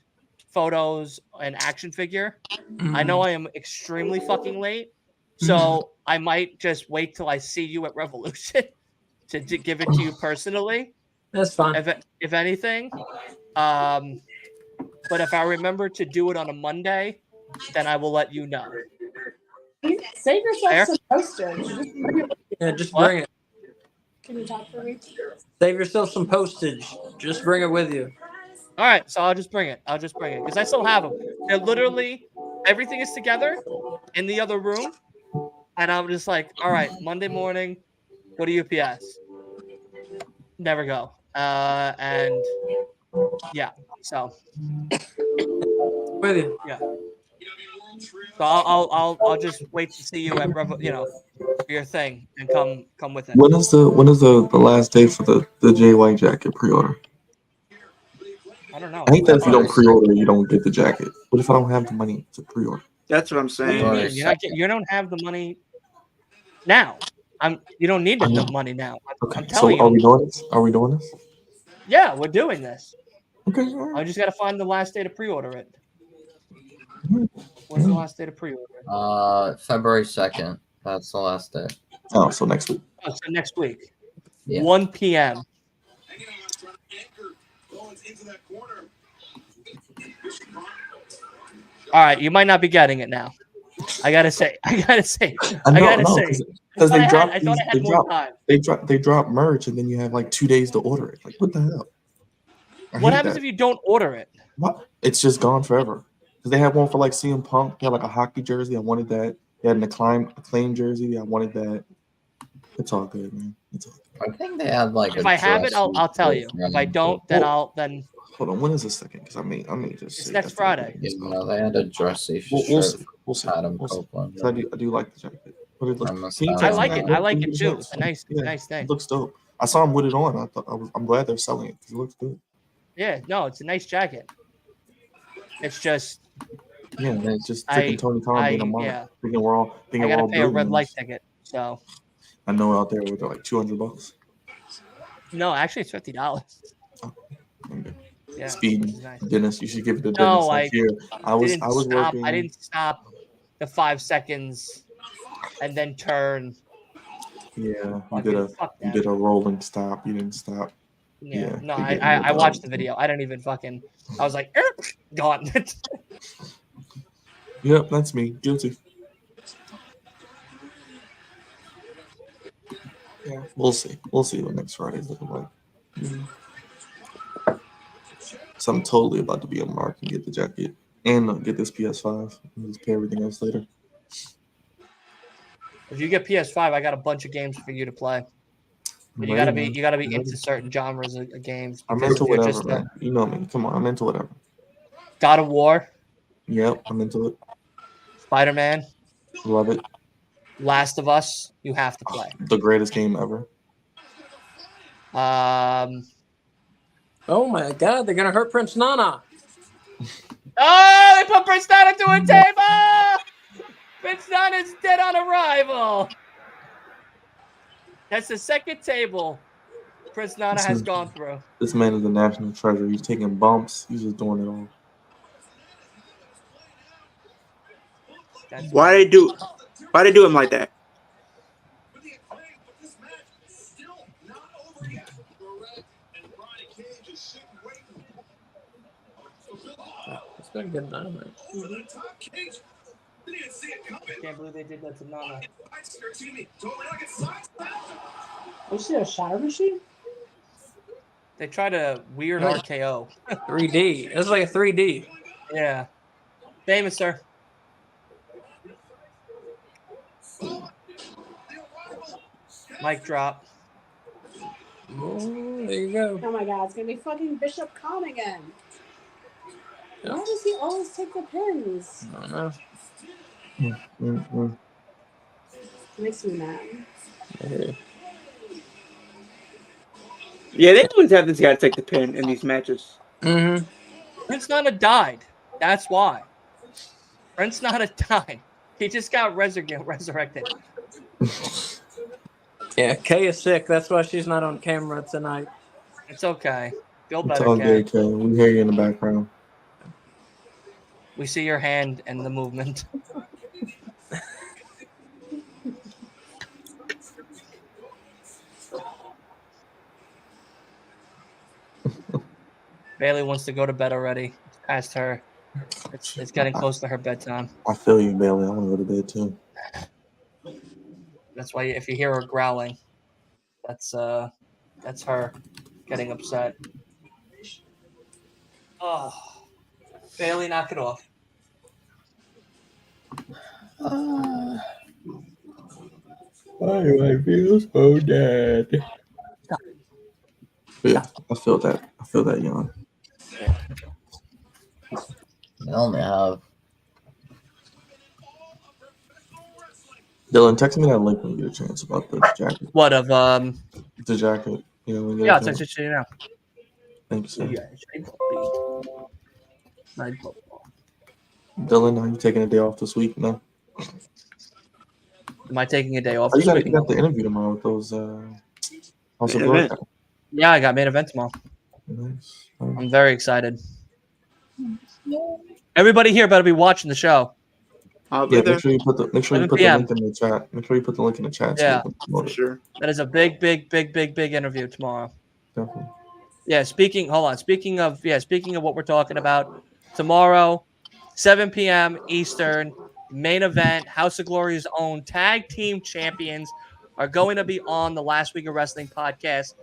photos and action figure. I know I am extremely fucking late. So I might just wait till I see you at Revolution to give it to you personally. That's fine. If anything. But if I remember to do it on a Monday, then I will let you know. Save yourself Fair? some postage. Yeah, just bring it. Can you talk for me? Save yourself some postage. Just bring it with you. All right, so I'll just bring it. Because I still have them. They're literally, everything is together in the other room. And I'm just like, all right, Monday morning, go to UPS. Never go. And yeah, so. With you. Yeah. So I'll just wait to see you at for your thing and come with it. When is the last day for the Jay White jacket pre-order? I don't know. I hate that if you don't pre-order, you don't get the jacket. What if I don't have the money to pre-order? That's what I'm What do you saying. mean? You don't have the money now. You don't need the money now. Okay, I'm telling so are you. we doing this? Are we doing this? Yeah, we're doing this. Okay. All right. I just got to find the last day to pre-order it. Mm. When's the last day to pre-order it? February 2nd. That's the last day. Oh, so next week. Oh, so next week. Yeah. 1 p.m. All right, you might not be getting it now. I gotta say. Because they drop merch and then you have like 2 days to order it. Like, what the hell? What happens if you don't order it? What? It's just gone forever. Because they had one for like CM Punk. They had like a hockey jersey. I wanted that. They had an acclaimed jersey. I wanted that. It's all good, man. It's all good. I think they had like. If I have it, I'll tell you. If I don't, then I'll. Hold on. When is the second? Because I may just. It's next Friday. Yeah, no, they had a dressy shirt. We'll see. Adam We'll see. Copeland. I do like the jacket. I like it. I like it too. It's a nice thing. It looks dope. I saw him with it on. I'm glad they're selling it because it looks good. Yeah, no, it's a nice jacket. It's just. Yeah, man, it's just freaking Tony Khan being a mom. Yeah. Thinking we're all. I gotta pay a red light ticket. So. I know out there with like $200. No, actually, it's $50. Oh, okay. Yeah, Speed, nice. Dennis. You should give it to Dennis. No, I was working. I didn't stop the 5 seconds and then turn. Yeah, you did a rolling stop. You didn't stop. Yeah. No, I watched the video. I didn't even fucking. I was like, gone. Yep, that's me. Guilty. Yeah, we'll see. We'll see what next Friday's looking like. So I'm totally about to be a mark and get the jacket and get this PS5 and just pay everything else later. If you get PS5, I got a bunch of games for you to play. But you gotta be into certain genres of games. I'm into whatever, man. You know me. Come on, I'm into whatever. God of War. Yep, I'm into it. Spider-Man. Love it. Last of Us. You have to play. The greatest game ever. Oh my God, they're gonna hurt Prince Nana. Oh, they put Prince Nana to a table. Prince Nana's dead on arrival. That's the second table Prince Nana has gone through. This man is a national treasure. He's taking bumps. He's just doing it all. Why they do him like that? It's been a good Dynamite. Can't believe they did that to Nana. Was she a shatter machine? They tried a weird RKO. 3D. It was like a 3D. Yeah. Famous, sir. Mic drop. Oh, there you go. Oh my God, it's gonna be fucking Bishop Khan again. Yep. Why does he always take the pins? I don't know. Makes me mad. Yeah, they always have this guy take the pin in these matches. Mm-hmm. Prince Nana died. That's why. Prince Nana died. He just got resurrected. Yeah, Kay is sick. That's why she's not on camera tonight. It's okay. Feel It's better, all Kay. good, Kay. We hear you in the background. We see your hand and the movement. Bailey wants to go to bed already. It's past her. It's getting close to her bedtime. I feel you, Bailey. I want to go to bed too. That's why if you hear her growling, that's her getting upset. Oh, Bailey, knock it off. Why do I feel so dead? Yeah, I feel that. I feel that yawn. They only have. Dylan, text me that link when you get a chance about the jacket. What of The jacket. You know, when you Yeah, get I'll a text chance. it to you now. Thank you, sir. Yeah, Dylan, are you taking a day off this week? No. Am I taking a day off Oh, this week? you got the interview tomorrow with those House of Main Glory event. guys. Yeah, I got main event tomorrow. Nice. I'm very excited. Everybody here better be watching the show. I'll be Yeah, there make sure you put the 7 link p.m. in the chat. Make sure you put the link in the chat. So Yeah. we can promote for it. sure. That is a big interview tomorrow. Definitely. Yeah, speaking of what we're talking about, tomorrow, 7 p.m. Eastern, main event, House of Glory's own tag team champions are going to be on the Last Week of Wrestling podcast,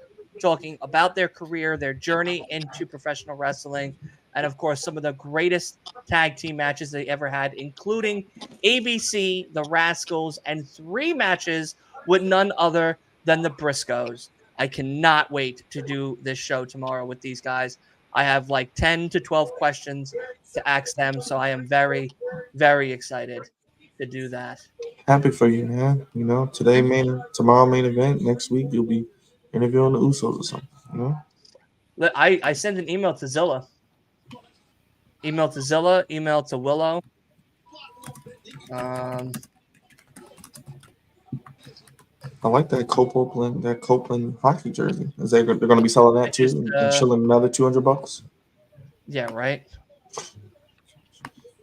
talking about their career, their journey into professional wrestling, and of course, some of the greatest tag team matches they ever had, including ABC, the Rascals, and 3 matches with none other than the Briscoes. I cannot wait to do this show tomorrow with these guys. I have like 10 to 12 questions to ask them, so I am very, very excited to do that. Happy for you, man. You know, tomorrow main event. Next week you'll be interviewing the Usos or something. You know. I sent an email to Zilla. Email to Willow. I like that Copeland hockey jersey. They're going to be selling that too and chilling another $200. Yeah, right.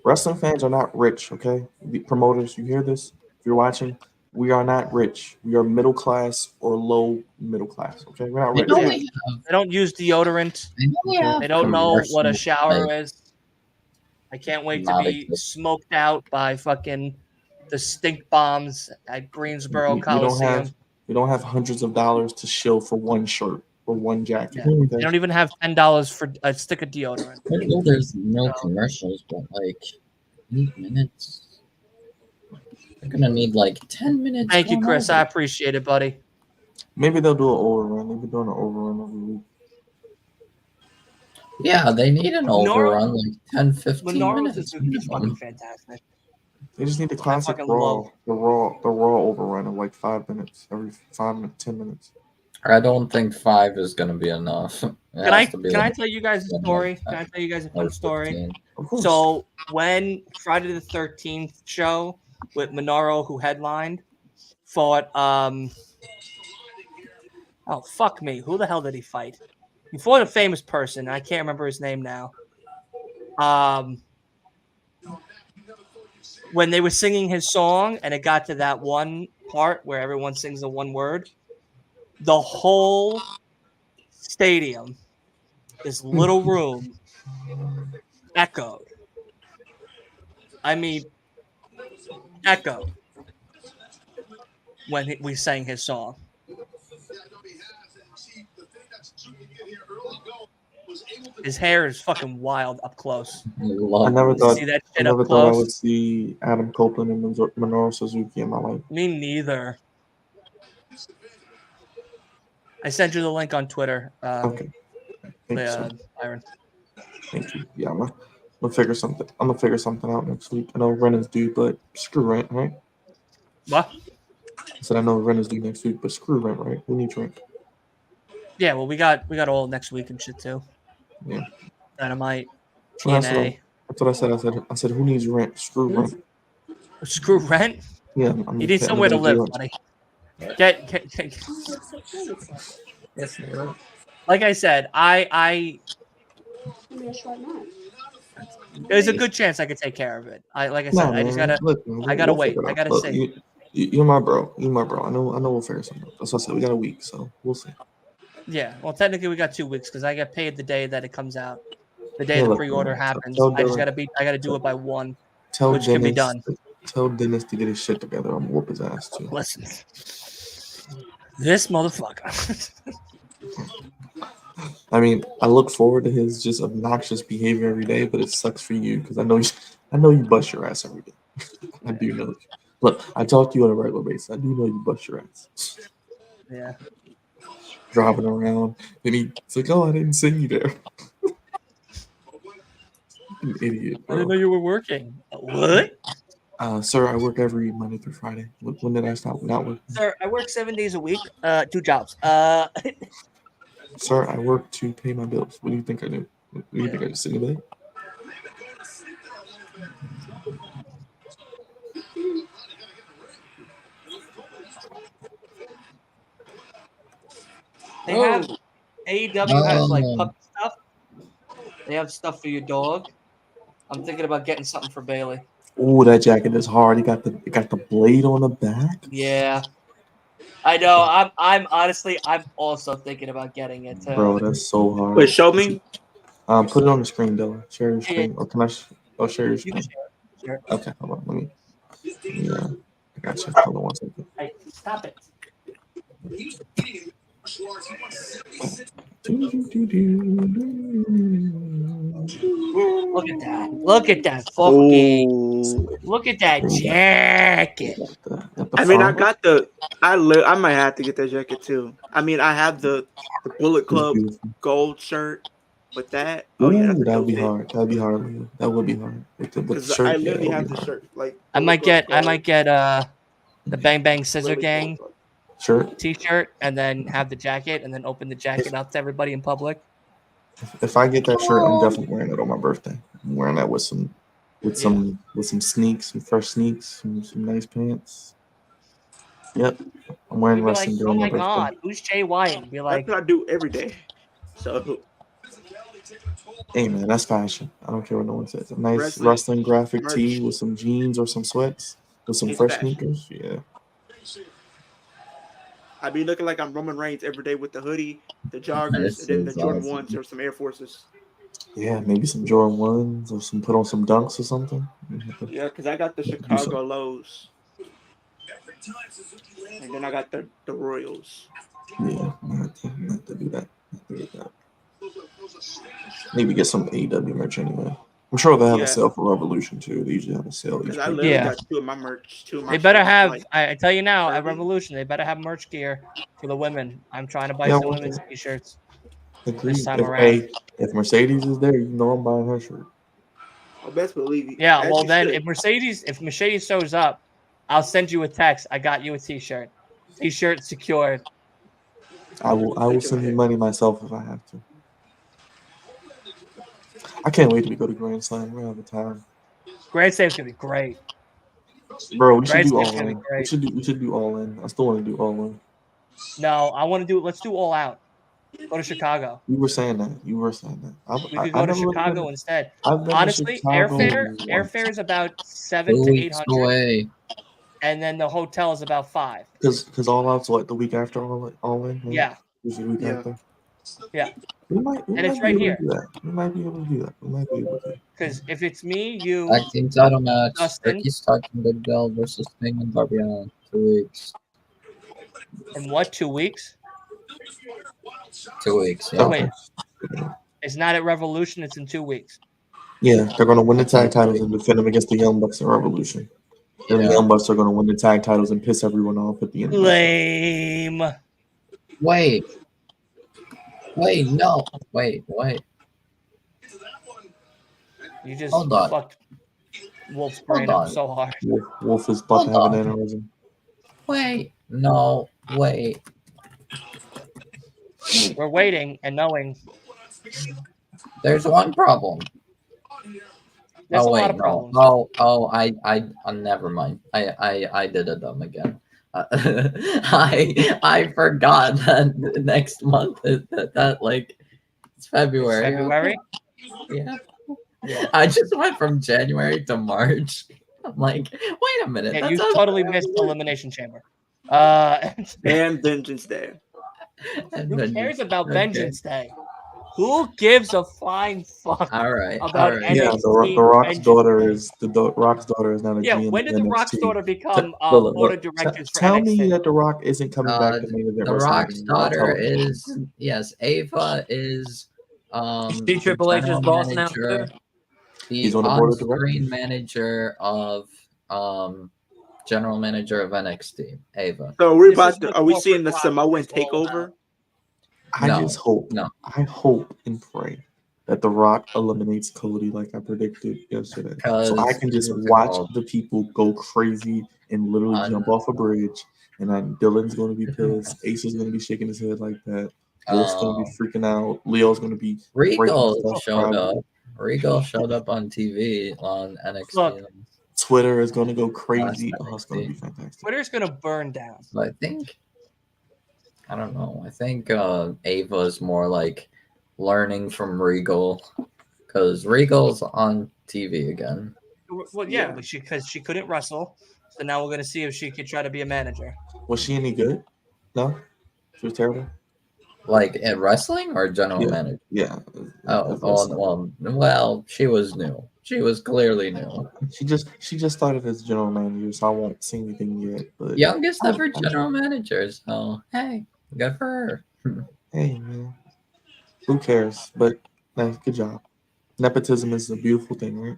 Wrestling fans are not rich, okay? The promoters, you hear this? If you're watching, we are not rich. We are middle class or low middle class, okay? We're not rich. They don't use deodorant. They don't know what a shower is. I can't wait to be smoked out by fucking the stink bombs at Greensboro Coliseum. We don't have hundreds of dollars to shill for one shirt or one jacket. Yeah. They don't even have $10 for a stick of deodorant. I know there's no commercials, but like 8 minutes. They're gonna need like 10 minutes. Thank you, Chris. I appreciate it, buddy. Maybe they'll do an overrun. They've been doing an overrun every week. Yeah, they need an overrun, like 10, 15 minutes. Is fucking fantastic. They just need the classic Raw, the raw overrun of like 5 minutes, every 10 minutes. I don't think 5 is gonna be enough. Can I tell you guys a story? Can I tell you guys a fun story? So when Friday the 13th show with Monaro, who headlined, fought oh fuck me, who the hell did he fight? He fought a famous person. I can't remember his name now. When they were singing his song and it got to that one part where everyone sings the one word, the whole stadium, this little room, echoed. I mean, echoed when we sang his song. His hair is fucking wild up close. I never thought I would see see Adam Copeland and Minoru Suzuki in my life. Me neither. I sent you the link on Twitter. Okay. Thank you, sir. Byron. Thank you. Yeah, I'm gonna figure something. I'm gonna figure something out next week. I know Ren is due, but screw Rent, right? What? I said I know Ren is due next week, but screw Rent, right? Who needs Rent? Yeah, well, we got all next week and shit too. Yeah. Dynamite, Well, TNA. that's what I said. I said, who needs rent? Screw Rent. Screw Rent? Yeah. You need somewhere to live, buddy. Get. Yes, man. Like I said, there's a good chance I could take care of it. I just gotta. I gotta wait. I gotta see. You're my bro. You're my bro. I know we'll figure something out. That's what I said. We got a week, so we'll see. Yeah, well, technically we got 2 weeks because I get paid the day that it comes out, the day the pre-order happens. I gotta do it by 1, which can be done. Tell Dennis to get his shit together. I'm gonna whoop his ass too. Listen, this motherfucker. I mean, I look forward to his just obnoxious behavior every day, but it sucks for you because I know you bust your ass every day. I do know you. Look, I talk to you on a regular basis. I do know you bust your ass. Yeah. Driving around, and he's like, "Oh, I didn't see you there." An idiot. Bro. I didn't know you were working. What? Sir, I work every Monday through Friday. When did I stop not working? Sir, I work 7 days a week. 2 jobs. Sir, I work to pay my bills. What do you think I do? What do you think I just sit in bed? They have Oh. AEW has like Oh. puppy stuff. They have stuff for your dog. I'm thinking about getting something for Bailey. Oh, that jacket is hard. It got the blade on the back. Yeah, I know. I'm honestly, I'm also thinking about getting it too. Bro, that's so hard. Wait, show me. Put it on the screen, Dylan. Share your Yeah. screen. Or can I? Share your You screen. can share. Okay, hold on. Let me. Yeah, I got you. Hold on 1 second. Hey, stop it. Look at that. Look at that fucking. Ooh. Look at that jacket. I mean, I got the. I might have to get that jacket too. I mean, I have the Bullet Club gold shirt, but that. Oh yeah, that's a that would dope be fit. hard. That would be hard. Leo. That would be hard. With the Because shirt, I literally yeah, have the hard. shirt. Like I might get the Bang Bang Scissor Bullet Gang Club. Shirt. T-shirt and then have the jacket and then open the jacket up to everybody in public. If I get that shirt, I'm definitely wearing it on my birthday. I'm wearing that with some sneaks, some fresh sneaks, some nice pants. Yep, I'm wearing You'd be like, wrestling oh during my my birthday. god, who's Jay White? And be like, That's what I do every day. So Hey man, that's fashion. I don't care what no one says. A nice Wrestling wrestling graphic merch. tee with some jeans or some sweats with some It's fresh fashion. sneakers. Yeah. I be looking like I'm Roman Reigns every day with the hoodie, the joggers, This and then the is Jordan awesome. 1s or some Air Forces. Yeah, maybe some Jordan 1s or put on some dunks or something. Yeah, because I got the Chicago Lows. And then I got the Royals. Yeah, not to do that. Not to do that. Maybe get some AEW merch anyway. I'm sure they'll have a sale for Revolution too. They usually have a sale. Because each I week. literally Yeah. got two of my merch. Two of my they better shirts, have. like, I tell you now, at Kirby. Revolution, they better have merch gear for the women. I'm trying to buy Yeah, some well, women's T-shirts Agreed. this time around. If Mercedes is there, you know I'm buying her shirt. I best believe you. Yeah, As well you then, should. if Mercedes shows up, I'll send you a text. I got you a T-shirt. T-shirt secured. I will send you money myself if I have to. I can't wait to go to Grand Slam. We're gonna have a time. Grand Slam's gonna be great. Bro, we should Grand do Slam's all gonna be in. great. We should do all in. I still want to do all in. No, I want to do. Let's do all out. Go to Chicago. You were saying that. We could go to Chicago instead. I've been Honestly, to Chicago airfare is about 700 2 to weeks 800, away. and then the hotel is about 500. Because all out's what, the week after all in? Right? Yeah. Usually the week Yeah. after. Yeah. We might And be it's right able here. to do that. We might be able to do that. Because if it's me, you, Tag team title match. Dustin. Ricky Starks and Big Bell versus Sting and Darby Allin. 2 weeks. in what, 2 weeks? 2 weeks. Yeah. Oh, wait. It's not at Revolution. It's in 2 weeks. Yeah, they're going to win the tag titles and defend them against the Young Bucks in Revolution. Then the Young Bucks are going to win the tag titles and piss everyone off at the end. Lame. Wait, no. Wait. You just Hold on. fucked Wolf's brain Hold up on. so hard. Wolf is about to have an aneurysm. Wait. No. Wait. We're waiting and knowing. There's one problem. There's a lot wait, of problems. I never mind. I did a dumb again. I forgot that next month is that like it's February. February? Yeah. I just went from January to March. I'm like, wait a minute. Yeah, you that's totally missed Elimination Chamber. And Vengeance Day. Who cares about Vengeance Day? Who gives a flying fuck All right. about NXT? Yeah, the Rock's daughter is Rock's daughter is not a Yeah, GM. when did the of Rock's NXT. daughter become Look, board of directors for tell NXT? me that the Rock isn't coming back to main event The wrestling Rock's anymore. daughter Tell me. is Ava is she Triple H's general boss now manager, too? the He's on the board of directors. on-screen manager of general manager of NXT, Ava. So are we seeing the Samoan takeover? I just hope. No. I hope and pray that The Rock eliminates Cody like I predicted yesterday. So I can just watch the people go crazy and literally jump off a bridge. And then Dylan's going to be pissed. Ace is going to be shaking his head like that. Wolf's going to be freaking out. Leo's going to be Regal showed up. Regal showed up on TV on NXT. Look, Twitter is going to go crazy. Oh, it's going to be fantastic. Twitter's going to burn down. So I think I don't know. I think Ava is more like learning from Regal because Regal's on TV again. Well, yeah, because she couldn't wrestle. So now we're gonna see if she could try to be a manager. Was she any good? No, she was terrible. Like at wrestling or general Yeah, manager? yeah. Oh, well, she was new. She was clearly new. She just started as general manager, so I won't say anything yet. But Youngest ever general manager. So hey, good for her. hey, man, who cares? But nice, good job. Nepotism is a beautiful thing, right?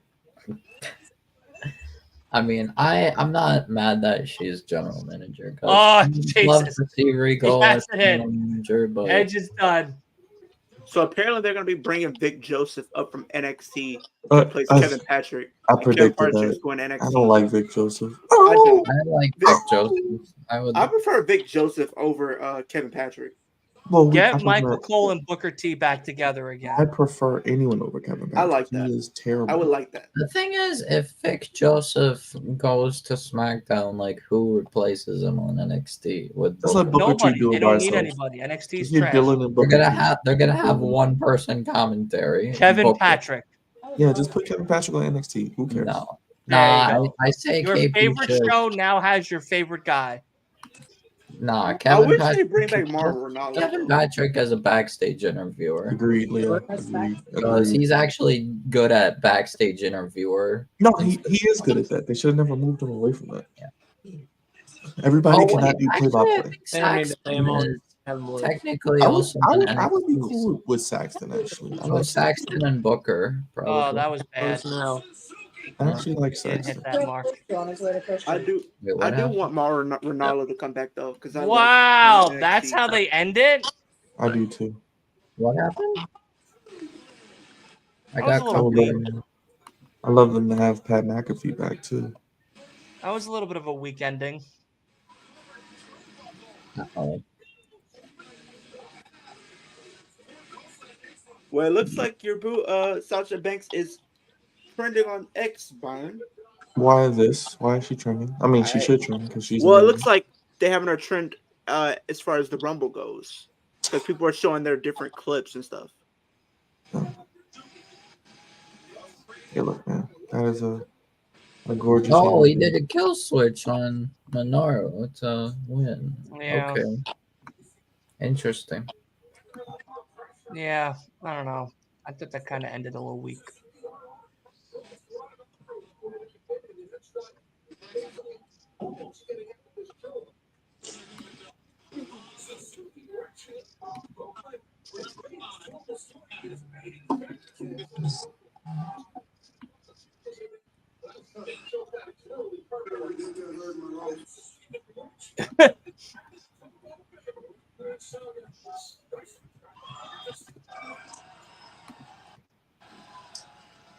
I mean, I'm not mad that she's general manager. 'Cause Oh, I'd love Jesus. to see Regal Yes, as general manager, but Edge is done. So apparently they're going to be bringing Vic Joseph up from NXT Uh, to place I- Kevin Patrick. I And Kevin predicted Patrick's that. going to NXT. I don't like Vic Joseph. I don't. I like Vic Joseph. I prefer Vic Joseph over Kevin Patrick. Well, Get Michael Cole and Booker T back together I again. prefer anyone over Kevin Patrick. I like that. He is terrible. I would like that. The thing is, if Vic Joseph goes to SmackDown, like who replaces him on NXT with Let's let Booker? Booker T Nobody. do They it by don't need himself. anybody. NXT's Just get trash. Dylan and They're Booker gonna T. have one person commentary. Kevin Booker. Patrick. Yeah, just put Kevin Patrick on NXT. Who cares? No, There you nah. go. I say Your KP favorite should. show now has your favorite guy. Nah, I Kevin wish they Patrick. bring back Mauro Ronaldo. Kevin Patrick as a backstage interviewer. Agreed, Leo. Agreed. Because Agreed. he's actually good at backstage interviewer. No, he is good at that. They should have never moved him away from that. Everybody Oh, cannot wait, do play by actually, I play. think They don't need to pay him Saxton on. is Have him work. technically I would, also I an would, I would be NXT. cool with Saxton actually. I So like Saxton and Booker, probably. Oh, that was bad. Personnel. I actually like Didn't hit Saxton. that mark. I do. Wait, I what do happened? want Mauro Ronaldo to come back though, because I Wow, like that's how they end it? I do too. What happened? I That was got a little caught weak. in- I love them to have Pat McAfee back too. That was a little bit of a weak ending. Uh-oh. Well, it looks like your boo, Sasha Banks is trending on X, Byron. Why this? Why is she trending? I mean, she should trend because she's. Well, it amazing. looks like they're having her trend as far as the Rumble goes, because people are showing their different clips and stuff. Yeah, look, man, that is a gorgeous. Oh, he woman. did a kill switch on Minoru. It's a win. Yeah. Okay. Interesting. Yeah, I don't know. I thought that kind of ended a little weak.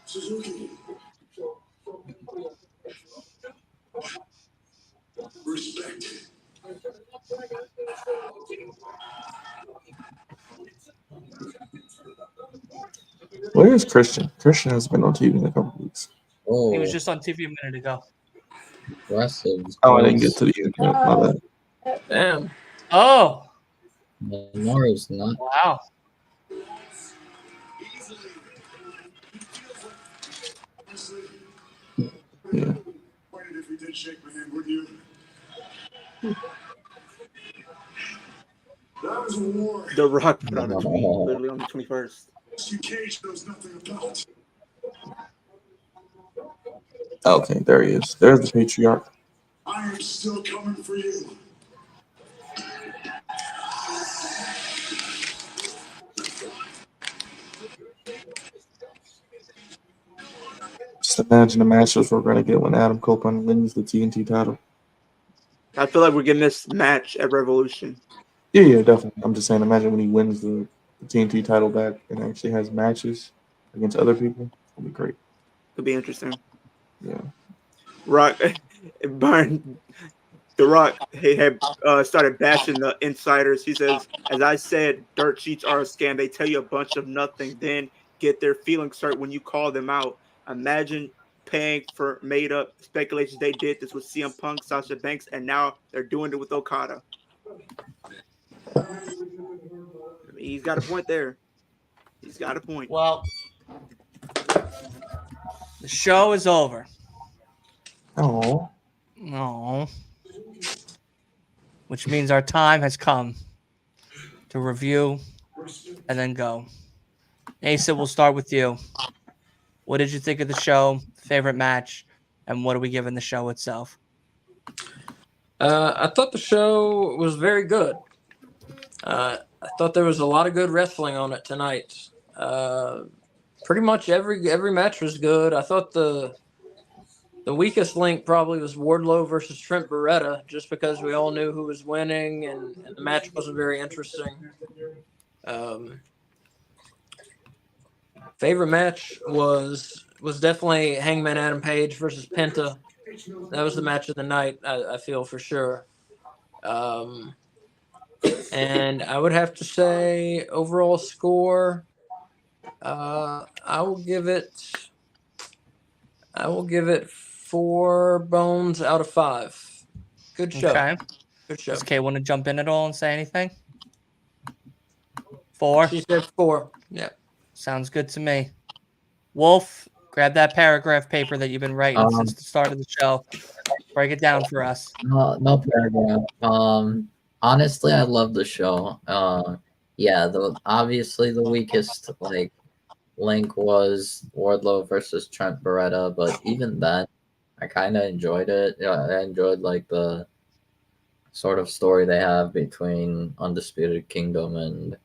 Suzuki. Respect. Where is Christian? Christian has been on TV in a couple weeks. Oh, He was just on TV a minute ago. aggressive. Oh, I didn't get to the end. My bad. Damn. Oh, Minoru's not. wow. Yeah. If we did shake my hand, would you? That was a war. The Rock put out a tweet literally on the 21st. Cage knows nothing about. Okay, there he is. There's the patriarch. I am still coming for you. Just imagine the matches we're gonna get when Adam Copeland wins the TNT title. I feel like we're getting this match at Revolution. Yeah, definitely. I'm just saying, imagine when he wins the TNT title back and actually has matches against other people. It'll be great. Could be interesting. Yeah. Rock, Byron, The Rock had started bashing the insiders. He says, as I said, dirt sheets are a scam. They tell you a bunch of nothing, then get their feelings hurt when you call them out. Imagine paying for made up speculations. They did this with CM Punk, Sasha Banks, and now they're doing it with Okada. I mean, he's got a point there. He's got a point. Well, the show is over. Oh, No. Which means our time has come to review and then go. Asa, we'll start with you. What did you think of the show? Favorite match? And what are we giving the show itself? I thought the show was very good. I thought there was a lot of good wrestling on it tonight. Pretty much every match was good. I thought the weakest link probably was Wardlow versus Trent Beretta, just because we all knew who was winning and the match wasn't very interesting. Favorite match was definitely Hangman Adam Page versus Penta. That was the match of the night, I feel for sure. And I would have to say overall score, I will give it 4 bones out of 5. Good show. Okay. Good show. Does Kay want to jump in at all and say anything? 4? She said 4. Yeah. Sounds good to me. Wolf, grab that paragraph paper that you've been writing since the start of the show. Break it down for us. No paragraph. Honestly, I love the show. Obviously the weakest link was Wardlow versus Trent Beretta, but even then, I kind of enjoyed it. Yeah, I enjoyed the sort of story they have between Undisputed Kingdom and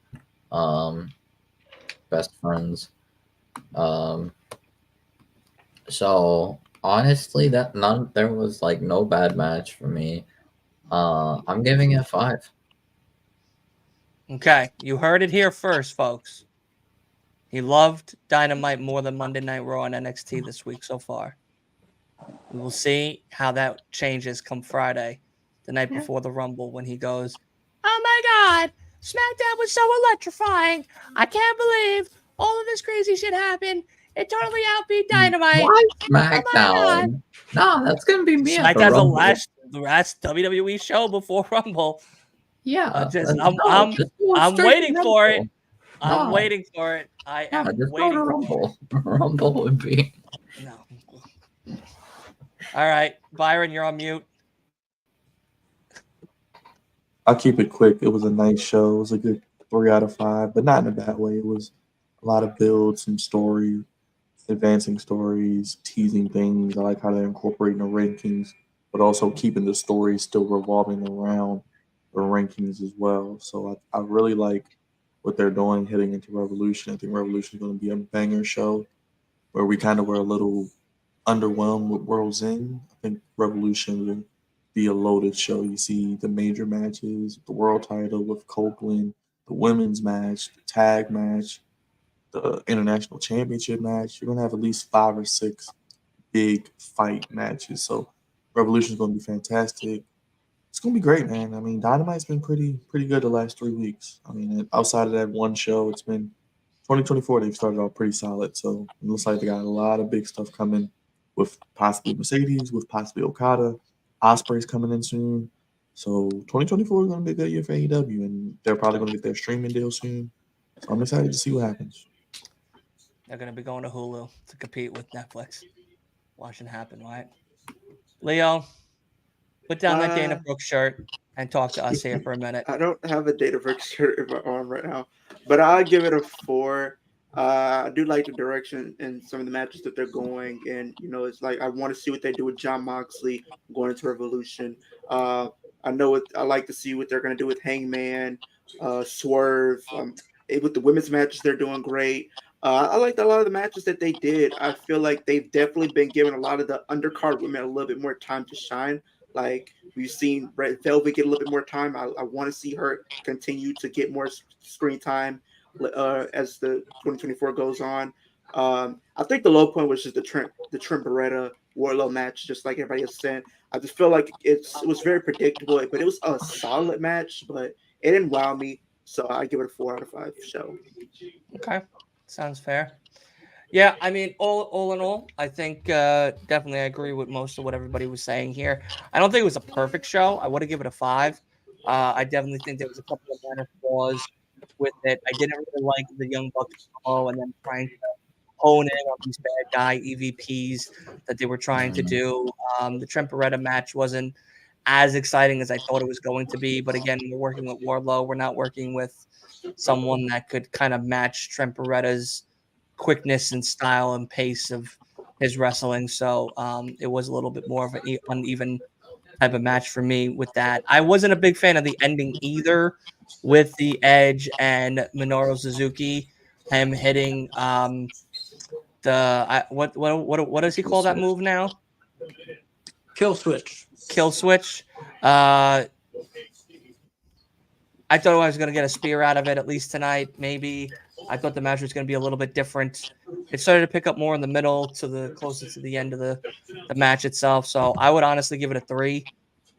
Best Friends. So honestly, there was no bad match for me. I'm giving it 5. Okay, you heard it here first, folks. He loved Dynamite more than Monday Night Raw and NXT this week so far. We will see how that changes come Friday, the night before the Rumble, when he goes, "Oh my God, SmackDown was so electrifying. I can't believe all of this crazy shit happened. It totally outbeat Dynamite." Why Oh my God. SmackDown? No, that's gonna be me. SmackDown's the last WWE show before Rumble. Yeah, I'm waiting for it. I'm waiting for it. I am waiting for Rumble. Rumble would be. No. All right, Byron, you're on mute. I'll keep it quick. It was a nice show. It was a good 3 out of 5, but not in a bad way. It was a lot of build, some story, advancing stories, teasing things. I like how they're incorporating the rankings, but also keeping the story still revolving around the rankings as well. So I really like what they're doing heading into Revolution. I think Revolution is going to be a banger show where we kind of were a little underwhelmed with World's End. I think Revolution will be a loaded show. You see the major matches, the world title with Copeland, the women's match, the tag match, the international championship match. You're going to have at least 5 or 6 big fight matches. So Revolution is going to be fantastic. It's going to be great, man. I mean, Dynamite's been pretty good the last 3 weeks. I mean, outside of that one show, it's been 2024. They've started off pretty solid. So it looks like they got a lot of big stuff coming with possibly Mercedes, with possibly Okada. Osprey's coming in soon. So 2024 is going to be a good year for AEW, and they're probably going to get their streaming deal soon. So I'm excited to see what happens. They're going to be going to Hulu to compete with Netflix. Watching it happen, right? Leo, put down that Dana Brooks shirt and talk to us here for a minute. I don't have a Dana Brooks shirt in my arm right now, but I'll give it a 4. I do like the direction and some of the matches that they're going, and it's like I want to see what they do with Jon Moxley going into Revolution. I like to see what they're going to do with Hangman, Swerve. With the women's matches, they're doing great. I liked a lot of the matches that they did. I feel like they've definitely been giving a lot of the undercard women a little bit more time to shine. Like we've seen Red Velvet get a little bit more time. I want to see her continue to get more screen time as the 2024 goes on. I think the low point was just the Trent Beretta Wardlow match, just like everybody has said. I just feel like it was very predictable, but it was a solid match, but it didn't wow me. So I give it a 4 out of 5 show. Okay. Sounds fair. Yeah, I mean, all in all, I think definitely I agree with most of what everybody was saying here. I don't think it was a perfect show. I would have given it a 5, I definitely think there was a couple of minor flaws with it. I didn't really like the Young Bucks promo and then trying to hone in on these bad guy EVPs that they were trying to do. The Trent Beretta match wasn't as exciting as I thought it was going to be. But again, we're working with Wardlow. We're not working with someone that could kind of match Trent Beretta's quickness and style and pace of his wrestling. So it was a little bit more of an uneven type of match for me with that. I wasn't a big fan of the ending either with the Edge and Minoru Suzuki, him hitting what does he call that move now? Kill switch. Kill switch. I thought I was going to get a spear out of it at least tonight. Maybe I thought the match was going to be a little bit different. It started to pick up more in the middle to the closest to the end of the match itself. So I would honestly give it a 3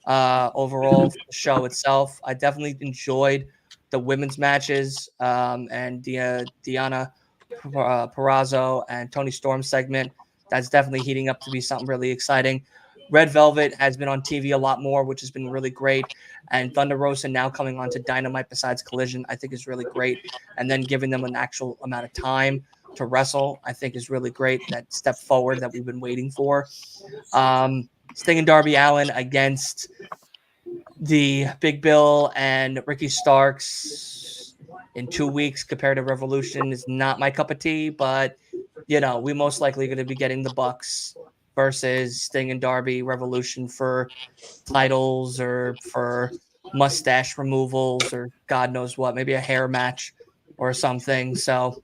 overall for the show itself. I definitely enjoyed the women's matches and Diana Perazzo and Tony Storm segment. That's definitely heating up to be something really exciting. Red Velvet has been on TV a lot more, which has been really great. And Thunder Rosa now coming on to Dynamite besides Collision, I think is really great. And then giving them an actual amount of time to wrestle, I think is really great. That step forward that we've been waiting for. Sting and Darby Allin against the Big Bill and Ricky Starks in 2 weeks compared to Revolution is not my cup of tea, but we most likely going to be getting the Bucks versus Sting and Darby Revolution for titles or for mustache removals or God knows what, maybe a hair match or something. So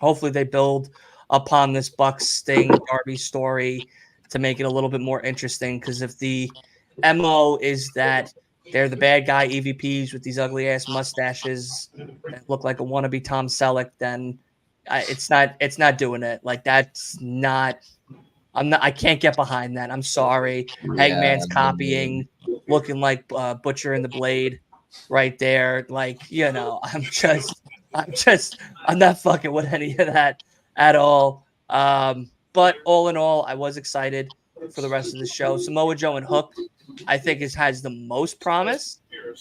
hopefully they build upon this Bucks Sting Darby story to make it a little bit more interesting, because if the MO is that they're the bad guy EVPs with these ugly ass mustaches that look like a wannabe Tom Selleck, then it's not doing it. Like that's not. I can't get behind that. I'm sorry. Hangman's copying, looking like Butcher and the Blade right there. Like, I'm not fucking with any of that at all. But all in all, I was excited for the rest of the show. Samoa Joe and Hook, I think has the most promise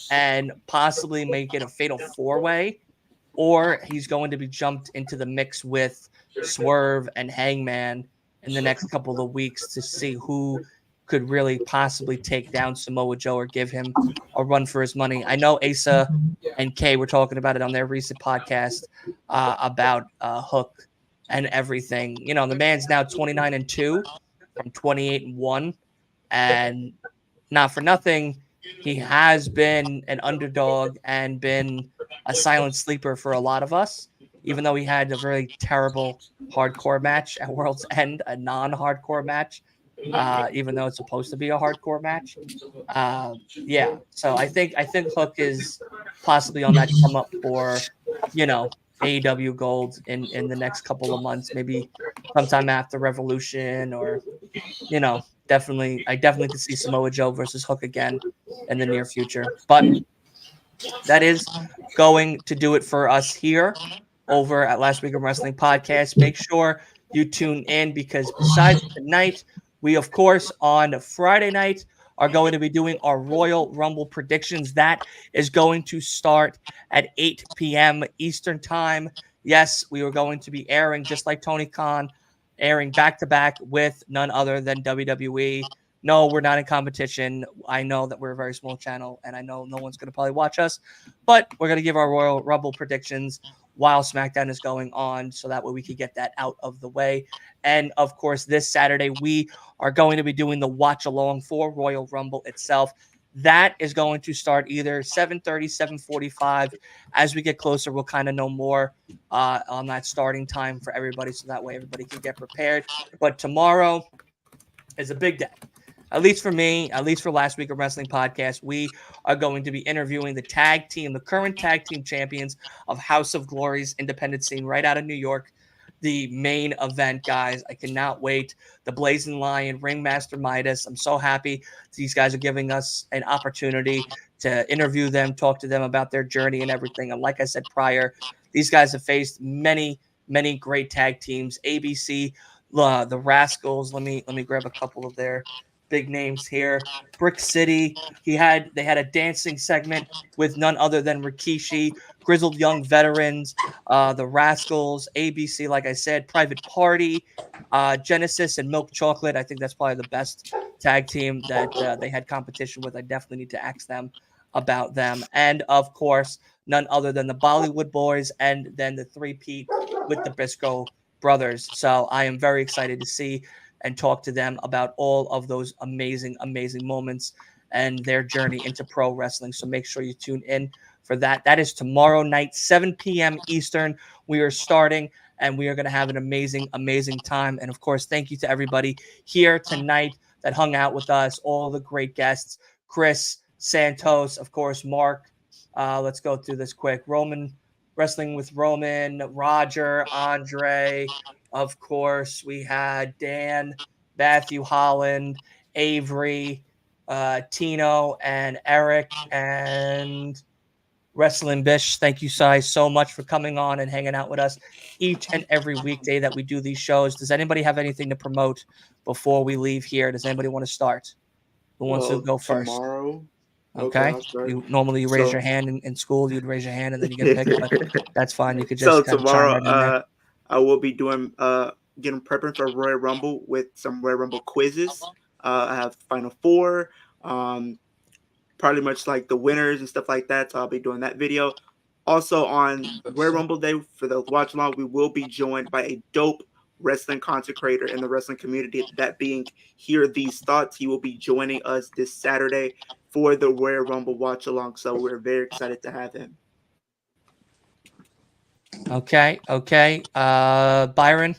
and possibly make it a fatal 4-way, or he's going to be jumped into the mix with Swerve and Hangman in the next couple of weeks to see who could really possibly take down Samoa Joe or give him a run for his money. I know Asa and Kay were talking about it on their recent podcast about Hook and everything. The man's now 29-2 from 28-1, and not for nothing, he has been an underdog and been a silent sleeper for a lot of us. Even though he had a very terrible hardcore match at World's End, a non-hardcore match, even though it's supposed to be a hardcore match. Yeah, so I think Hook is possibly on that come up for, AEW Gold in the next couple of months, maybe sometime after Revolution, or, I definitely could see Samoa Joe versus Hook again in the near future. But that is going to do it for us here over at Last Week of Wrestling Podcast. Make sure you tune in, because besides tonight, we, of course, on Friday night are going to be doing our Royal Rumble predictions. That is going to start at 8 p.m. Eastern Time. Yes, we are going to be airing, just like Tony Khan, airing back-to-back with none other than WWE. No, we're not in competition. I know that we're a very small channel, and I know no one's going to probably watch us, but we're going to give our Royal Rumble predictions while SmackDown is going on, so that way we can get that out of the way. And, of course, this Saturday, we are going to be doing the watch-along for Royal Rumble itself. That is going to start either 7:30, 7:45. As we get closer, we'll kind of know more on that starting time for everybody, so that way everybody can get prepared. But tomorrow is a big day. At least for me, at least for Last Week of Wrestling Podcast, we are going to be interviewing the current tag team champions of House of Glory's independent scene right out of New York. The main event, guys. I cannot wait. The Blazing Lion, Ringmaster Midas. I'm so happy these guys are giving us an opportunity to interview them, talk to them about their journey and everything. And like I said prior, these guys have faced many, many great tag teams. ABC, the Rascals. Let me grab a couple of their big names here. Brick City, they had a dancing segment with none other than Rikishi, Grizzled Young Veterans, the Rascals, ABC, like I said, Private Party, Genesis, and Milk Chocolate. I think that's probably the best tag team that they had competition with. I definitely need to ask them about them. And, of course, none other than the Bollywood Boys and then the three-peat with the Briscoe brothers. So I am very excited to see and talk to them about all of those amazing, amazing moments and their journey into pro wrestling. So make sure you tune in for that. That is tomorrow night, 7 p.m. Eastern. We are starting, and we are going to have an amazing, amazing time. And, of course, thank you to everybody here tonight that hung out with us, all the great guests, Chris, Santos, of course, Mark. Let's go through this quick. Wrestling with Roman, Roger, Andre. Of course, we had Dan, Matthew Holland, Avery, Tino, and Eric, and Wrestling Bish. Thank you guys so much for coming on and hanging out with us each and every weekday that we do these shows. Does anybody have anything to promote before we leave here? Does anybody want to start? Who wants to go first? Tomorrow. Okay. You normally raise your hand in school. You'd raise your hand and then you get picked, but that's fine. You could just so kind tomorrow, of chime right in there. I will be doing getting prepping for Royal Rumble with some Royal Rumble quizzes. I have Final Four, probably much like the winners and stuff like that. So I'll be doing that video. Also on Royal Rumble Day for the watch along, we will be joined by a dope wrestling content creator in the wrestling community. That being Hear These Thoughts, he will be joining us this Saturday for the Royal Rumble watch along. So we're very excited to have him. Okay. Byron.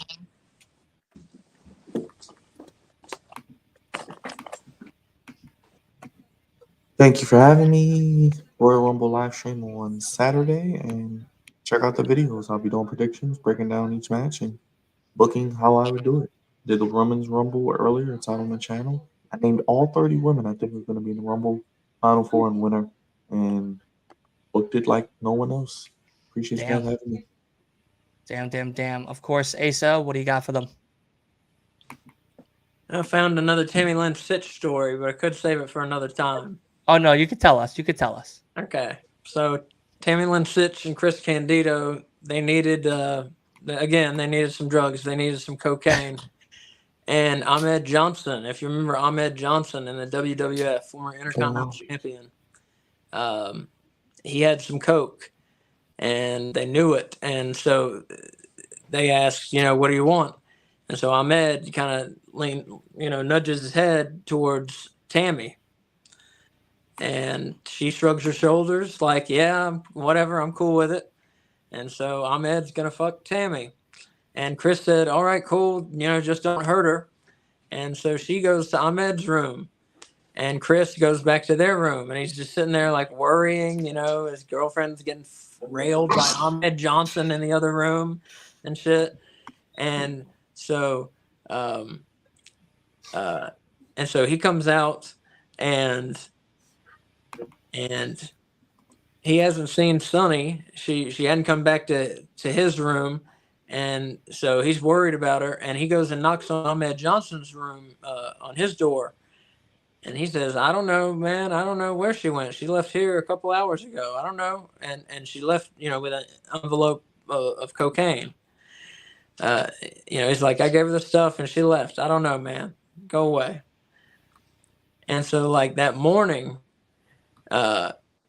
Thank you for having me. Royal Rumble live stream on Saturday, and check out the videos. I'll be doing predictions, breaking down each match, and booking how I would do it. Did the Women's Rumble earlier. It's out on the channel. I named all 30 women I think are going to be in the Rumble, Final Four, and winner, and booked it like no one else. Appreciate you guys having me. Damn. Of course, Asa, what do you got for them? I found another Tammy Lynn Sitch story, but I could save it for another time. Oh, no, you could tell us. Okay. So Tammy Lynn Sitch and Chris Candido, they needed, they needed some drugs. They needed some cocaine. And Ahmed Johnson, if you remember Ahmed Johnson in the WWF, former Intercontinental Champion, he had some coke, and they knew it. And so they asked, what do you want? And so Ahmed kind of nudges his head towards Tammy. And she shrugs her shoulders like, yeah, whatever, I'm cool with it. And so Ahmed's going to fuck Tammy. And Chris said, all right, cool, just don't hurt her. And so she goes to Ahmed's room. And Chris goes back to their room. And he's just sitting there like worrying, his girlfriend's getting railed by Ahmed Johnson in the other room and shit. And so he comes out and he hasn't seen Sunny. She hadn't come back to his room, and so he's worried about her. And he goes and knocks on Ahmed Johnson's room on his door, and he says, "I don't know, man. I don't know where she went. She left here a couple hours ago. I don't know." And she left, with an envelope of cocaine. He's like, "I gave her the stuff, and she left. I don't know, man. Go away." And so, like that morning,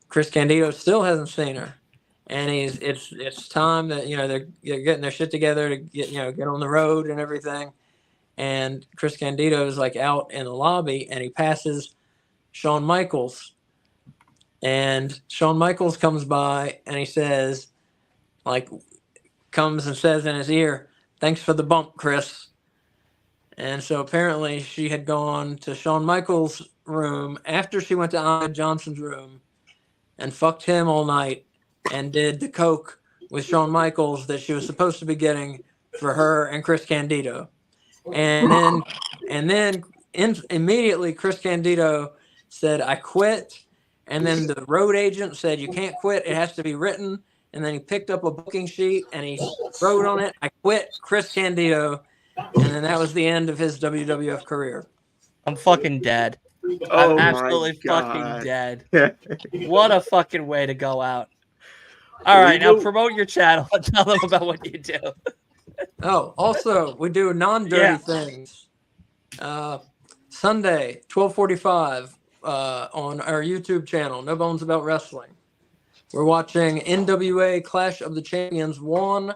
Chris Candido still hasn't seen her, and it's time that they're getting their shit together to get on the road and everything. And Chris Candido is like out in the lobby, and he passes Shawn Michaels, and Shawn Michaels comes by, and he says, comes and says in his ear, "Thanks for the bump, Chris." And so apparently she had gone to Shawn Michaels' room after she went to Ahmed Johnson's room and fucked him all night and did the coke with Shawn Michaels that she was supposed to be getting for her and Chris Candido. And then immediately Chris Candido said, "I quit." And then the road agent said, "You can't quit. It has to be written." And then he picked up a booking sheet and he wrote on it, "I quit, Chris Candido." And then that was the end of his WWF career. I'm fucking dead. Oh I'm my absolutely fucking God. dead. Yeah. What a fucking way to go out. All Well, right, you now know- promote your channel and tell them about what you do. Oh, also, we do non-dirty Yeah. things. Sunday, 12:45 on our YouTube channel, No Bones About Wrestling. We're watching NWA Clash of the Champions 1.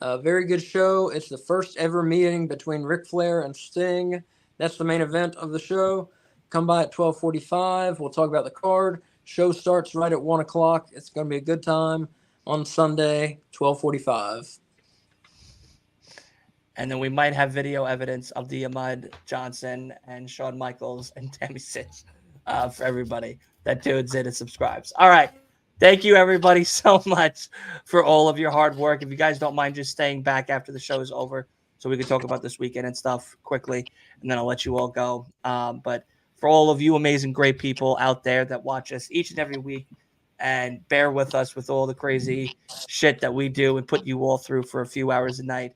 A very good show. It's the first ever meeting between Ric Flair and Sting. That's the main event of the show. Come by at 12:45. We'll talk about the card. Show starts right at 1 o'clock. It's going to be a good time on Sunday, 12:45. And then we might have video evidence of the Ahmad Johnson and Shawn Michaels and Tammy Sitch for everybody that tunes in and subscribes. All right. Thank you, everybody, so much for all of your hard work. If you guys don't mind just staying back after the show is over so we can talk about this weekend and stuff quickly, and then I'll let you all go. But for all of you amazing, great people out there that watch us each and every week and bear with us with all the crazy shit that we do and put you all through for a few hours a night.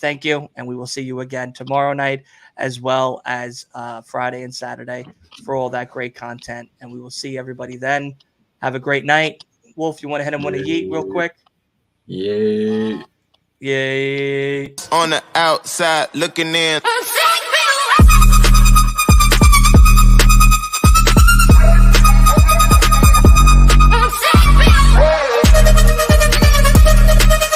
Thank you, and we will see you again tomorrow night as well as Friday and Saturday for all that great content, and we will see everybody then. Have a great night. Wolf, you want to hit him with a yeet real quick? Yay. Yay. On the outside looking in.